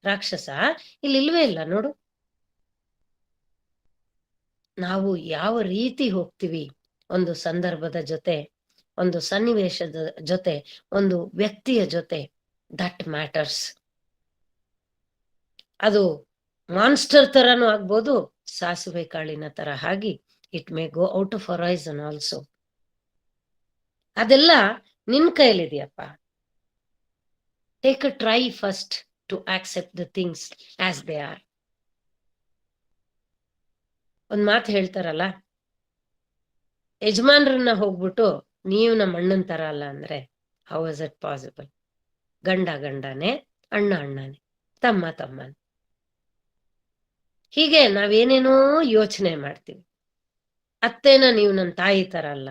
ರಾಕ್ಷಸ, ಇಲ್ವೇ ಇಲ್ಲ ನೋಡು. ನಾವು ಯಾವ ರೀತಿ ಹೋಗ್ತೀವಿ ಒಂದು ಸಂದರ್ಭದ ಜೊತೆ, ಒಂದು ಸನ್ನಿವೇಶದ ಜೊತೆ, ಒಂದು ವ್ಯಕ್ತಿಯ ಜೊತೆ, ದಟ್ ಮ್ಯಾಟರ್ಸ್. ಅದು ಮಾನ್ಸ್ಟರ್ ತರನು ಆಗ್ಬೋದು, ಸಾಸಿವೆ ಕಾಳಿನ ತರ ಆಗಿ it may go out of horizon also. ಅದೆಲ್ಲ ನಿನ್ ಕೈಲಿದೆಯಪ್ಪ. Take a try first to accept the things as they are. ಒಂದ್ ಮಾತು ಹೇಳ್ತಾರಲ್ಲ, ಯಜಮಾನ್ರನ್ನ ಹೋಗ್ಬಿಟ್ಟು ನೀವು ನಮ್ಮ ಅಣ್ಣನ್ ತರ ಅಲ್ಲ ಅಂದ್ರೆ ಹೌ ಇಸ್ ಇಟ್ ಪಾಸಿಬಲ್? ಗಂಡನೇ, ಅಣ್ಣನೇ, ತಮ್ಮನೇ. ಹೀಗೆ ನಾವೇನೇನೋ ಯೋಚನೆ ಮಾಡ್ತೀವಿ. ಅತ್ತೇನ ನೀವು ನನ್ನ ತಾಯಿ ತರ ಅಲ್ಲ,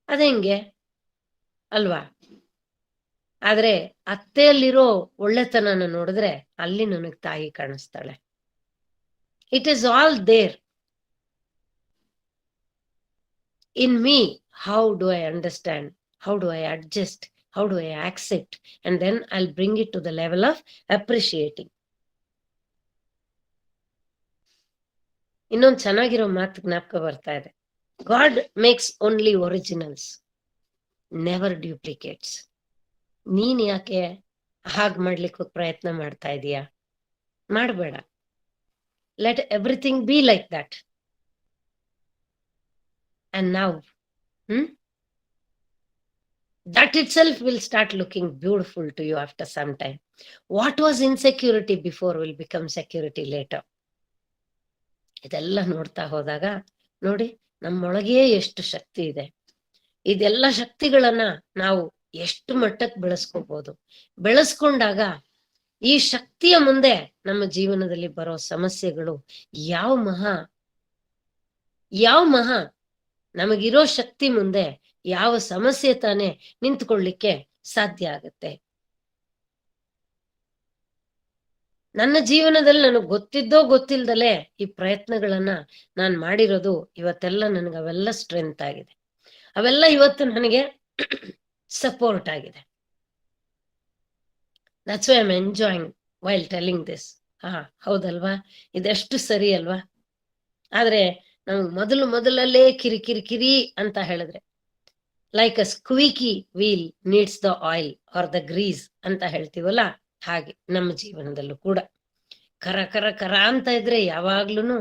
ಅതെಂಗೆ ಅಲ್ವಾ? ಆದ್ರೆ ಅತ್ತೆಯಲ್ಲಿರೋ ಒಳ್ಳೆತನನ ನೋಡಿದ್ರೆ ಅಲ್ಲಿ ನನಗ್ ತಾಯಿ ಕಾಣಿಸ್ತಾಳೆ. It is all there in me. How do I understand? How do I adjust? How do I accept? And then I'll bring it to the level of appreciating. ಇನ್ನೊಂದು ಚೆನ್ನಾಗಿರೋ ಮಾತು ಜ್ಞಾಪಕ ಬರ್ತಾ ಇದೆ. God makes only originals, never duplicates. ನೀನ್ ಯಾಕೆ ಹಾಗ್ ಮಾಡ್ಲಿಕ್ಕೆ ಪ್ರಯತ್ನ ಮಾಡ್ತಾ ಇದೀಯಾ? ಮಾಡಬೇಡ. Let everything be like that. And now, that itself will start looking beautiful to you after some time. What was insecurity before will become security later. ಇದೆಲ್ಲ ನೋಡ್ತಾ ಹೋದಾಗ ನೋಡಿ, ನಮ್ಮೊಳಗೆ ಎಷ್ಟು ಶಕ್ತಿ ಇದೆ. ಇದೆಲ್ಲ ಶಕ್ತಿಗಳನ್ನ ನಾವು ಎಷ್ಟು ಮಟ್ಟಕ್ಕೆ ಬೆಳೆಸ್ಕೋಬಹುದು. ಬೆಳೆಸ್ಕೊಂಡಾಗ ಈ ಶಕ್ತಿಯ ಮುಂದೆ ನಮ್ಮ ಜೀವನದಲ್ಲಿ ಬರೋ ಸಮಸ್ಯೆಗಳು ಯಾವ ಮಹಾ ನಮಗಿರೋ ಶಕ್ತಿ ಮುಂದೆ ಯಾವ ಸಮಸ್ಯೆ ತಾನೇ ನಿಂತ್ಕೊಳ್ಳಿಕ್ಕೆ ಸಾಧ್ಯ ಆಗುತ್ತೆ? ನನ್ನ ಜೀವನದಲ್ಲಿ ನನಗ್ ಗೊತ್ತಿದ್ದೋ ಗೊತ್ತಿಲ್ದಲೆ ಈ ಪ್ರಯತ್ನಗಳನ್ನ ನಾನ್ ಮಾಡಿರೋದು ಇವತ್ತೆಲ್ಲ ನನಗೆ ಅವೆಲ್ಲ ಸ್ಟ್ರೆಂತ್ ಆಗಿದೆ. ಅವೆಲ್ಲ ಇವತ್ತು ನನಗೆ ಸಪೋರ್ಟ್ ಆಗಿದೆ. That's why I am enjoying while telling this. ಹೌದಲ್ವಾ? ಇದೆಷ್ಟು ಸರಿ ಅಲ್ವಾ? ಆದ್ರೆ ನಾವು ಮೊದಲಲ್ಲೇ ಕಿರಿ ಅಂತ ಹೇಳಿದ್ರೆ, like a squeaky wheel needs the oil or the grease ಅಂತ ಹೇಳ್ತೀವಲ್ಲ, ಹಾಗೆ ನಮ್ಮ ಜೀವನದಲ್ಲೂ ಕೂಡ ಕರ ಕರ ಕರ ಅಂತ ಇದ್ರೆ ಯಾವಾಗ್ಲೂನು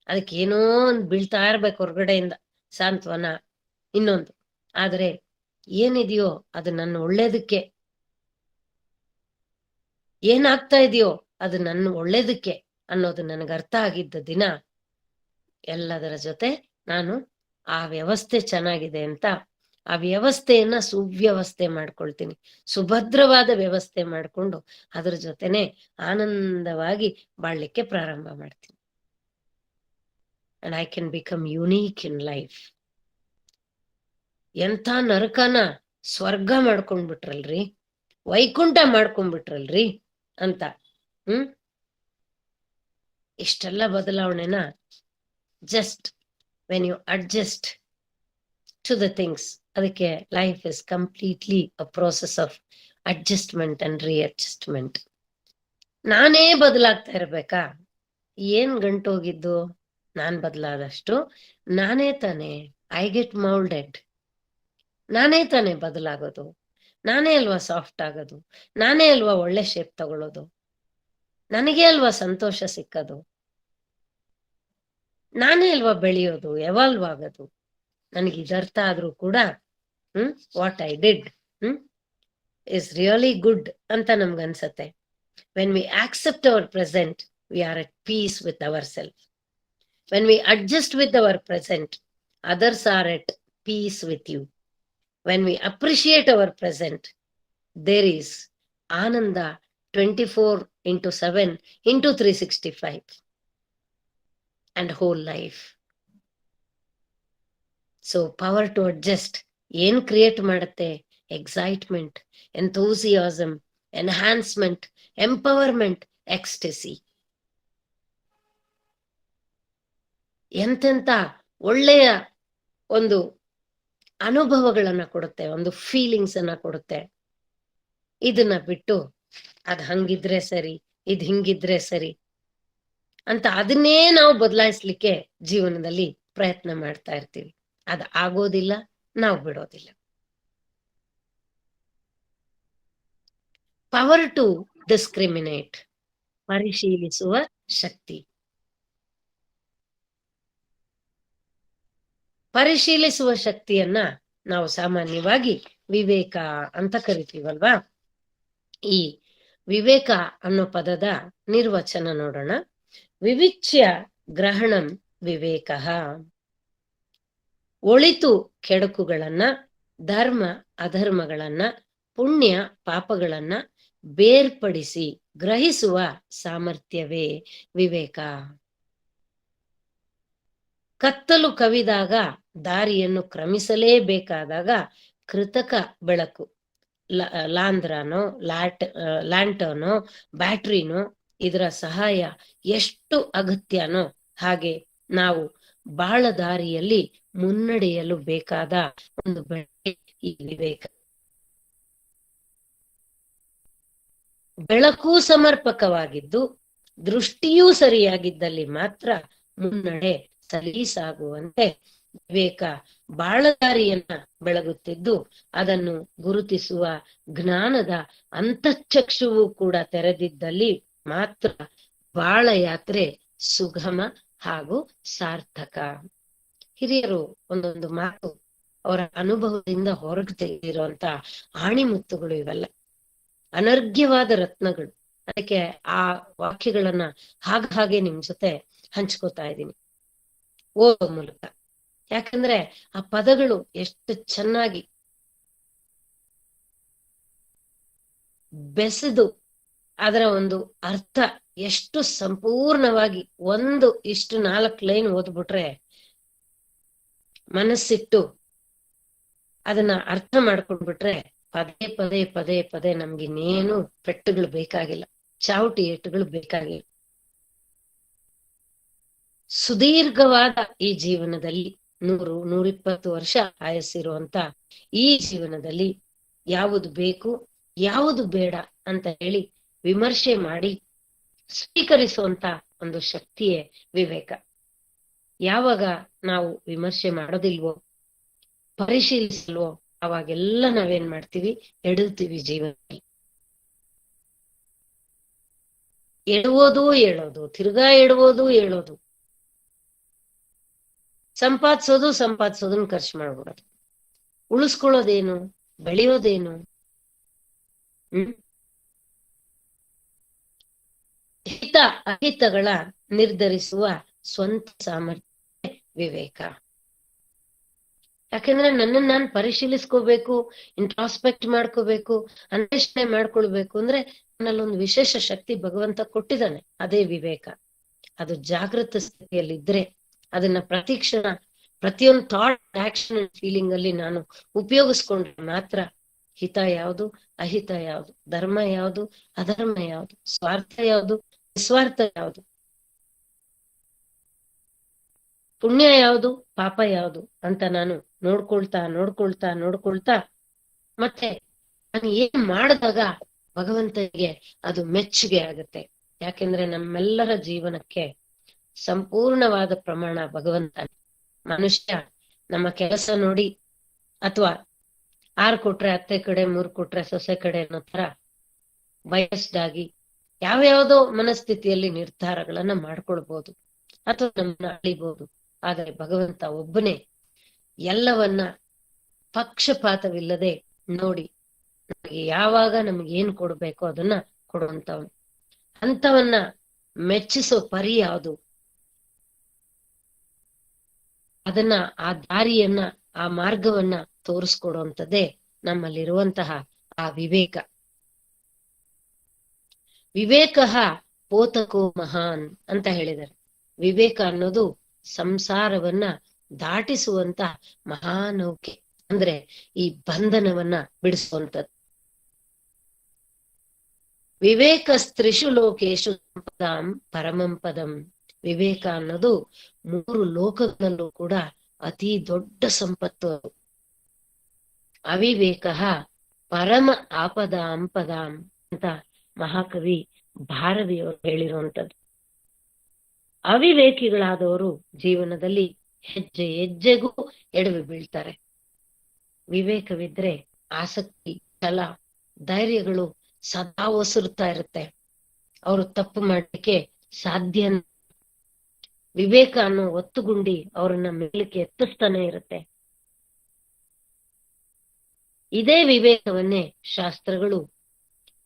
ಅದಕ್ಕೆ ಏನೋ ಒಂದು ಬೀಳ್ತಾ ಇರ್ಬೇಕು ಹೊರಗಡೆಯಿಂದ, ಸಾಂತ್ವನ ಇನ್ನೊಂದು. ಆದ್ರೆ ಏನಿದೆಯೋ ಅದು ನನ್ನ ಒಳ್ಳೇದಕ್ಕೆ, ಏನಾಗ್ತಾ ಇದೆಯೋ ಅದು ನನ್ನ ಒಳ್ಳೇದಕ್ಕೆ ಅನ್ನೋದು ನನಗೆ ಅರ್ಥ ಆಗಿದ್ದ ದಿನ, ಎಲ್ಲದರ ಜೊತೆ ನಾನು ಆ ವ್ಯವಸ್ಥೆ ಚೆನ್ನಾಗಿದೆ ಅಂತ ಆ ವ್ಯವಸ್ಥೆಯನ್ನ ಸುವ್ಯವಸ್ಥೆ ಮಾಡ್ಕೊಳ್ತೀನಿ. ಸುಭದ್ರವಾದ ವ್ಯವಸ್ಥೆ ಮಾಡ್ಕೊಂಡು ಅದ್ರ ಜೊತೆನೆ ಆನಂದವಾಗಿ ಬಾಳ್ಲಿಕ್ಕೆ ಪ್ರಾರಂಭ ಮಾಡ್ತೀನಿ. And I can become unique in life. ಎಂಥ ನರಕನ ಸ್ವರ್ಗ ಮಾಡ್ಕೊಂಡ್ಬಿಟ್ರಲ್ರಿ, ವೈಕುಂಠ ಮಾಡ್ಕೊಂಡ್ಬಿಟ್ರಲ್ರಿ ಅಂತ. ಇಷ್ಟೆಲ್ಲ ಬದಲಾವಣೆನ just when you adjust to the things, ಅದಕ್ಕೆ life is completely a process of adjustment and readjustment. ನಾನೇ ಬದಲಾಗ್ತಾ ಇರ್ಬೇಕಾ? ಏನ್ ಗಂಟೋಗಿದ್ದು? ನಾನ್ ಬದಲಾದಷ್ಟು ನಾನೇ ತಾನೇ ಐ ಗೆಟ್ ಮೌಲ್ಡೆಡ್. ನಾನೇ ತಾನೇ ಬದಲಾಗೋದು, ನಾನೇ ಅಲ್ವಾ ಸಾಫ್ಟ್ ಆಗೋದು, ನಾನೇ ಅಲ್ವಾ ಒಳ್ಳೆ ಶೇಪ್ ತಗೊಳ್ಳೋದು, ನನಗೆ ಅಲ್ವಾ ಸಂತೋಷ ಸಿಕ್ಕದು, ನಾನೇ ಅಲ್ವಾ ಬೆಳೆಯೋದು, ಎವಾಲ್ವ್ ಆಗೋದು. ನನಗೆ ಇದರ್ಥ ಆದ್ರೂ ಕೂಡ what I did is really good ಅಂತ ನಮ್ಗನ್ಸತ್ತೆ. When we accept our present, we are at peace with ourself. When we adjust with our present, others are at peace with you. When we appreciate our present, there is Ananda 24/7 into 365 and whole life. So power to adjust ಏನ್ create ಮಾಡುತ್ತೆ? Excitement, enthusiasm, enhancement, empowerment, ecstasy. ಎಂತೆಂತ ಒಳ್ಳೆಯ ಒಂದು ಅನುಭವಗಳನ್ನ ಕೊಡುತ್ತೆ, ಒಂದು feelings ಅನ್ನ ಕೊಡುತ್ತೆ. ಇದನ್ನ ಬಿಟ್ಟು ಅದ್ ಹಂಗಿದ್ರೆ ಸರಿ, ಇದ್ ಹಿಂಗಿದ್ರೆ ಸರಿ ಅಂತ ಅದನ್ನೇ ನಾವು ಬದಲಾಯಿಸ್ಲಿಕ್ಕೆ ಜೀವನದಲ್ಲಿ ಪ್ರಯತ್ನ ಮಾಡ್ತಾ ಇರ್ತೀವಿ. ಅದ್ ಆಗೋದಿಲ್ಲ, ನಾವು ಬಿಡೋದಿಲ್ಲ. ಪವರ್ ಟು ಡಿಸ್ಕ್ರಿಮಿನೇಟ್, ಪರಿಶೀಲಿಸುವ ಶಕ್ತಿ. ಪರಿಶೀಲಿಸುವ ಶಕ್ತಿಯನ್ನ ನಾವು ಸಾಮಾನ್ಯವಾಗಿ ವಿವೇಕ ಅಂತ ಕರಿತೀವಲ್ವಾ? ಈ ವಿವೇಕ ಅನ್ನೋ ಪದದ ನಿರ್ವಚನ ನೋಡೋಣ. ವಿವಿಚ್ಯ ಗ್ರಹಣಂ ವಿವೇಕ. ಒಳಿತು ಕೆಡುಕುಗಳನ್ನ, ಧರ್ಮ ಅಧರ್ಮಗಳನ್ನ, ಪುಣ್ಯ ಪಾಪಗಳನ್ನ ಬೇರ್ಪಡಿಸಿ ಗ್ರಹಿಸುವ ಸಾಮರ್ಥ್ಯವೇ ವಿವೇಕ. ಕತ್ತಲು ಕವಿದಾಗ ದಾರಿಯನ್ನು ಕ್ರಮಿಸಲೇಬೇಕಾದಾಗ ಕೃತಕ ಬೆಳಕು, ಲಾಂಧ್ರನೋ ಲ್ಯಾಂಟರ್ನೋ ಬ್ಯಾಟ್ರಿನೋ ಇದರ ಸಹಾಯ ಎಷ್ಟು ಅಗತ್ಯನೋ ಹಾಗೆ ನಾವು ಬಾಳ ದಾರಿಯಲ್ಲಿ ಮುನ್ನಡೆಯಲು ಬೇಕಾದ ಒಂದು ಬೆಳಕೆ ಈ ವಿವೇಕ. ಬೆಳಕು ಸಮರ್ಪಕವಾಗಿದ್ದು ದೃಷ್ಟಿಯೂ ಸರಿಯಾಗಿದ್ದಲ್ಲಿ ಮಾತ್ರ ಮುನ್ನಡೆ ಸಲೀಸಾಗುವಂತೆ ವಿವೇಕ ಬಾಳದಾರಿಯನ್ನ ಬೆಳಗುತ್ತಿದ್ದು, ಅದನ್ನು ಗುರುತಿಸುವ ಜ್ಞಾನದ ಅಂತಃಚಕ್ಷುವು ಕೂಡ ತೆರೆದಿದ್ದಲ್ಲಿ ಮಾತ್ರ ಬಾಳ ಯಾತ್ರೆ ಸುಗಮ ಹಾಗೂ ಸಾರ್ಥಕ. ಹಿರಿಯರು ಒಂದೊಂದು ಮಾತು ಅವರ ಅನುಭವದಿಂದ ಹೊರಗೆ ತೆಗೆದಿರುವಂತ ಆಣಿಮುತ್ತುಗಳು ಇವೆಲ್ಲ, ಅನರ್ಘ್ಯವಾದ ರತ್ನಗಳು. ಅದಕ್ಕೆ ಆ ವಾಕ್ಯಗಳನ್ನ ಹಾಗೆ ನಿಮ್ ಜೊತೆ ಹಂಚ್ಕೋತಾ ಇದ್ದೀನಿ ಓದೋ ಮೂಲಕ. ಯಾಕಂದ್ರೆ ಆ ಪದಗಳು ಎಷ್ಟು ಚೆನ್ನಾಗಿ ಬೆಸೆದು ಅದರ ಒಂದು ಅರ್ಥ ಎಷ್ಟು ಸಂಪೂರ್ಣವಾಗಿ, ಒಂದು ಇಷ್ಟು 4 ಲೈನ್ ಓದ್ಬಿಟ್ರೆ ಮನಸ್ಸಿಟ್ಟು ಅದನ್ನ ಅರ್ಥ ಮಾಡ್ಕೊಂಡ್ಬಿಟ್ರೆ ಪದೇ ಪದೇ ಪದೇ ಪದೇ ನಮ್ಗಿನ್ನೇನು ಪೆಟ್ಟುಗಳು ಬೇಕಾಗಿಲ್ಲ, ಚಾವುಟಿ ಏಟುಗಳು ಬೇಕಾಗಿಲ್ಲ. ಸುದೀರ್ಘವಾದ ಈ ಜೀವನದಲ್ಲಿ 100-120 ವರ್ಷ ಆಯಸ್ಸಿರುವಂತ ಈ ಜೀವನದಲ್ಲಿ ಯಾವುದು ಬೇಕು ಯಾವುದು ಬೇಡ ಅಂತ ಹೇಳಿ ವಿಮರ್ಶೆ ಮಾಡಿ ಸ್ವೀಕರಿಸುವಂತ ಒಂದು ಶಕ್ತಿಯೇ ವಿವೇಕ. ಯಾವಾಗ ನಾವು ವಿಮರ್ಶೆ ಮಾಡೋದಿಲ್ವೋ, ಪರಿಶೀಲಿಸಲ್ವೋ, ಅವಾಗೆಲ್ಲ ನಾವೇನ್ ಮಾಡ್ತೀವಿ, ಎಡುತ್ತೀವಿ ಜೀವನದಲ್ಲಿ. ಎಡುವುದು ಹೇಳೋದು, ತಿರ್ಗಾ ಎಡುವುದು ಹೇಳೋದು, ಸಂಪಾದಿಸೋದನ್ನ ಖರ್ಚು ಮಾಡ್ಬಿಡೋದು, ಉಳಿಸ್ಕೊಳ್ಳೋದೇನು, ಬೆಳೆಯೋದೇನು? ಹಿತ ಅಹಿತಗಳ ನಿರ್ಧರಿಸುವ ಸ್ವಂತ ಸಾಮರ್ಥ್ಯ ವಿವೇಕ. ಯಾಕಂದ್ರೆ ನನ್ನನ್ನು ನಾನು ಪರಿಶೀಲಿಸ್ಕೋಬೇಕು, ಇಂಟ್ರಾಸ್ಪೆಕ್ಟ್ ಮಾಡ್ಕೋಬೇಕು, ಅನ್ವೇಷಣೆ ಮಾಡ್ಕೊಳ್ಬೇಕು ಅಂದ್ರೆ ನನ್ನಲ್ಲೊಂದು ವಿಶೇಷ ಶಕ್ತಿ ಭಗವಂತ ಕೊಟ್ಟಿದ್ದಾನೆ, ಅದೇ ವಿವೇಕ. ಅದು ಜಾಗೃತ ಸ್ಥಿತಿಯಲ್ಲಿದ್ರೆ ಅದನ್ನ ಪ್ರತಿಕ್ಷಣ ಪ್ರತಿಯೊಂದು ಥಾಟ್, ಆಕ್ಷನ್ ಅಂಡ್ ಫೀಲಿಂಗ್ ಅಲ್ಲಿ ನಾನು ಉಪಯೋಗಿಸ್ಕೊಂಡ್ರೆ ಮಾತ್ರ ಹಿತ ಯಾವುದು, ಅಹಿತ ಯಾವುದು, ಧರ್ಮ ಯಾವುದು, ಅಧರ್ಮ ಯಾವುದು, ಸ್ವಾರ್ಥ ಯಾವುದು, ನಿಸ್ವಾರ್ಥ ಯಾವುದು, ಪುಣ್ಯ ಯಾವುದು, ಪಾಪ ಯಾವುದು ಅಂತ ನಾನು ನೋಡ್ಕೊಳ್ತಾ ಮತ್ತೆ ನಾನು ಏನ್ ಮಾಡಿದಾಗ ಭಗವಂತನಿಗೆ ಅದು ಮೆಚ್ಚುಗೆ ಆಗುತ್ತೆ. ಯಾಕೆಂದ್ರೆ ನಮ್ಮೆಲ್ಲರ ಜೀವನಕ್ಕೆ ಸಂಪೂರ್ಣವಾದ ಪ್ರಮಾಣ ಭಗವಂತ. ಮನುಷ್ಯ ನಮ್ಮ ಕೆಲಸ ನೋಡಿ ಅಥವಾ 6 ಕೊಟ್ರೆ ಅತ್ತೆ ಕಡೆ, 3 ಕೊಟ್ರೆ ಸೊಸೆ ಕಡೆ ಅನ್ನೋ ತರ ಬಯಸ್ಡ್ ಆಗಿ ಯಾವ್ಯಾವ್ದೋ ಮನಸ್ಥಿತಿಯಲ್ಲಿ ನಿರ್ಧಾರಗಳನ್ನ ಮಾಡ್ಕೊಳ್ಬಹುದು ಅಥವಾ ನಮ್ಮನ್ನ ಅಳಿಬಹುದು. ಆದರೆ ಭಗವಂತ ಒಬ್ಬನೇ ಎಲ್ಲವನ್ನ ಪಕ್ಷಪಾತವಿಲ್ಲದೆ ನೋಡಿ ನಮಗೆ ಯಾವಾಗ ನಮ್ಗೆ ಏನ್ ಕೊಡ್ಬೇಕೋ ಅದನ್ನ ಕೊಡುವಂತವನು. ಅಂತವನ್ನ ಮೆಚ್ಚಿಸೋ ಪರಿ ಯಾವುದು, ಅದನ್ನ ಆ ದಾರಿಯನ್ನ ಆ ಮಾರ್ಗವನ್ನ ತೋರಿಸ್ಕೊಡುವಂಥದ್ದೇ ನಮ್ಮಲ್ಲಿರುವಂತಹ ಆ ವಿವೇಕ. ವಿವೇಕ ಪೋತಕೋ ಮಹಾನ್ ಅಂತ ಹೇಳಿದ್ದಾರೆ. ವಿವೇಕ ಅನ್ನೋದು ಸಂಸಾರವನ್ನ ದಾಟಿಸುವಂತ ಮಹಾನೌಕೆ, ಅಂದ್ರೆ ಈ ಬಂಧನವನ್ನ ಬಿಡಿಸುವಂಥದ್ದು. ವಿವೇಕ ಸ್ತ್ರಿಷು ಲೋಕೇಶು ಸಂಪದಾಂ ಪರಮಂ ಪದಂ. ವಿವೇಕ ಅನ್ನೋದು 3 ಲೋಕಗಳಲ್ಲೂ ಕೂಡ ಅತಿ ದೊಡ್ಡ ಸಂಪತ್ತು. ಅವಿವೇಕ ಪರಮ ಆಪದಾಂ ಪದಾಂ ಅಂತ ಮಹಾಕವಿ ಭಾರವಿಯವರು ಹೇಳಿರುವಂತದ್ದು. ಅವಿವೇಕಿಗಳಾದವರು ಜೀವನದಲ್ಲಿ ಹೆಜ್ಜೆ ಹೆಜ್ಜೆಗೂ ಎಡವಿ ಬೀಳ್ತಾರೆ. ವಿವೇಕವಿದ್ರೆ ಆಸಕ್ತಿ, ಛಲ, ಧೈರ್ಯಗಳು ಸದಾ ಒಸರುತ್ತಾ ಇರುತ್ತೆ. ಅವರು ತಪ್ಪು ಮಾಡ್ಲಿಕ್ಕೆ ಸಾಧ್ಯ. ವಿವೇಕ ಅನ್ನೋ ಒತ್ತುಗುಂಡಿ ಅವರನ್ನ ಮೇಲಕ್ಕೆ ಎತ್ತಿಸ್ತಾನೆ ಇರುತ್ತೆ. ಇದೇ ವಿವೇಕವನ್ನೇ ಶಾಸ್ತ್ರಗಳು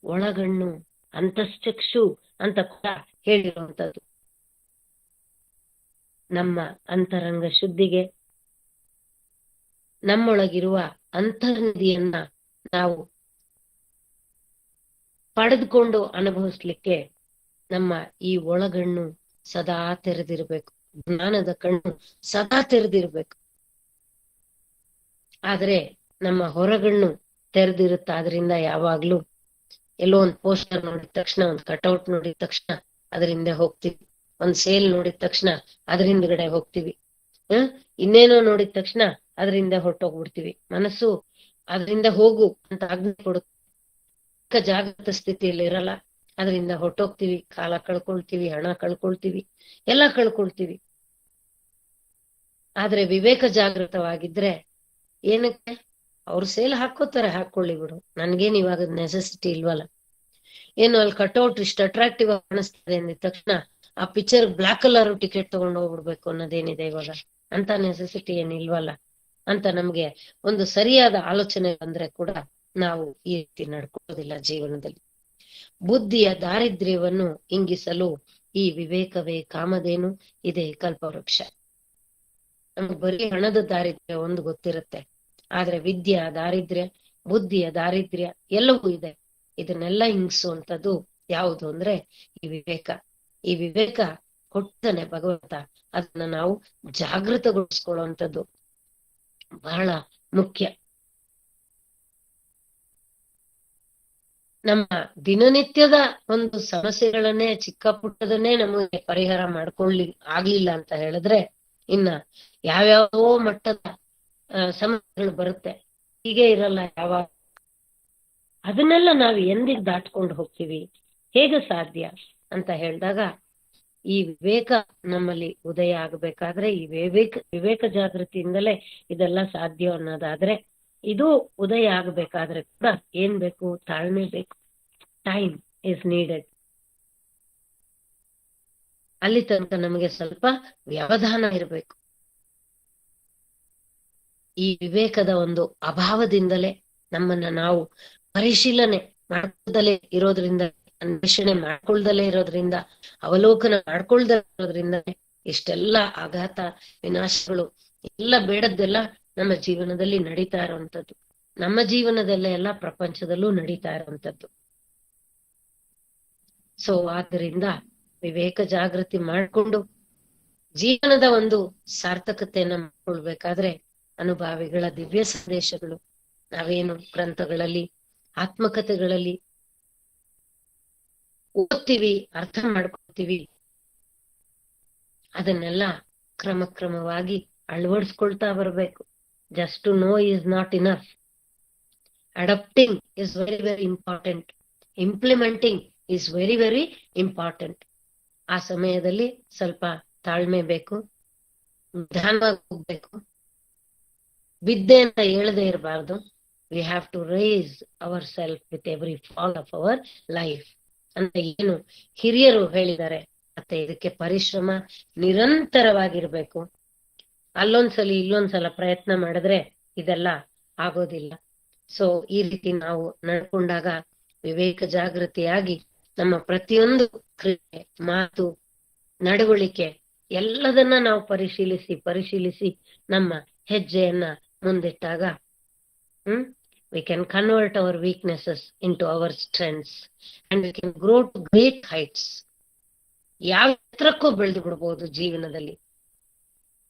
ಒಳಗಣ್ಣು, ಅಂತಶ್ಚಕ್ಷು ಅಂತ ಕೂಡ ಹೇಳಿರುವಂತದ್ದು. ನಮ್ಮ ಅಂತರಂಗ ಶುದ್ಧಿಗೆ, ನಮ್ಮೊಳಗಿರುವ ಅಂತರ್ನಿಧಿಯನ್ನ ನಾವು ಪಡೆದುಕೊಂಡು ಅನುಭವಿಸ್ಲಿಕ್ಕೆ ನಮ್ಮ ಈ ಒಳಗಣ್ಣು ಸದಾ ತೆರೆದಿರ್ಬೇಕು, ಜ್ಞಾನದ ಕಣ್ಣು ಸದಾ ತೆರೆದಿರ್ಬೇಕು. ಆದ್ರೆ ನಮ್ಮ ಹೊರಗಣ್ಣು ತೆರೆದಿರುತ್ತೆ. ಆದ್ರಿಂದ ಯಾವಾಗ್ಲೂ ಎಲ್ಲೋ ಒಂದ್ ಪೋಸ್ಟರ್ ನೋಡಿದ ತಕ್ಷಣ, ಒಂದ್ ಕಟ್ಔಟ್ ನೋಡಿದ ತಕ್ಷಣ ಅದರಿಂದ ಹೋಗ್ತೀವಿ. ಒಂದ್ ಸೇಲ್ ನೋಡಿದ ತಕ್ಷಣ ಅದರಿಂದಗಡೆ ಹೋಗ್ತೀವಿ. ಇನ್ನೇನೋ ನೋಡಿದ ತಕ್ಷಣ ಅದರಿಂದ ಹೊರಟೋಗ್ಬಿಡ್ತೀವಿ. ಮನಸ್ಸು ಅದರಿಂದ ಹೋಗು ಅಂತ ಆಜ್ಞೆ ಕೊಡುತ್ತೆ. ಜಾಗೃತ ಸ್ಥಿತಿಯಲ್ಲಿ ಇರಲ್ಲ, ಅದರಿಂದ ಹೊರಟೋಗ್ತೀವಿ, ಕಾಲ ಕಳ್ಕೊಳ್ತೀವಿ, ಹಣ ಕಳ್ಕೊಳ್ತೀವಿ, ಎಲ್ಲ ಕಳ್ಕೊಳ್ತೀವಿ. ಆದ್ರೆ ವಿವೇಕ ಜಾಗೃತವಾಗಿದ್ರೆ ಏನಕ್ಕೆ ಅವ್ರು ಸೇಲ್ ಹಾಕೋತಾರೆ, ಹಾಕೊಳ್ಳಿ ಬಿಡು, ನನ್ಗೇನ್ ಇವಾಗ ನೆಸೆಸಿಟಿ ಇಲ್ವಲ್ಲ. ಏನು ಅಲ್ಲಿ ಕಟ್ಔಟ್ ಇಷ್ಟು ಅಟ್ರಾಕ್ಟಿವ್ ಆಗಿ ಕಾಣಿಸ್ತದೆ ಅಂದಿದ ತಕ್ಷಣ ಆ ಪಿಕ್ಚರ್ ಬ್ಲಾಕ್ ಕಲರ್ ಟಿಕೆಟ್ ತಗೊಂಡು ಹೋಗ್ಬಿಡ್ಬೇಕು ಅನ್ನೋದೇನಿದೆ ಇವಾಗ, ಅಂತ ನೆಸೆಸಿಟಿ ಏನಿಲ್ವಲ್ಲ ಅಂತ ನಮ್ಗೆ ಒಂದು ಸರಿಯಾದ ಆಲೋಚನೆ ಬಂದ್ರೆ ಕೂಡ ನಾವು ಈ ರೀತಿ ನಡ್ಕೊಳ್ಳೋದಿಲ್ಲ ಜೀವನದಲ್ಲಿ. ಬುದ್ಧಿಯ ದಾರಿದ್ರ್ಯವನ್ನು ಇಂಗಿಸಲು ಈ ವಿವೇಕವೇ ಕಾಮಧೇನು, ಇದೇ ಕಲ್ಪವೃಕ್ಷ. ನಮ್ಗೆ ಬರೀ ಹಣದ ದಾರಿದ್ರ್ಯ ಒಂದು ಗೊತ್ತಿರುತ್ತೆ, ಆದ್ರೆ ವಿದ್ಯೆಯ ದಾರಿದ್ರ್ಯ, ಬುದ್ಧಿಯ ದಾರಿದ್ರ್ಯ ಎಲ್ಲವೂ ಇದೆ. ಇದನ್ನೆಲ್ಲ ಹಿಂಗಿಸುವಂಥದ್ದು ಯಾವುದು ಅಂದ್ರೆ ಈ ವಿವೇಕ. ಈ ವಿವೇಕ ಕೊಡ್ತಾನೆ ಭಗವಂತ, ಅದನ್ನ ನಾವು ಜಾಗೃತಗೊಳಿಸ್ಕೊಳ್ಳುವಂಥದ್ದು ಬಹಳ ಮುಖ್ಯ. ನಮ್ಮ ದಿನನಿತ್ಯದ ಒಂದು ಸಮಸ್ಯೆಗಳನ್ನೇ ಚಿಕ್ಕ ಪುಟ್ಟದನ್ನೇ ನಮಗೆ ಪರಿಹಾರ ಆಗ್ಲಿಲ್ಲ ಅಂತ ಹೇಳಿದ್ರೆ ಇನ್ನ ಯಾವ್ಯಾವ ಮಟ್ಟದ ಸಮಸ್ಯೆಗಳು ಬರುತ್ತೆ. ಹೀಗೆ ಇರಲ್ಲ ಯಾವಾಗ. ಅದನ್ನೆಲ್ಲ ನಾವು ಎಂದಿಗೆ ದಾಟ್ಕೊಂಡು ಹೋಗ್ತೀವಿ, ಹೇಗೆ ಸಾಧ್ಯ ಅಂತ ಹೇಳಿದಾಗ ಈ ವಿವೇಕ ನಮ್ಮಲ್ಲಿ ಉದಯ ಆಗ್ಬೇಕಾದ್ರೆ ಈ ವಿವೇಕ ಜಾಗೃತಿಯಿಂದಲೇ ಇದೆಲ್ಲ ಸಾಧ್ಯ ಅನ್ನೋದಾದ್ರೆ, ಇದು ಉದಯ ಆಗ್ಬೇಕಾದ್ರೆ ಕೂಡ ಏನ್ ಬೇಕು? ತಾಳ್ಮೆ ಬೇಕು. Time is needed. ಅಲ್ಲಿ ತನಕ ನಮಗೆ ಸ್ವಲ್ಪ ವ್ಯವಧಾನ ಇರಬೇಕು. ಈ ವಿವೇಕದ ಒಂದು ಅಭಾವದಿಂದಲೇ ನಮ್ಮನ್ನ ನಾವು ಪರಿಶೀಲನೆ ಮಾಡ್ಕೊಳ್ದಲೇ ಇರೋದ್ರಿಂದ, ಅನ್ವೇಷಣೆ ಮಾಡ್ಕೊಳ್ದಲೇ ಇರೋದ್ರಿಂದ, ಅವಲೋಕನ ಮಾಡ್ಕೊಳ್ದಲೇ ಇರೋದ್ರಿಂದ ಇಷ್ಟೆಲ್ಲ ಆಘಾತ ವಿನಾಶಗಳು ಎಲ್ಲ ಬೇಡದ್ದೆಲ್ಲ ನಮ್ಮ ಜೀವನದಲ್ಲಿ ನಡೀತಾ ಇರುವಂತದ್ದು, ನಮ್ಮ ಜೀವನದಲ್ಲೇ ಎಲ್ಲ ಪ್ರಪಂಚದಲ್ಲೂ ನಡೀತಾ ಇರುವಂತದ್ದು. ಸೊ ಆದ್ದರಿಂದ ವಿವೇಕ ಜಾಗೃತಿ ಮಾಡ್ಕೊಂಡು ಜೀವನದ ಒಂದು ಸಾರ್ಥಕತೆಯನ್ನ ಮಾಡ್ಕೊಳ್ಬೇಕಾದ್ರೆ ಅನುಭಾವಿಗಳ ದಿವ್ಯ ಸಂದೇಶಗಳು, ನಾವೇನು ಗ್ರಂಥಗಳಲ್ಲಿ ಆತ್ಮಕಥೆಗಳಲ್ಲಿ ಓದ್ತೀವಿ, ಅರ್ಥ ಮಾಡ್ಕೊಳ್ತೀವಿ, ಅದನ್ನೆಲ್ಲ ಕ್ರಮಕ್ರಮವಾಗಿ ಅಳವಡಿಸ್ಕೊಳ್ತಾ ಬರ್ಬೇಕು. Just to know is not enough. Adapting is very very important. Implementing is very very important. ಆ ಸಮಯದಲ್ಲಿ ಸ್ವಲ್ಪ ತಾಳ್ಮೆ ಬೇಕು, ನಿಧಾನವಾಗಿ ಹೋಗ್ಬೇಕು, ಬಿದ್ದೆ ಅಂತ ಹೇಳದೆ ಇರಬಾರ್ದು. We have to rise our self with every fall of our life ಅಂತ ಏನು ಹಿರಿಯರು ಹೇಳಿದ್ದಾರೆ. ಮತ್ತೆ ಇದಕ್ಕೆ ಪರಿಶ್ರಮ ನಿರಂತರವಾಗಿರ್ಬೇಕು. ಅಲ್ಲೊಂದ್ಸಲಿ ಇಲ್ಲೊಂದ್ಸಲ ಪ್ರಯತ್ನ ಮಾಡಿದ್ರೆ ಇದೆಲ್ಲ ಆಗೋದಿಲ್ಲ. ಸೊ ಈ ರೀತಿ ನಾವು ನಡ್ಕೊಂಡಾಗ ವಿವೇಕ ಜಾಗೃತಿಯಾಗಿ ನಮ್ಮ ಪ್ರತಿಯೊಂದು ಕ್ರಿಯೆ, ಮಾತು, ನಡವಳಿಕೆ ಎಲ್ಲದನ್ನ ನಾವು ಪರಿಶೀಲಿಸಿ ನಮ್ಮ ಹೆಜ್ಜೆಯನ್ನ ಮುಂದಿಟ್ಟಾಗ we can convert our weaknesses into our strengths and we can grow to great heights. ಯಾವ ಎತ್ತರಕ್ಕೂ ಬೆಳೆದು ಬಿಡ್ಬೋದು ಜೀವನದಲ್ಲಿ.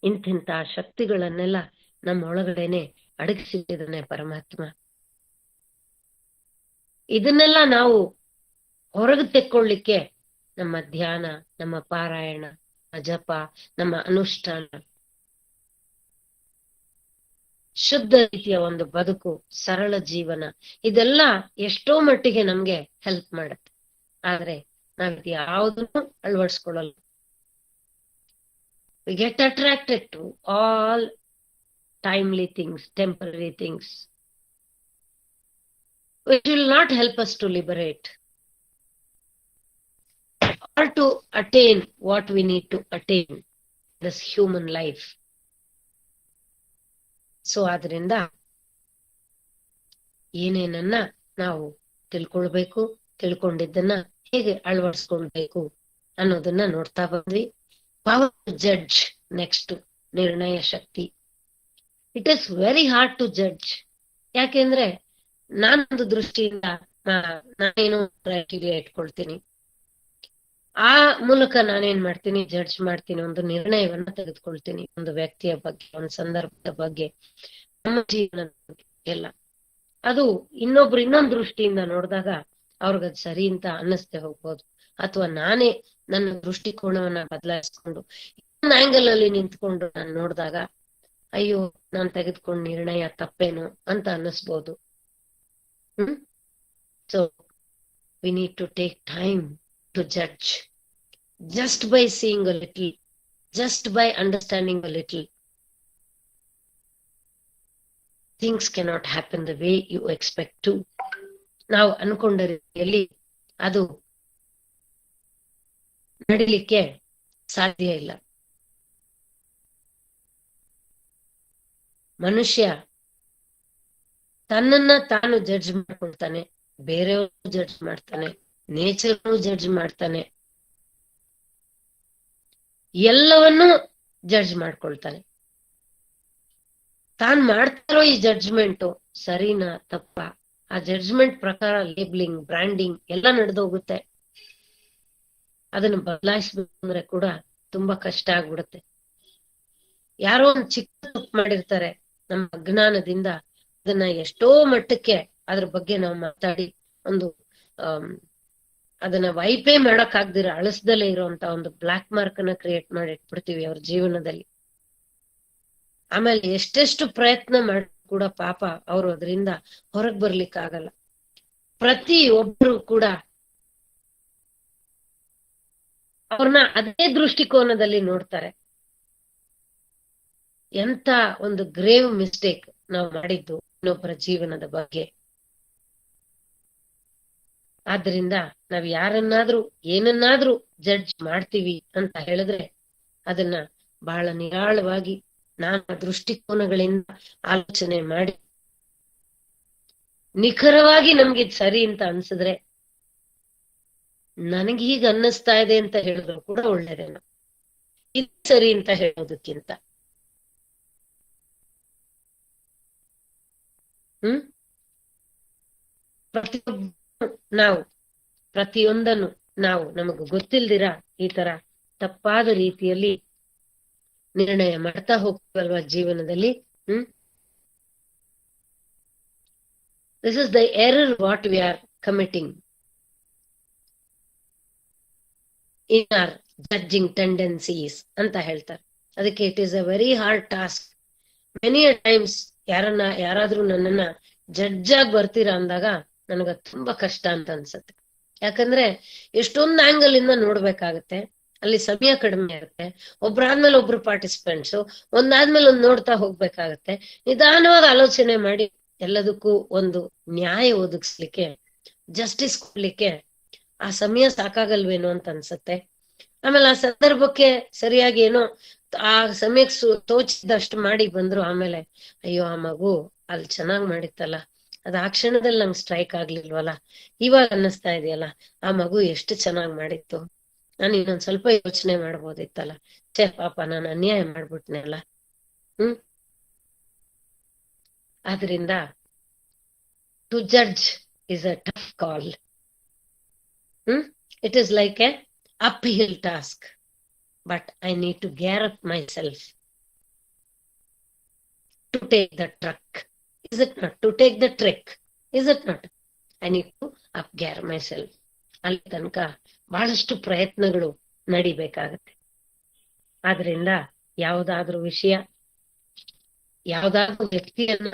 ಇಂತಿಂತ ಶಕ್ತಿಗಳನ್ನೆಲ್ಲ ನಮ್ಮ ಒಳಗಡೆನೆ ಅಡಗಿಸಿಟ್ಟಿದ್ದಾನೆ ಪರಮಾತ್ಮ. ಇದನ್ನೆಲ್ಲ ನಾವು ಹೊರಗೆ ತೆಕ್ಕೊಳ್ಳಿಕ್ಕೆ ನಮ್ಮ ಧ್ಯಾನ, ನಮ್ಮ ಪಾರಾಯಣ, ಜಪ, ನಮ್ಮ ಅನುಷ್ಠಾನ, ಶುದ್ಧ ರೀತಿಯ ಒಂದು ಬದುಕು, ಸರಳ ಜೀವನ, ಇದೆಲ್ಲ ಎಷ್ಟೋ ಮಟ್ಟಿಗೆ ನಮ್ಗೆ ಹೆಲ್ಪ್ ಮಾಡುತ್ತೆ. ಆದ್ರೆ ನಾವಿದು ಯಾವುದನ್ನು ಅಳವಡಿಸ್ಕೊಳ್ಳಲ್ಲ. We get attracted to all timely things, temporary things, which will not help us to liberate or to attain what we need to attain this human life. So ಆದ್ರಿಂದ ಏನೇನನ್ನ ನಾವು ತಿಳ್ಕೊಳ್ಬೇಕು, ತಿಳ್ಕೊಂಡಿದ್ದನ್ನ ಹೇಗೆ ಅಳವಡಿಸ್ಕೊಳ್ಬೇಕು ಅನ್ನೋದನ್ನ ನೋಡ್ತಾ ಬಂದ್ವಿ. ಪವರ್ ಜಡ್ಜ್, ನೆಕ್ಸ್ಟ್ ನಿರ್ಣಯ ಶಕ್ತಿ. It is very hard to judge. ಯಾಕೆಂದ್ರೆ ನಾನೊಂದು ದೃಷ್ಟಿಯಿಂದ ನಾನೇನು ಕ್ರೈಟೀರಿಯಾ ಇಟ್ಕೊಳ್ತೀನಿ, ಆ ಮೂಲಕ ನಾನೇನ್ ಮಾಡ್ತೀನಿ, ಜಡ್ಜ್ ಮಾಡ್ತೀನಿ, ಒಂದು ನಿರ್ಣಯವನ್ನ ತೆಗೆದುಕೊಳ್ತೀನಿ ಒಂದು ವ್ಯಕ್ತಿಯ ಬಗ್ಗೆ, ಒಂದು ಸಂದರ್ಭದ ಬಗ್ಗೆ, ನಮ್ಮ ಜೀವನದ ಬಗ್ಗೆ ಎಲ್ಲ. ಅದು ಇನ್ನೊಂದು ದೃಷ್ಟಿಯಿಂದ ನೋಡಿದಾಗ ಅವ್ರಿಗದ್ ಸರಿ ಅಂತ ಅನ್ನಿಸ್ದೆ ಹೋಗ್ಬೋದು. ಅಥವಾ ನಾನೇ ನನ್ನ ದೃಷ್ಟಿಕೋನವನ್ನ ಬದಲಾಯಿಸ್ಕೊಂಡು ಇನ್ನೊಂದು ಆಂಗಲ್ ಅಲ್ಲಿ ನಿಂತ್ಕೊಂಡು ನಾನು ನೋಡಿದಾಗ ಅಯ್ಯೋ ನಾನ್ ತೆಗೆದುಕೊಂಡ ನಿರ್ಣಯ ತಪ್ಪೇನು ಅಂತ ಅನ್ನಿಸ್ಬೋದು. So we need to take time to judge. Just by seeing a little, just by understanding a little, things cannot happen the way you expect to. ನಾವು ಅನ್ಕೊಂಡ ರೀತಿಯಲ್ಲಿ ಅದು ನಡಿಲಿಕ್ಕೆ ಸಾಧ್ಯ ಇಲ್ಲ. ಮನುಷ್ಯ ತನ್ನನ್ನ ತಾನು ಜಡ್ಜ್ ಮಾಡ್ಕೊಳ್ತಾನೆ, ಬೇರೆಯವರು ಜಡ್ಜ್ ಮಾಡ್ತಾನೆ, ನೇಚರ್ ಜಡ್ಜ್ ಮಾಡ್ತಾನೆ, ಎಲ್ಲವನ್ನೂ ಜಡ್ಜ್ ಮಾಡ್ಕೊಳ್ತಾನೆ. ತಾನ್ ಮಾಡ್ತಾರೋ ಈ ಜಡ್ಜ್ಮೆಂಟ್ ಸರಿನಾ ತಪ್ಪ, ಆ ಜಡ್ಜ್ಮೆಂಟ್ ಪ್ರಕಾರ ಲೇಬ್ಲಿಂಗ್, ಬ್ರ್ಯಾಂಡಿಂಗ್ ಎಲ್ಲ ನಡೆದೋಗುತ್ತೆ. ಅದನ್ನ ಬದಲಾಯಿಸ್ಬೇಕು ಅಂದ್ರೆ ಕೂಡ ತುಂಬಾ ಕಷ್ಟ ಆಗ್ಬಿಡುತ್ತೆ. ಯಾರೋ ಒಂದ್ ಚಿಕ್ಕ ತಪ್ಪು ಮಾಡಿರ್ತಾರೆ, ನಮ್ಮ ಅಜ್ಞಾನದಿಂದ ಅದನ್ನ ಎಷ್ಟೋ ಮಟ್ಟಕ್ಕೆ ಅದ್ರ ಬಗ್ಗೆ ನಾವು ಮಾತಾಡಿ ಒಂದು ಅದನ್ನ ವೈಪೇ ಮಾಡಕ್ ಆಗ್ದಿರ ಅಳಿಸ್ದಲೇ ಇರುವಂತ ಒಂದು ಬ್ಲಾಕ್ ಮಾರ್ಕ್ ಅನ್ನ ಕ್ರಿಯೇಟ್ ಮಾಡಿ ಇಟ್ಬಿಡ್ತೀವಿ ಅವ್ರ ಜೀವನದಲ್ಲಿ. ಆಮೇಲೆ ಎಷ್ಟೆಷ್ಟು ಪ್ರಯತ್ನ ಮಾಡಿ ಕೂಡ ಪಾಪ ಅವರು ಅದರಿಂದ ಹೊರಗ್ ಬರ್ಲಿಕ್ಕೆ ಆಗಲ್ಲ. ಪ್ರತಿ ಒಬ್ರು ಕೂಡ ಅವ್ರನ್ನ ಅದೇ ದೃಷ್ಟಿಕೋನದಲ್ಲಿ ನೋಡ್ತಾರೆ. ಎಂತ ಒಂದು ಗ್ರೇವ್ ಮಿಸ್ಟೇಕ್ ನಾವು ಮಾಡಿದ್ದು ಇನ್ನೊಬ್ಬರ ಜೀವನದ ಬಗ್ಗೆ. ಆದ್ರಿಂದ ನಾವ್ ಯಾರನ್ನಾದ್ರೂ ಏನನ್ನಾದ್ರೂ ಜಡ್ಜ್ ಮಾಡ್ತೀವಿ ಅಂತ ಹೇಳಿದ್ರೆ ಅದನ್ನ ಬಹಳ ನಿರಾಳವಾಗಿ ನಾನಾ ದೃಷ್ಟಿಕೋನಗಳಿಂದ ಆಲೋಚನೆ ಮಾಡಿ ನಿಖರವಾಗಿ ನಮ್ಗಿದ್ ಸರಿ ಅಂತ ಅನ್ಸಿದ್ರೆ, ನನಗೆ ಹೀಗ ಅನ್ನಿಸ್ತಾ ಇದೆ ಅಂತ ಹೇಳಿದ್ರು ಕೂಡ ಒಳ್ಳೇದೇನೋ, ಇದು ಸರಿ ಅಂತ ಹೇಳೋದಕ್ಕಿಂತ. ಪ್ರತಿಯೊಂದನ್ನು ನಾವು ನಮಗ್ ಗೊತ್ತಿಲ್ದಿರ ಈ ತರ ತಪ್ಪಾದ ರೀತಿಯಲ್ಲಿ ನಿರ್ಣಯ ಮಾಡ್ತಾ ಹೋಗ್ತೀವಲ್ವಾ ಜೀವನದಲ್ಲಿ. This is the error what we are committing in our judging tendencies ಅಂತ ಹೇಳ್ತಾರೆ. ಅದಕ್ಕೆ it is a very hard task. Many times ಯಾರಾದ್ರೂ ನನ್ನನ್ನ ಜಡ್ಜ್ ಆಗಿ ಬರ್ತೀರಾ ಅಂದಾಗ ನನಗ ತುಂಬಾ ಕಷ್ಟ ಅಂತ ಅನ್ಸುತ್ತೆ. ಯಾಕಂದ್ರೆ ಎಷ್ಟೊಂದು ಆಂಗಲ್ ಇಂದ ನೋಡ್ಬೇಕಾಗತ್ತೆ, ಅಲ್ಲಿ ಸಮಯ ಕಡಿಮೆ ಇರುತ್ತೆ, ಒಬ್ರಾದ್ಮೇಲೆ ಒಬ್ರು ಪಾರ್ಟಿಸಿಪೆಂಟ್ಸ್ ಒಂದಾದ್ಮೇಲೆ ಒಂದ್ ನೋಡ್ತಾ ಹೋಗ್ಬೇಕಾಗತ್ತೆ. ನಿಧಾನವಾಗಿ ಆಲೋಚನೆ ಮಾಡಿ ಎಲ್ಲದಕ್ಕೂ ಒಂದು ನ್ಯಾಯ ಒದಗಿಸ್ಲಿಕ್ಕೆ, ಜಸ್ಟಿಸ್ ಕೊಡ್ಲಿಕ್ಕೆ ಆ ಸಮಯ ಸಾಕಾಗಲ್ವೇನೋ ಅಂತ ಅನ್ಸತ್ತೆ. ಆಮೇಲೆ ಆ ಸಂದರ್ಭಕ್ಕೆ ಸರಿಯಾಗಿ ಏನೋ ಆ ಸಮಯಕ್ಕೆ ತೋಚಿದಷ್ಟು ಮಾಡಿ ಬಂದ್ರು, ಆಮೇಲೆ ಅಯ್ಯೋ ಆ ಮಗು ಅಲ್ಲಿ ಚೆನ್ನಾಗ್ ಮಾಡಿತ್ತಲ್ಲ, ಅದ್ ಆ ಕ್ಷಣದಲ್ಲಿ ನಂಗೆ ಸ್ಟ್ರೈಕ್ ಆಗ್ಲಿಲ್ವಲ್ಲ, ಇವಾಗ ಅನ್ನಿಸ್ತಾ ಇದೆಯಲ್ಲ ಆ ಮಗು ಎಷ್ಟು ಚೆನ್ನಾಗ್ ಮಾಡಿತ್ತು, ನಾನು ಇನ್ನೊಂದ್ ಸ್ವಲ್ಪ ಯೋಚನೆ ಮಾಡ್ಬೋದಿತ್ತಲ್ಲ, ಛೇ ಪಾಪ ನಾನು ಅನ್ಯಾಯ ಮಾಡ್ಬಿಟ್ನೆ ಅಲ್ಲ. ಆದ್ರಿಂದ to judge is a tough call. It is like a uphill task, but I need to gear up myself to take the truck. Is it not? To take the trek. Is it not? I need to up gear myself. ಅಲ್ಲಿ ತನಕ ಬಹಳಷ್ಟು ಪ್ರಯತ್ನಗಳು ನಡಿಬೇಕಾಗತ್ತೆ. ಆದ್ರಿಂದ ಯಾವ್ದಾದ್ರೂ ವಿಷಯ, ಯಾವ್ದಾದ್ರೂ ವ್ಯಕ್ತಿಯನ್ನ,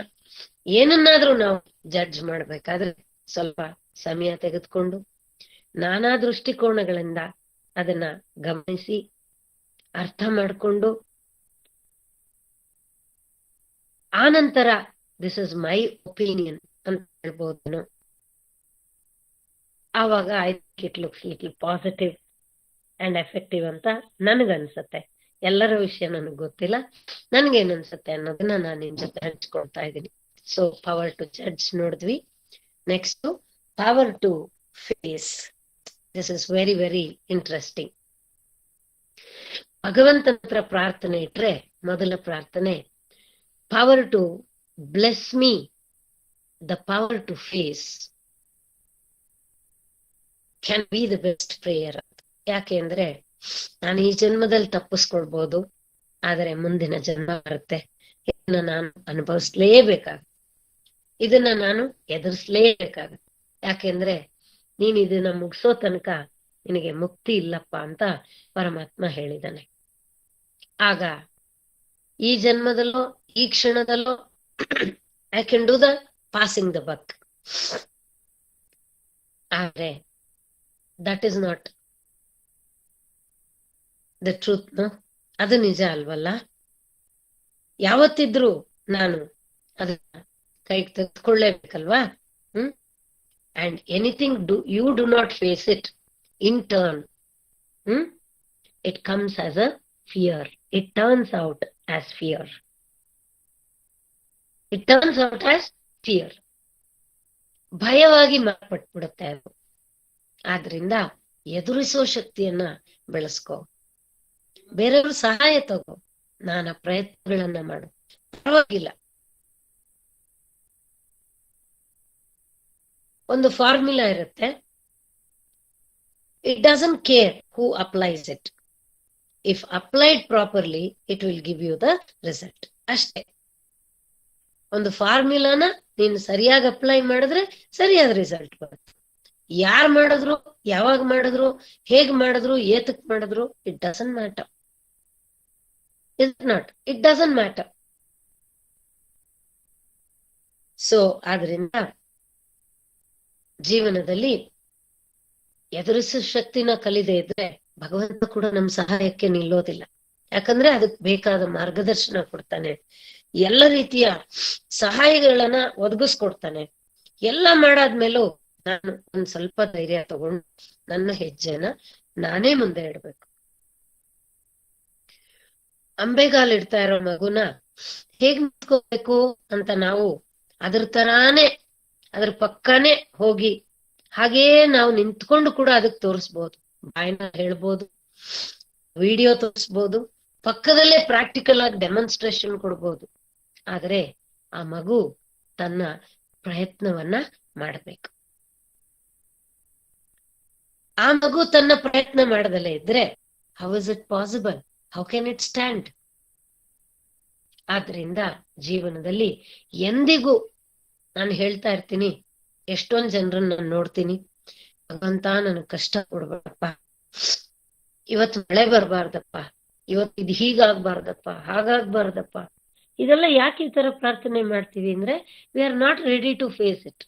ಏನನ್ನಾದ್ರೂ ನಾವು ಜಡ್ಜ್ ಮಾಡ್ಬೇಕಾದ್ರೆ ಸ್ವಲ್ಪ ಸಮಯ ತೆಗೆದುಕೊಂಡು ನಾನಾ ದೃಷ್ಟಿಕೋನಗಳಿಂದ ಅದನ್ನ ಗಮನಿಸಿ ಅರ್ಥ ಮಾಡ್ಕೊಂಡು ಆನಂತರ ದಿಸ್ ಇಸ್ ಮೈ ಒಪಿನಿಯನ್ ಅಂತ ಹೇಳ್ಬೋದು. ಆವಾಗ I think it looks little positive and effective ಅಂತ ನನ್ಗನ್ಸತ್ತೆ. ಎಲ್ಲರ ವಿಷಯ ನನಗ್ ಗೊತ್ತಿಲ್ಲ, ನನ್ಗೇನನ್ಸತ್ತೆ ಅನ್ನೋದನ್ನ ನಾನು ನಿಮ್ ಜೊತೆ ಹಂಚ್ಕೊಳ್ತಾ ಇದ್ದೀನಿ. ಸೊ ಪವರ್ ಟು ಜಡ್ಜ್ ನೋಡಿದ್ವಿ. Next power to face. This is very, very interesting. ಭಗವಂತನ ಹತ್ರ ಪ್ರಾರ್ಥನೆ ಇಟ್ರೆ ಮೊದಲ ಪ್ರಾರ್ಥನೆ, power to bless me the power to face can be the best prayer ಅಂತ. ಯಾಕೆ ಅಂದ್ರೆ ನಾನು ಈ ಜನ್ಮದಲ್ಲಿ ತಪ್ಪಿಸ್ಕೊಳ್ಬಹುದು, ಆದರೆ ಮುಂದಿನ ಜನ್ಮ ಬರುತ್ತೆ, ಇದನ್ನ ನಾನು ಅನುಭವಿಸ್ಲೇಬೇಕಾಗುತ್ತೆ, ಇದನ್ನ ನಾನು ಎದುರಿಸ್ಲೇಬೇಕಾಗುತ್ತೆ. ಯಾಕೆಂದ್ರೆ ನೀನ್ ಇದನ್ನ ಮುಗಿಸೋ ತನಕ ನಿನಗೆ ಮುಕ್ತಿ ಇಲ್ಲಪ್ಪ ಅಂತ ಪರಮಾತ್ಮ ಹೇಳಿದಾನೆ. ಆಗ ಈ ಜನ್ಮದಲ್ಲೋ ಈ ಕ್ಷಣದಲ್ಲೋ I can do the passing the buck. ಆದ್ರೆ that is not the truth. No, ಅದು ನಿಜ ಅಲ್ವಲ್ಲ. ಯಾವತ್ತಿದ್ರು ನಾನು ಅದನ್ನ ಕೈಗೆ ತೆಗೆದುಕೊಳ್ಳೇಬೇಕಲ್ವಾ. And anything you do not face it in turn, it comes as a fear. It turns out as fear. It turns out as fear. ಭಯವಾಗಿ ಮಾರ್ಪಟ್ಬಿಡುತ್ತೆ ಅದು. ಆದ್ರಿಂದ ಎದುರಿಸೋ ಶಕ್ತಿಯನ್ನ ಬೆಳೆಸ್ಕೋ, ಬೇರೆಯವ್ರ ಸಹಾಯ ತಗೋ, ನಾನಾ ಪ್ರಯತ್ನಗಳನ್ನ ಮಾಡು, ಪರವಾಗಿಲ್ಲ. ಒಂದು ಫಾರ್ಮುಲಾ ಇರುತ್ತೆ, it doesn't care who applies it. If applied properly it will give you the result. ಅಷ್ಟೇ. ಒಂದು ಫಾರ್ಮುಲಾನ ನೀನು ಸರಿಯಾಗಿ ಅಪ್ಲೈ ಮಾಡಿದ್ರೆ ಸರಿಯಾದ ರಿಸಲ್ಟ್ ಬರುತ್ತೆ. ಯಾರ್ ಮಾಡಿದ್ರು, ಯಾವಾಗ ಮಾಡಿದ್ರು, ಹೇಗ್ ಮಾಡಿದ್ರು, ಏತಕ್ ಮಾಡಿದ್ರು, it doesn't matter. It doesn't matter. So ಆದ್ರಿಂದ ಜೀವನದಲ್ಲಿ ಎದುರಿಸೋ ಶಕ್ತಿನ ಕಲಿದೆ ಇದ್ರೆ ಭಗವಂತ ಕೂಡ ನಮ್ ಸಹಾಯಕ್ಕೆ ನಿಲ್ಲೋದಿಲ್ಲ. ಯಾಕಂದ್ರೆ ಅದಕ್ ಬೇಕಾದ ಮಾರ್ಗದರ್ಶನ ಕೊಡ್ತಾನೆ, ಎಲ್ಲ ರೀತಿಯ ಸಹಾಯಗಳನ್ನ ಒದಗಿಸ್ಕೊಡ್ತಾನೆ. ಎಲ್ಲ ಮಾಡಾದ್ಮೇಲೂ ನಾನು ಒಂದ್ ಸ್ವಲ್ಪ ಧೈರ್ಯ ತಗೊಂಡು ನನ್ನ ಹೆಜ್ಜೆನ ನಾನೇ ಮುಂದೆ ಇಡ್ಬೇಕು. ಅಂಬೆಗಾಲ್ ಇಡ್ತಾ ಇರೋ ಮಗುನ ಹೇಗ್ ನಿಂತ್ಕೋಬೇಕು ಅಂತ ನಾವು ಅದ್ರ ತರಾನೇ ಅದ್ರ ಪಕ್ಕನೇ ಹೋಗಿ ಹಾಗೇ ನಾವು ನಿಂತ್ಕೊಂಡು ಕೂಡ ಅದಕ್ಕೆ ತೋರಿಸ್ಬೋದು, ಬಾಯಿನ ಹೇಳ್ಬೋದು, ವಿಡಿಯೋ ತೋರಿಸ್ಬೋದು, ಪಕ್ಕದಲ್ಲೇ ಪ್ರಾಕ್ಟಿಕಲ್ ಆಗಿ ಡೆಮಾನ್ಸ್ಟ್ರೇಷನ್ ಕೊಡ್ಬೋದು. ಆದ್ರೆ ಆ ಮಗು ತನ್ನ ಪ್ರಯತ್ನವನ್ನ ಮಾಡ್ಬೇಕು. ಆ ಮಗು ತನ್ನ ಪ್ರಯತ್ನ ಮಾಡದಲ್ಲೇ ಇದ್ರೆ how is it possible, how can it stand? ಆದ್ರಿಂದ ಜೀವನದಲ್ಲಿ ಎಂದಿಗೂ ನಾನು ಹೇಳ್ತಾ ಇರ್ತೀನಿ, ಎಷ್ಟೊಂದ್ ಜನರನ್ನ ನಾನು ನೋಡ್ತೀನಿ, ಭಗವಂತ ನನಗ್ ಕಷ್ಟ ಕೊಡ್ಬೇಡಪ್ಪ, ಇವತ್ತು ಮಳೆ ಬರ್ಬಾರ್ದಪ್ಪ, ಇವತ್ತು ಇದು ಹೀಗಾಗ್ಬಾರ್ದಪ್ಪ, ಹಾಗಾಗ್ಬಾರ್ದಪ್ಪ. ಇದೆಲ್ಲ ಯಾಕೆ ಈ ತರ ಪ್ರಾರ್ಥನೆ ಮಾಡ್ತೀವಿ ಅಂದ್ರೆ we are not ready to face it.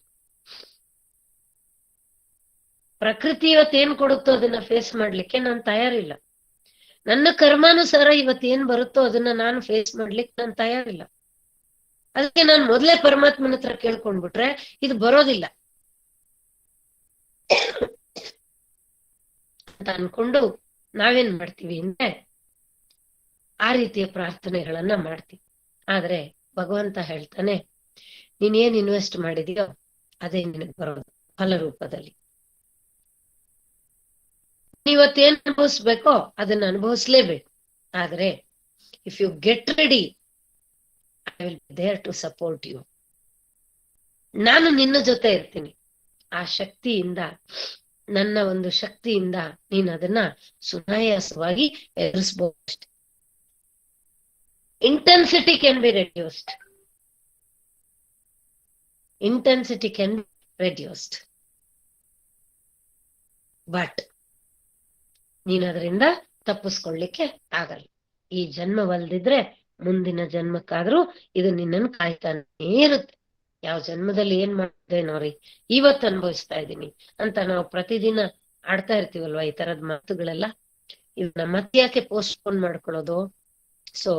ಪ್ರಕೃತಿ ಇವತ್ತೇನ್ ಕೊಡುತ್ತೋ ಅದನ್ನ ಫೇಸ್ ಮಾಡ್ಲಿಕ್ಕೆ ನಾನು ತಯಾರಿಲ್ಲ. ನನ್ನ ಕರ್ಮಾನುಸಾರ ಇವತ್ತೇನ್ ಬರುತ್ತೋ ಅದನ್ನ ನಾನು ಫೇಸ್ ಮಾಡ್ಲಿಕ್ಕೆ ನಾನು ತಯಾರಿಲ್ಲ. ಅದಕ್ಕೆ ನಾನು ಮೊದಲೇ ಪರಮಾತ್ಮನ ಹತ್ರ ಕೇಳ್ಕೊಂಡ್ಬಿಟ್ರೆ ಇದು ಬರೋದಿಲ್ಲ ಅಂತ ಅನ್ಕೊಂಡು ನಾವೇನ್ ಮಾಡ್ತೀವಿ ಅಂದ್ರೆ ಆ ರೀತಿಯ ಪ್ರಾರ್ಥನೆಗಳನ್ನ ಮಾಡ್ತೀವಿ. ಆದ್ರೆ ಭಗವಂತ ಹೇಳ್ತಾನೆ, ನೀನೇನ್ ಇನ್ವೆಸ್ಟ್ ಮಾಡಿದೀಯೋ ಅದೇ ನಿನಗೆ ಬರೋದು ಫಲ ರೂಪದಲ್ಲಿ. ನೀವತ್ತೇನ್ ಅನುಭವಿಸ್ಬೇಕೋ ಅದನ್ನ ಅನುಭವಿಸ್ಲೇಬೇಕು. ಆದ್ರೆ if you get ready, I will be there to support you. ನಾನು ನಿನ್ನ ಜೊತೆ ಇರ್ತೀನಿ. ಆ ಶಕ್ತಿಯಿಂದ, ನನ್ನ ಒಂದು ಶಕ್ತಿಯಿಂದ ನೀನ್ ಅದನ್ನ ಸುನಾಯಾಸವಾಗಿ ಎದುರಿಸಬಹುದು ಅಷ್ಟೆ. Intensity can be reduced. Intensity can be reduced, but ನೀನ್ ಅದರಿಂದ ತಪ್ಪಿಸ್ಕೊಳ್ಳಿಕ್ಕೆ ಆಗಲ್ಲ. ಈ ಜನ್ಮವಲ್ದಿದ್ರೆ ಮುಂದಿನ ಜನ್ಮಕ್ಕಾದ್ರೂ ಇದು ನಿನ್ನನ್ನು ಕಾಯ್ತಾನೇ ಇರುತ್ತೆ. ಯಾವ ಜನ್ಮದಲ್ಲಿ ಏನ್ ಮಾಡಿದೆ ನೋಡ್ರಿ, ಇವತ್ತು ಅನುಭವಿಸ್ತಾ ಇದ್ದೀನಿ ಅಂತ ನಾವು ಪ್ರತಿದಿನ ಆಡ್ತಾ ಇರ್ತೀವಲ್ವಾ ಈ ತರದ್ ಮಾತುಗಳೆಲ್ಲ. ಇವನ್ನ ಮತ್ತೆ ಯಾಕೆ ಪೋಸ್ಟ್ಪೋನ್ ಮಾಡ್ಕೊಳ್ಳೋದು? ಸೊ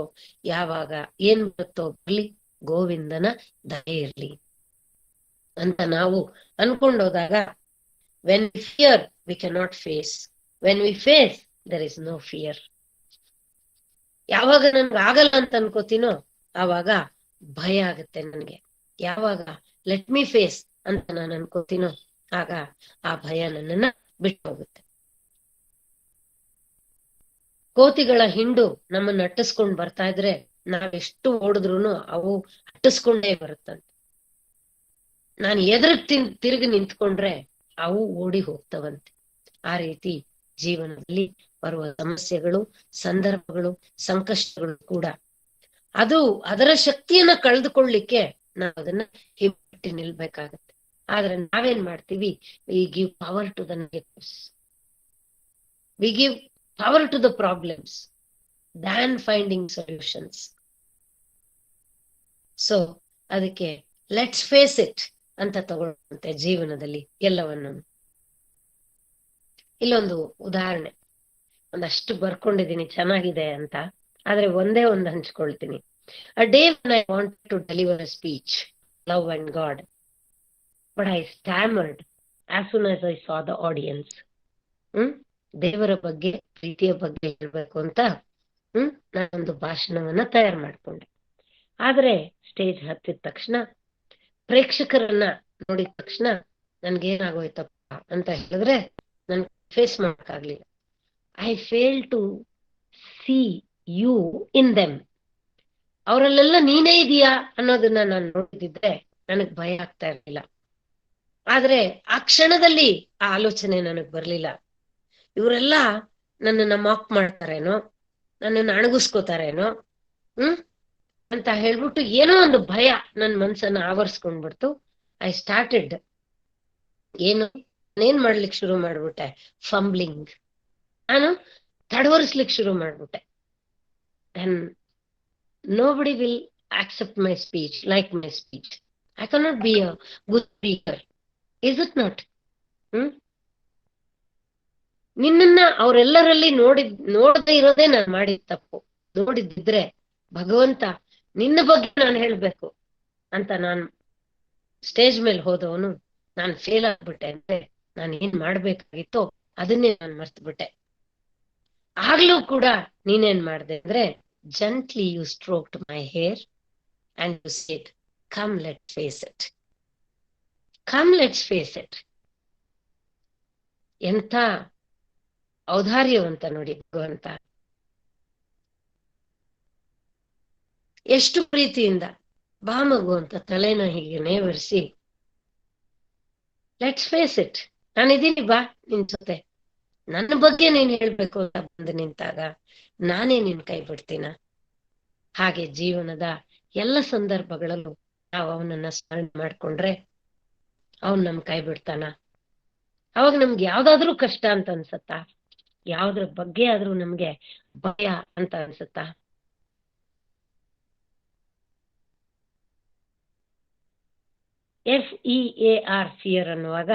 ಯಾವಾಗ ಏನ್ ಬರುತ್ತೋ ಬರ್ಲಿ, ಗೋವಿಂದನ ದಯೆ ಇರ್ಲಿ ಅಂತ ನಾವು ಅನ್ಕೊಂಡೋದಾಗ, when we fear we cannot face, when we face there is no fear. ಯಾವಾಗ ನನ್ಗೆ ಆಗಲ್ಲ ಅಂತ ಅನ್ಕೋತೀನೋ ಆವಾಗ ಭಯ ಆಗುತ್ತೆ ನನ್ಗೆ. ಯಾವಾಗ ಲೆಟ್ ಮಿ ಫೇಸ್ ಅಂತ ನಾನು ಅನ್ಕೋತೀನೋ ಆಗ ಆ ಭಯ ನನ್ನನ್ನ ಬಿಟ್ಟು ಹೋಗುತ್ತೆ. ಕೋತಿಗಳ ಹಿಂಡು ನಮ್ಮನ್ನ ಅಟ್ಟಿಸ್ಕೊಂಡ್ ಬರ್ತಾ ಇದ್ರೆ ನಾವೆಷ್ಟು ಓಡಿದ್ರು ಅವು ಅಟ್ಟಿಸ್ಕೊಂಡೇ ಬರುತ್ತಂತೆ. ನಾನು ತಿರುಗಿ ನಿಂತ್ಕೊಂಡ್ರೆ ಅವು ಓಡಿ ಹೋಗ್ತವಂತೆ. ಆ ರೀತಿ ಜೀವನದಲ್ಲಿ ಬರುವ ಸಮಸ್ಯೆಗಳು, ಸಂದರ್ಭಗಳು, ಸಂಕಷ್ಟಗಳು ಕೂಡ ಅದು ಅದರ ಶಕ್ತಿಯನ್ನ ಕಳೆದುಕೊಳ್ಳಿಕ್ಕೆ ನಾವು ಅದನ್ನ ಹಿಮ್ಮೆಟ್ಟಿ ನಿಲ್ಬೇಕಾಗತ್ತೆ. ಆದ್ರೆ ನಾವೇನ್ ಮಾಡ್ತೀವಿ, we give power to the negatives, we give power to the problems than finding solutions. So ಅದಕ್ಕೆ ಲೆಟ್ಸ್ ಫೇಸ್ ಇಟ್ ಅಂತ ತಗೊಳ್ಳುವಂತೆ ಜೀವನದಲ್ಲಿ ಎಲ್ಲವನ್ನು. ಇಲ್ಲೊಂದು ಉದಾಹರಣೆ, ಒಂದಷ್ಟು ಬರ್ಕೊಂಡಿದ್ದೀನಿ ಚೆನ್ನಾಗಿದೆ ಅಂತ, ಆದ್ರೆ ಒಂದೇ ಒಂದು ಹಂಚ್ಕೊಳ್ತೀನಿ. A day when I wanted to deliver a speech, love and God, but I stammered as soon as I saw the audience. ದೇವರ ಬಗ್ಗೆ, ಪ್ರೀತಿಯ ಬಗ್ಗೆ ಹೇಳ್ಬೇಕು ಅಂತ ನಾನೊಂದು ಭಾಷಣವನ್ನ ತಯಾರು ಮಾಡ್ಕೊಂಡೆ. ಆದ್ರೆ ಸ್ಟೇಜ್ ಹತ್ತಿದ ತಕ್ಷಣ, ಪ್ರೇಕ್ಷಕರನ್ನ ನೋಡಿದ ತಕ್ಷಣ ನನ್ಗೇನಾಗೋಯ್ತಪ್ಪ ಅಂತ ಹೇಳಿದ್ರೆ ನನ್ ಫೇಸ್ ಮಾಡಕ್ಕಾಗ್ಲಿಲ್ಲ. I fail to see you in them. ಅವರಲ್ಲೆಲ್ಲ ನೀನೇ ಇದೀಯಾ ಅನ್ನೋದನ್ನ ನಾನು ನೋಡಿದಿದ್ರೆ ನನಗ್ ಭಯ ಆಗ್ತಾ ಇರ್ಲಿಲ್ಲ. ಆದ್ರೆ ಆ ಕ್ಷಣದಲ್ಲಿ ಆ ಆಲೋಚನೆ ನನಗ್ ಬರ್ಲಿಲ್ಲ. ಇವರೆಲ್ಲ ನನ್ನನ್ನ ಮಾಕ್ ಮಾಡ್ತಾರೇನೋ, ನನ್ನನ್ನು ಅಣಗಿಸ್ಕೋತಾರೇನೋ ಅಂತ ಹೇಳ್ಬಿಟ್ಟು ಏನೋ ಒಂದು ಭಯ ನನ್ ಮನ್ಸನ್ನ ಆವರಿಸ್ಕೊಂಡ್ಬಿಡ್ತು. ಐ ಸ್ಟಾರ್ಟೆಡ್ ಏನು ನಾನೇನ್ ಮಾಡ್ಲಿಕ್ಕೆ ಶುರು ಮಾಡ್ಬಿಟ್ಟೆ, ಫಂಬ್ಲಿಂಗ್. ನಾನು ತಡವರಿಸ್ಲಿಕ್ಕೆ ಶುರು ಮಾಡ್ಬಿಟ್ಟೆ. Then nobody will accept my speech, like my speech. I cannot be a good speaker. Is it not? ನಿನ್ನನ್ನ ಅವರೆಲ್ಲರಲ್ಲಿ ನೋಡದೇ ಇರೋದೇ ನಾನು ಮಾಡಿದ ತಪ್ಪು. ನೋಡಿದ್ರೆ ಭಗವಂತ ನಿನ್ನ ಬಗ್ಗೆ ನಾನು ಹೇಳ್ಬೇಕು ಅಂತ ನಾನು ಸ್ಟೇಜ್ ಮೇಲೆ ಹೋದವನು ನಾನು ಫೇಲ್ ಆಗ್ಬಿಟ್ಟೆ ಅಂದ್ರೆ ನಾನು ಏನ್ ಮಾಡ್ಬೇಕಾಗಿತ್ತೋ ಅದನ್ನೇ ನಾನು ಮರ್ತು ಬಿಟ್ಟೆ. ಆಗ್ಲೂ ಕೂಡ ನೀನೇನ್ ಮಾಡ್ದೆ ಅಂದ್ರೆ, gently you stroked my hair and you said, come let's face it, come let's face it. ಎಂಥ ಔದಾರ್ಯವಂತ ನೋಡಿ ಭಗವಂತ. ಎಷ್ಟು ಪ್ರೀತಿಯಿಂದ ಬಾ ಮಗು ಅಂತ ತಲೆನ ಹೀಗೆ ನೇವರಿಸಿ, ಲೆಟ್ಸ್ ಫೇಸ್ ಇಟ್, ನಾನಿದ್ದೀನಿ ಬಾ ನಿನ್ ಜೊತೆ, ನನ್ನ ಬಗ್ಗೆ ನೀನ್ ಹೇಳ್ಬೇಕು ಅಂತ ಬಂದು ನಿಂತಾಗ ನಾನೇ ನಿನ್ ಕೈ ಬಿಡ್ತೀನ? ಹಾಗೆ ಜೀವನದ ಎಲ್ಲ ಸಂದರ್ಭಗಳಲ್ಲೂ ನಾವು ಅವನನ್ನ ಸ್ಮರಣೆ ಮಾಡ್ಕೊಂಡ್ರೆ ಅವನ್ ನಮ್ ಕೈ ಬಿಡ್ತಾನ? ಅವಾಗ ನಮ್ಗೆ ಯಾವ್ದಾದ್ರೂ ಕಷ್ಟ ಅಂತ ಅನ್ಸತ್ತ? ಯಾವ್ದ್ರ ಬಗ್ಗೆ ಆದ್ರೂ ನಮ್ಗೆ ಭಯ ಅಂತ ಅನ್ಸತ್ತ? FEAR, ಫಿಯರ್ ಅನ್ನುವಾಗ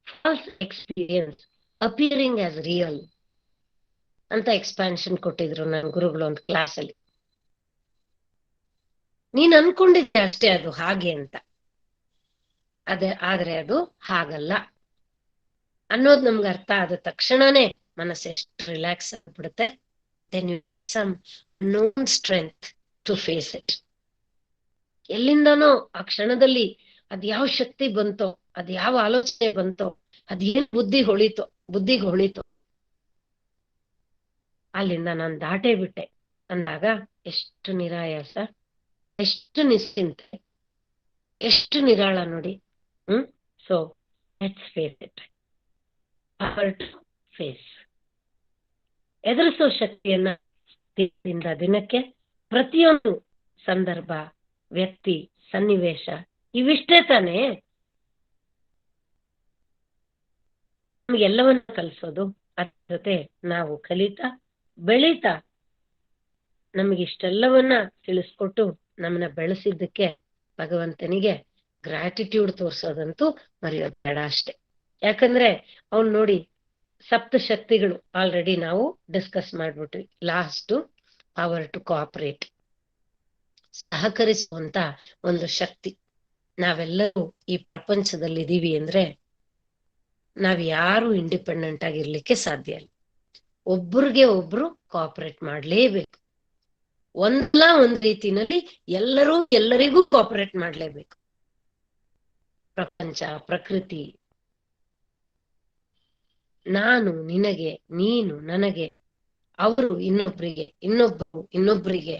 false experience appearing as real ಅಂತ ಎಕ್ಸ್ಪಾನ್ಷನ್ ಕೊಟ್ಟಿದ್ರು ನನ್ನ ಗುರುಗಳು ಒಂದು ಕ್ಲಾಸ್ ಅಲ್ಲಿ. ನೀನ್ ಅನ್ಕೊಂಡಿದ್ದೆ ಅಷ್ಟೇ ಅದು ಹಾಗೆ ಅಂತ, ಆದ್ರೆ ಅದು ಹಾಗಲ್ಲ ಅನ್ನೋದು ನಮ್ಗೆ ಅರ್ಥ ಆದ ತಕ್ಷಣನೇ ಮನಸ್ಸು ಎಷ್ಟು ರಿಲ್ಯಾಕ್ಸ್ ಆಗ್ಬಿಡುತ್ತೆ. Then you summon strength to face it. ಎಲ್ಲಿಂದನೋ ಆ ಕ್ಷಣದಲ್ಲಿ ಅದ್ ಯಾವ ಶಕ್ತಿ ಬಂತೋ, ಅದ್ ಯಾವ ಆಲೋಚನೆ ಬಂತೋ, ಅದೇನ್ ಬುದ್ಧಿಗೆ ಹೊಳಿತೋ ಅಲ್ಲಿಂದ ನಾನು ದಾಟೇ ಬಿಟ್ಟೆ ಅಂದಾಗ ಎಷ್ಟು ನಿರಾಯಾಸ, ಎಷ್ಟು ನಿಶ್ಚಿಂತೆ, ಎಷ್ಟು ನಿರಾಳ ನೋಡಿ. So let's face it, power to face. ಎದುರಿಸೋ ಶಕ್ತಿಯನ್ನ ದಿನದಿಂದ ದಿನಕ್ಕೆ, ಪ್ರತಿಯೊಂದು ಸಂದರ್ಭ, ವ್ಯಕ್ತಿ, ಸನ್ನಿವೇಶ ಇವಿಷ್ಟೇ ತಾನೇ ನಮ್ಗೆಲ್ಲವನ್ನ ಕಲಿಸೋದು. ಅದ್ರ ಜೊತೆ ನಾವು ಕಲಿತಾ ಬೆಳೀತಾ ನಮಗಿಷ್ಟೆಲ್ಲವನ್ನ ತಿಳಿಸ್ಕೊಟ್ಟು ನಮ್ಮನ್ನ ಬೆಳೆಸಿದ್ದಕ್ಕೆ ಭಗವಂತನಿಗೆ ಗ್ರಾಟಿಟ್ಯೂಡ್ ತೋರ್ಸೋದಂತೂ ಮರೆಯೋದು ಬೇಡ ಅಷ್ಟೆ. ಯಾಕಂದ್ರೆ ಅವ್ನು ನೋಡಿ, ಸಪ್ತಶಕ್ತಿಗಳು ಆಲ್ರೆಡಿ ನಾವು ಡಿಸ್ಕಸ್ ಮಾಡ್ಬಿಟ್ವಿ. ಲಾಸ್ಟ್ ಪವರ್ ಟು ಕೋಆಪರೇಟ್, ಸಹಕರಿಸುವಂತ ಒಂದು ಶಕ್ತಿ. ನಾವೆಲ್ಲರೂ ಈ ಪ್ರಪಂಚದಲ್ಲಿ ಇದೀವಿ ಅಂದ್ರೆ ನಾವ್ ಯಾರು ಇಂಡಿಪೆಂಡೆಂಟ್ ಆಗಿರ್ಲಿಕ್ಕೆ ಸಾಧ್ಯ ಇಲ್ಲ. ಒಬ್ರಿಗೆ ಒಬ್ರು ಕೋಆಪರೇಟ್ ಮಾಡ್ಲೇಬೇಕು. ಒಂದಲ್ಲ ಒಂದ್ ರೀತಿನಲ್ಲಿ ಎಲ್ಲರೂ ಎಲ್ಲರಿಗೂ ಕೋಆಪರೇಟ್ ಮಾಡ್ಲೇಬೇಕು. ಪ್ರಪಂಚ, ಪ್ರಕೃತಿ, ನಾನು ನಿನಗೆ, ನೀನು ನನಗೆ, ಅವರು ಇನ್ನೊಬ್ರಿಗೆ, ಇನ್ನೊಬ್ಬರಿಗೆ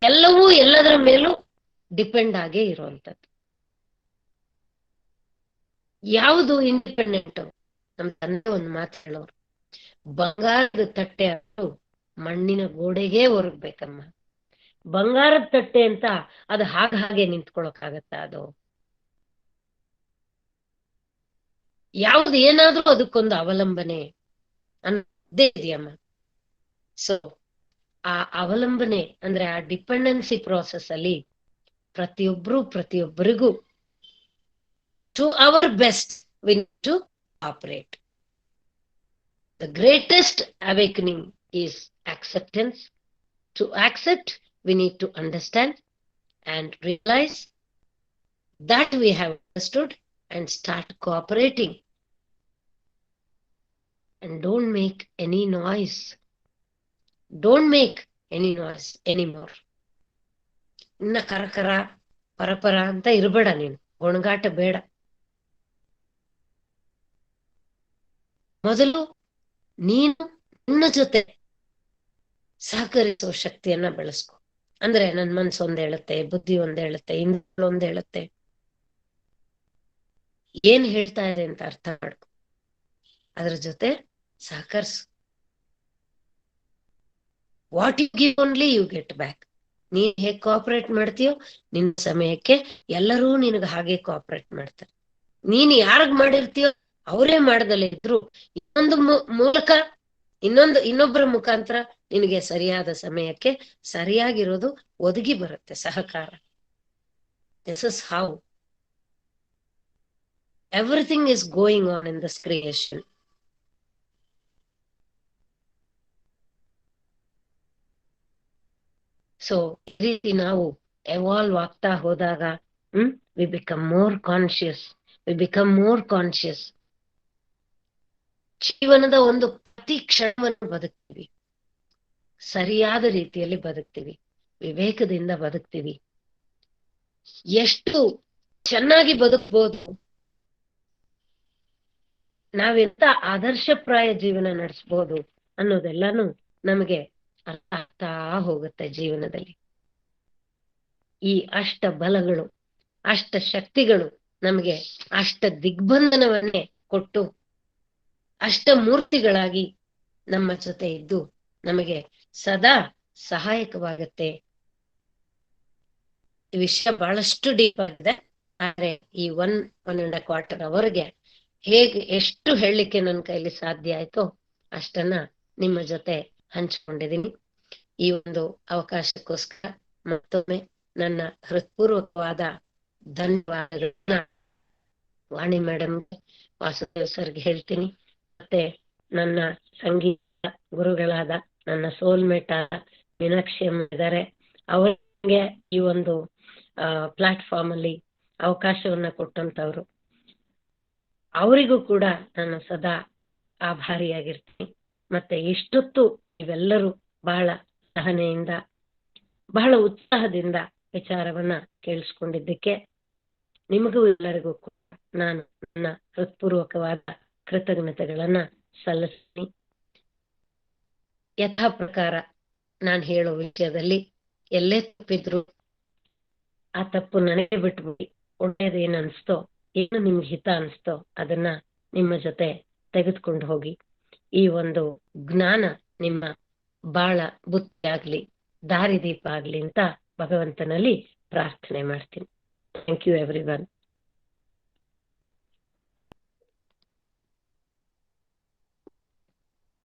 ಎಲ್ಲವೂ ಎಲ್ಲದರ ಮೇಲೂ ಡಿಪೆಂಡ್ ಆಗೇ ಇರುವಂತದ್ದು. ಯಾವುದು ಇಂಡಿಪೆಂಡೆಂಟ್? ನಮ್ ತಂದೆ ಒಂದು ಮಾತು ಹೇಳೋರು, ಬಂಗಾರದ ತಟ್ಟೆ ಅದು ಮಣ್ಣಿನ ಗೋಡೆಗೆ ಒರಗ್ಬೇಕಮ್ಮ. ಬಂಗಾರದ ತಟ್ಟೆ ಅಂತ ಅದು ಹಾಗೆ ನಿಂತ್ಕೊಳಕ್ಕಾಗತ್ತ? ಅದು ಯಾವ್ದು ಏನಾದ್ರೂ ಅದಕ್ಕೊಂದು ಅವಲಂಬನೆ ಅನ್ನೋದೇ ಇದೆಯಮ್ಮ. ಸೊ ಆ ಅವಲಂಬನೆ ಅಂದ್ರೆ ಆ ಡಿಪೆಂಡೆನ್ಸಿ ಪ್ರಾಸೆಸ್ ಅಲ್ಲಿ ಪ್ರತಿಯೊಬ್ಬರಿಗೂ to our best we need to operate. The greatest awakening is acceptance. To accept, we need to understand and realize that we have understood and start cooperating. And don't make any noise. Don't make any noise anymore. ಇನ್ನ ಕರಕರ ಪರಪರ ಅಂತ ಇರಬೇಡ ನೀನು, ಗೊಣಗಾಟ ಬೇಡ. ಮೊದಲು ನೀನು ನಿನ್ನ ಜೊತೆ ಸಹಕರಿಸುವ ಶಕ್ತಿಯನ್ನ ಬೆಳೆಸ್ಕೊ. ಅಂದ್ರೆ ನನ್ ಮನ್ಸು ಒಂದ್ ಹೇಳುತ್ತೆ, ಬುದ್ಧಿ ಒಂದ್ ಹೇಳುತ್ತೆ, ಇಂದ್ರಿಯಗಳು ಒಂದ್ ಹೇಳುತ್ತೆ. ಏನ್ ಹೇಳ್ತಾ ಇದೆ ಅಂತ ಅರ್ಥ ಮಾಡ್ಕೊ, ಅದ್ರ ಜೊತೆ ಸಹಕರಿಸು. What you give only you get back. ನೀನ್ ಹೇಗ್ ಕೋಆಪರೇಟ್ ಮಾಡ್ತೀಯೋ ನಿನ್ನ ಸಮಯಕ್ಕೆ ಎಲ್ಲರೂ ನಿನಗೆ ಹಾಗೆ ಕೋಆಪರೇಟ್ ಮಾಡ್ತಾರೆ. ನೀನ್ ಯಾರಿಗ್ ಮಾಡಿರ್ತೀಯೋ ಅವರೇ ಮಾಡದಲ್ಲ ಇದ್ರು ಇನ್ನೊಂದು ಮೂಲಕ ಇನ್ನೊಬ್ಬರ ಮುಖಾಂತರ ನಿನಗೆ ಸರಿಯಾದ ಸಮಯಕ್ಕೆ ಸರಿಯಾಗಿರೋದು ಒದಗಿ ಬರುತ್ತೆ ಸಹಕಾರ. This is how everything is going on in this creation. So ಈ ರೀತಿ ನಾವು ಎವಾಲ್ವ್ ಆಗ್ತಾ ಹೋದಾಗ ವಿ ಬಿಕಮ್ ಮೋರ್ ಕಾನ್ಶಿಯಸ್, ಜೀವನದ ಒಂದು ಪ್ರತಿ ಕ್ಷಣವನ್ನು ಬದುಕ್ತೀವಿ, ಸರಿಯಾದ ರೀತಿಯಲ್ಲಿ ಬದುಕ್ತೀವಿ, ವಿವೇಕದಿಂದ ಬದುಕ್ತೀವಿ. ಎಷ್ಟು ಚೆನ್ನಾಗಿ ಬದುಕ್ಬೋದು, ನಾವೆಂತ ಆದರ್ಶಪ್ರಾಯ ಜೀವನ ನಡೆಸ್ಬೋದು ಅನ್ನೋದೆಲ್ಲಾನು ನಮಗೆ ಅರ್ಥ ಆಗ್ತಾ ಹೋಗುತ್ತೆ ಜೀವನದಲ್ಲಿ. ಈ ಅಷ್ಟ ಬಲಗಳು, ಅಷ್ಟ ಶಕ್ತಿಗಳು ನಮಗೆ ಅಷ್ಟ ದಿಗ್ಬಂಧನವನ್ನೇ ಕೊಟ್ಟು ಅಷ್ಟ ಮೂರ್ತಿಗಳಾಗಿ ನಮ್ಮ ಜೊತೆ ಇದ್ದು ನಮಗೆ ಸದಾ ಸಹಾಯಕವಾಗುತ್ತೆ. ಈ ವಿಷಯ ಬಹಳಷ್ಟು ಡೀಪ್ ಆಗಿದೆ, ಆದ್ರೆ ಈ 1.25 ಅವರ್ಗೆ ಎಷ್ಟು ಹೇಳಲಿಕ್ಕೆ ನನ್ನ ಕೈಲಿ ಸಾಧ್ಯ ಆಯ್ತೋ ಅಷ್ಟನ್ನ ನಿಮ್ಮ ಜೊತೆ ಹಂಚ್ಕೊಂಡಿದ್ದೀನಿ. ಈ ಒಂದು ಅವಕಾಶಕ್ಕೋಸ್ಕರ ಮತ್ತೊಮ್ಮೆ ನನ್ನ ಹೃತ್ಪೂರ್ವಕವಾದ ಧನ್ಯವಾದಗಳನ್ನ ವಾಣಿ ಮೇಡಮ್ಗೆ, ವಾಸುದೇವ್ ಸರ್ಗೆ ಹೇಳ್ತೀನಿ. ಮತ್ತೆ ನನ್ನ ಸಂಗೀತ ಗುರುಗಳಾದ ನನ್ನ ಸೋಲ್ಮೇಟ್ ಆದ ಮೀನಾಕ್ಷಿ ಅಮ್ಮ ಇದ್ದಾರೆ, ಅವರಿಗೆ ಈ ಒಂದು ಪ್ಲಾಟ್ಫಾರ್ಮ್ ಅಲ್ಲಿ ಅವಕಾಶವನ್ನ ಕೊಟ್ಟಂತವ್ರು, ಅವರಿಗೂ ಕೂಡ ನಾನು ಸದಾ ಆಭಾರಿಯಾಗಿರ್ತೀನಿ. ಮತ್ತೆ ಇಷ್ಟೊತ್ತು ಇವೆಲ್ಲರೂ ಬಹಳ ಸಹನೆಯಿಂದ, ಬಹಳ ಉತ್ಸಾಹದಿಂದ ವಿಚಾರವನ್ನ ಕೇಳಿಸ್ಕೊಂಡಿದ್ದಕ್ಕೆ ನಿಮಗೂ ಎಲ್ಲರಿಗೂ ಕೂಡ ನಾನು ನನ್ನ ಹೃತ್ಪೂರ್ವಕವಾದ ಕೃತಜ್ಞತೆಗಳನ್ನ ಸಲ್ಲಿಸ್ತೀನಿ. ಯಥಾ ಪ್ರಕಾರ ನಾನು ಹೇಳೋ ವಿಷಯದಲ್ಲಿ ಎಲ್ಲೇ ತಪ್ಪಿದ್ರು ಆ ತಪ್ಪು ನನಗೆ ಬಿಟ್ಬಿಡಿ, ಒಳ್ಳೇದೇನು ಅನ್ಸ್ತೋ, ಏನು ನಿಮ್ಗೆ ಹಿತ ಅನ್ಸ್ತೋ ಅದನ್ನ ನಿಮ್ಮ ಜೊತೆ ತೆಗೆದುಕೊಂಡು ಹೋಗಿ. ಈ ಒಂದು ಜ್ಞಾನ ನಿಮ್ಮ ಬಾಳ ಬುತ್ತಿ ಆಗ್ಲಿ, ದಾರಿದೀಪ ಆಗ್ಲಿ ಅಂತ ಭಗವಂತನಲ್ಲಿ ಪ್ರಾರ್ಥನೆ ಮಾಡ್ತೀನಿ. Thank you everyone.